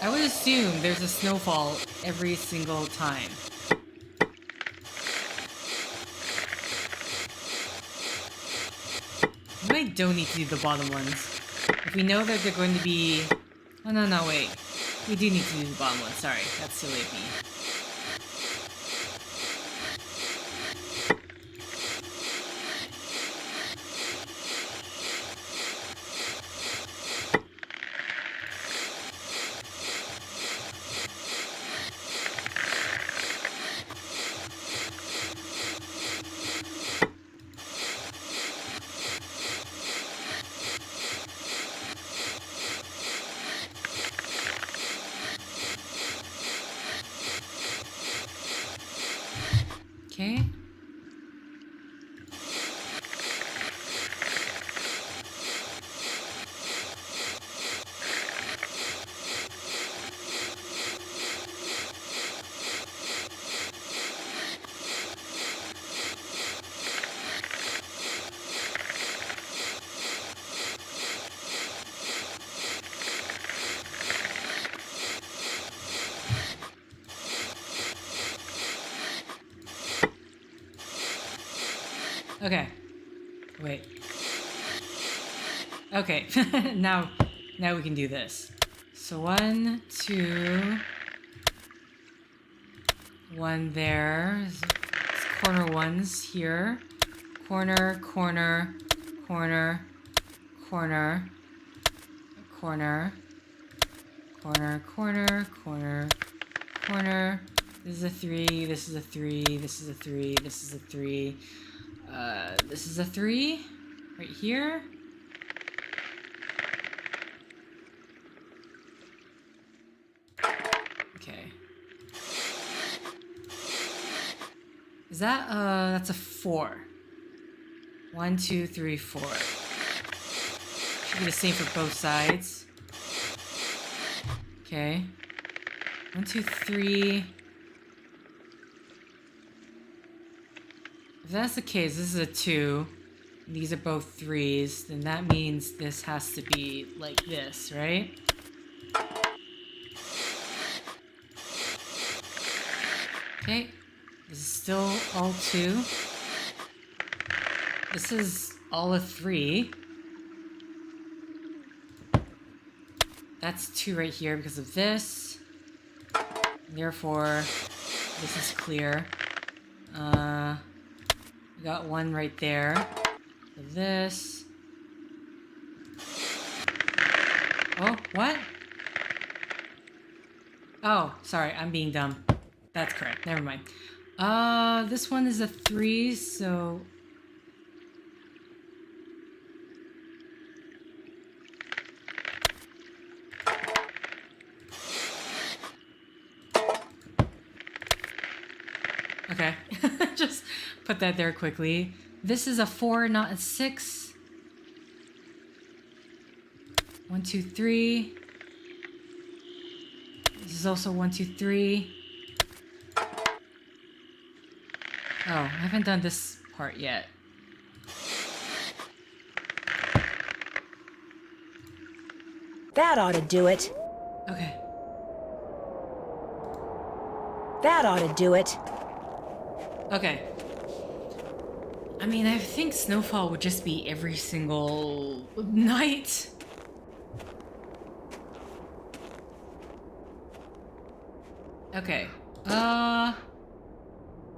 I would assume there's a snowfall every single time. Maybe I don't need to do the bottom ones. If we know that they're going to be... Oh, no, wait. We do need to do the bottom ones. Sorry, that's silly of me. Okay. Okay. Wait. Okay. now we can do this. So 1, 2. 1 there. It's corner ones here. Corner, corner, corner, corner, corner, corner, corner, corner, corner. This is a 3, this is a 3, this is a 3, this is a 3. This is a 3 right here. Okay. Is that that's a 4. 1, 2, 3, 4. Should be the same for both sides. Okay. 1, 2, 3. If that's the case, this is a 2. And these are both 3s. Then that means this has to be like this, right? Okay. This is still all 2. This is all a 3. That's 2 right here because of this. Therefore, this is clear. We got 1 right there. So this. Oh, what? Oh, sorry, I'm being dumb. That's correct. Never mind. This one is a 3, so... Okay, just put that there quickly. This is a 4, not a 6. 1, 2, 3. This is also 1, 2, 3. Oh, I haven't done this part yet. That ought to do it. Okay. That ought to do it. Okay. I mean, I think snowfall would just be every single night. Okay.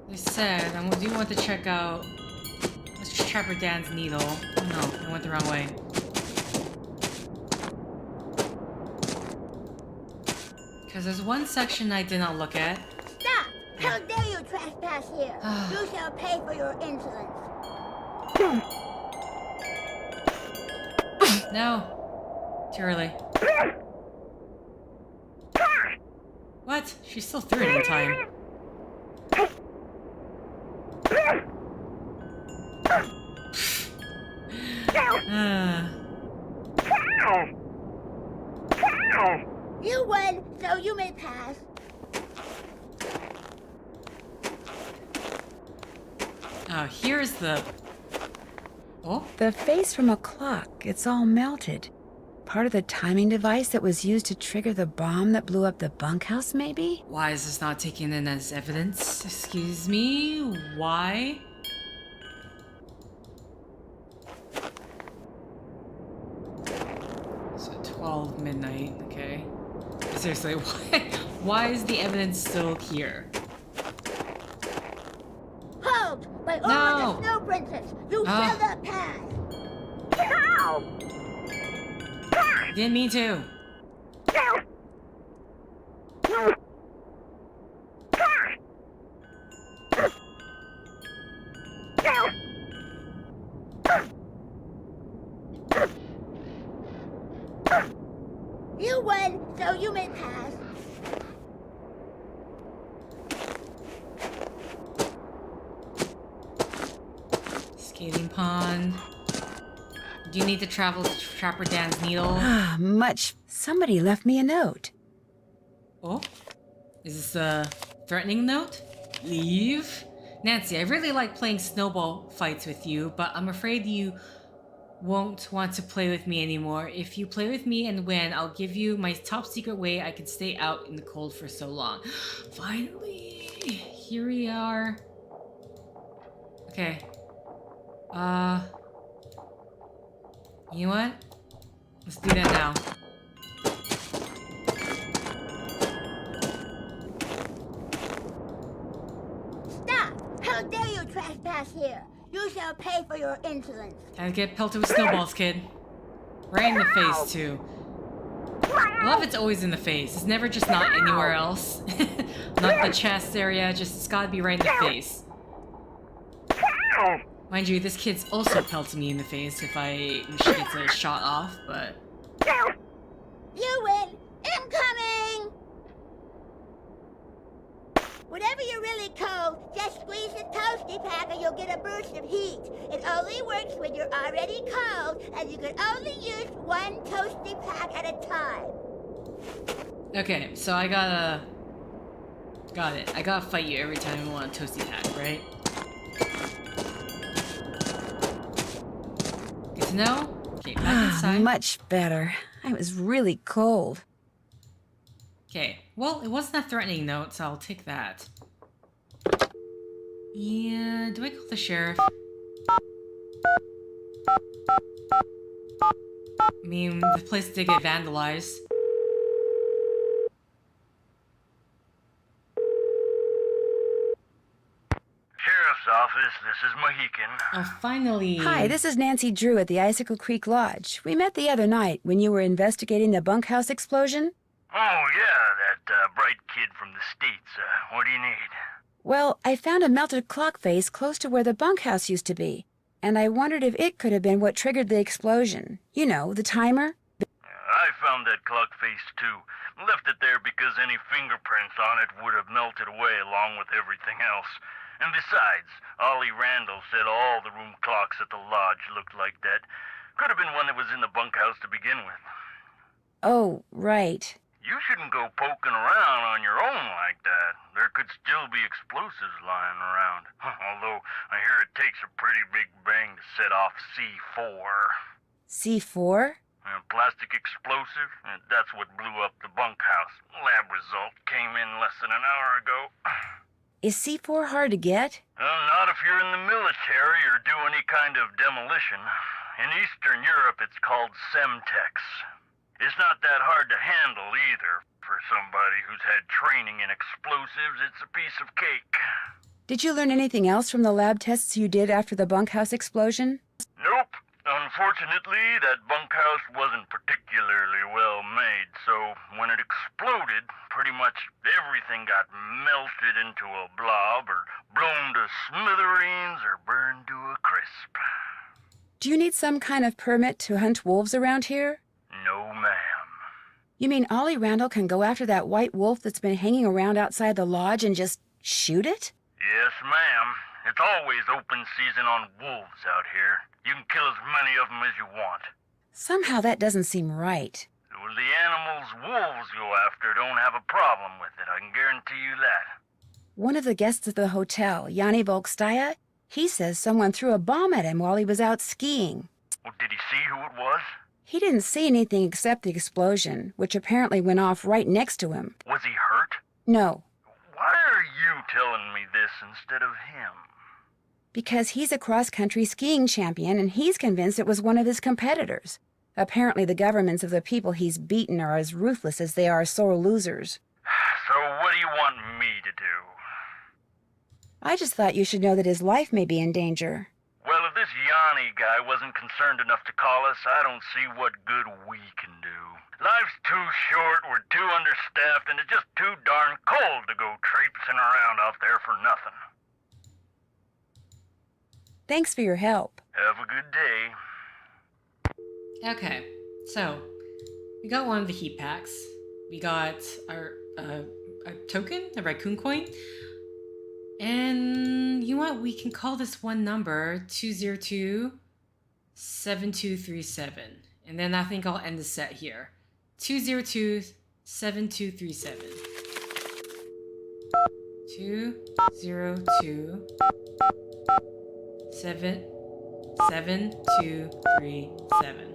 They said I do want to check out. Let's just Trapper Dan's needle. Oh no, I went the wrong way. Because there's one section I did not look at. Stop! How dare you trespass here? You shall pay for your insolence. No. Too early. What? She's still through it in time. You win, so you may pass. Oh, here's the... Oh? The face from a clock, it's all melted. Part of the timing device that was used to trigger the bomb that blew up the bunkhouse, maybe? Why is this not taken in as evidence? Excuse me? Why? So 12 midnight, okay. Seriously, why is the evidence still here? Halt! By order of the Snow Princess, you shall not pass. Didn't mean to. You win, so you may pass. Skating pond. Do you need to travel to Trapper Dan's needle? Ah, much. Somebody left me a note. Oh? Is this a threatening note? Leave? Nancy, I really like playing snowball fights with you, but I'm afraid you won't want to play with me anymore. If you play with me and win, I'll give you my top secret way I can stay out in the cold for so long. Finally, here we are. Okay. You know what? Let's do that now. Stop! How dare you trespass here? You shall pay for your insolence. Gotta get pelted with snowballs, kid. Right in the face, too. I love it's always in the face. It's never just not anywhere else. Not the chest area, just it's gotta be right in the face. Mind you, this kid's also pelting me in the face if she gets a shot off, but... You win! Incoming! Whenever you're really cold, just squeeze the toasty pack and you'll get a burst of heat. It only works when you're already cold, and you can only use one toasty pack at a time. Okay, so I gotta... Got it. I gotta fight you every time I want a toasty pack, right? Good to know? Okay, back inside. Much better. I was really cold. Okay, well, it wasn't that threatening note, so I'll take that. Yeah, do I call the sheriff? I mean, the place did get vandalized. Sheriff's office, this is Mohican. Oh, finally. Hi, this is Nancy Drew at the Icicle Creek Lodge. We met the other night when you were investigating the bunkhouse explosion. Oh, yeah, that bright kid from the States. What do you need? Well, I found a melted clock face close to where the bunkhouse used to be, and I wondered if it could have been what triggered the explosion. You know, the timer. I found that clock face, too. Left it there because any fingerprints on it would have melted away along with everything else. And besides, Ollie Randall said all the room clocks at the lodge looked like that. Could have been one that was in the bunkhouse to begin with. Oh, right. You shouldn't go poking around on your own like that. There could still be explosives lying around. Although, I hear it takes a pretty big bang to set off C4. C4? A plastic explosive? That's what blew up the bunkhouse. Lab result came in less than an hour ago. Is C4 hard to get? Not if you're in the military or do any kind of demolition. In Eastern Europe, it's called Semtex. It's not that hard to handle either. For somebody who's had training in explosives, it's a piece of cake. Did you learn anything else from the lab tests you did after the bunkhouse explosion? Nope. Unfortunately, that bunkhouse wasn't particularly well made, so when it exploded, pretty much everything got melted into a blob or blown to smithereens or burned to a crisp. Do you need some kind of permit to hunt wolves around here? No, ma'am. You mean Ollie Randall can go after that white wolf that's been hanging around outside the lodge and just shoot it? Yes, ma'am. It's always open season on wolves out here. You can kill as many of them as you want. Somehow that doesn't seem right. Well, the animals wolves go after don't have a problem with it, I can guarantee you that. One of the guests at the hotel, Yanni Volkstaya, he says someone threw a bomb at him while he was out skiing. Well, did he see who it was? He didn't see anything except the explosion, which apparently went off right next to him. Was he hurt? No, Why are you telling me this instead of him? because he's a cross-country skiing champion and he's convinced it was one of his competitors. Apparently the governments of the people he's beaten are as ruthless as they are sore losers. So what do you want me to do? I just thought you should know that his life may be in danger. Well, if this Yanni guy wasn't concerned enough to call us, I don't see what good we can do. Life's too short, we're too understaffed, and it's just too darn cold to go traipsing around out there for nothing. Thanks for your help. Have a good day. Okay, so we got one of the heat packs. We got our a token, a raccoon coin. And you know what? We can call this one number 202-7237. And then I think I'll end the set here. 202-7237. 202-7237.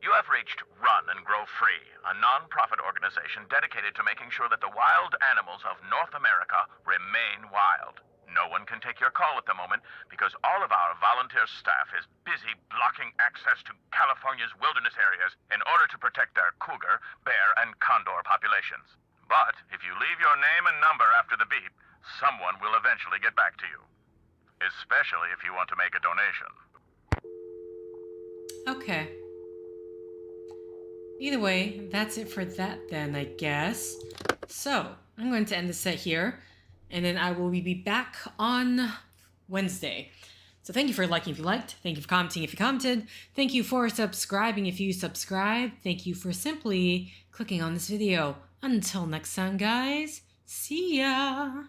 You have reached Run and Grow Free, a non-profit organization dedicated to making sure that the wild animals of North America remain wild. No one can take your call at the moment because all of our volunteer staff is busy blocking access to California's wilderness areas in order to protect their cougar, bear, and condor populations. But if you leave your name and number after the beep, someone will eventually get back to you. Especially if you want to make a donation. Okay. Either way, that's it for that then, I guess. So, I'm going to end the set here, and then I will be back on Wednesday. So thank you for liking if you liked. Thank you for commenting if you commented. Thank you for subscribing if you subscribed. Thank you for simply clicking on this video. Until next time, guys. See ya!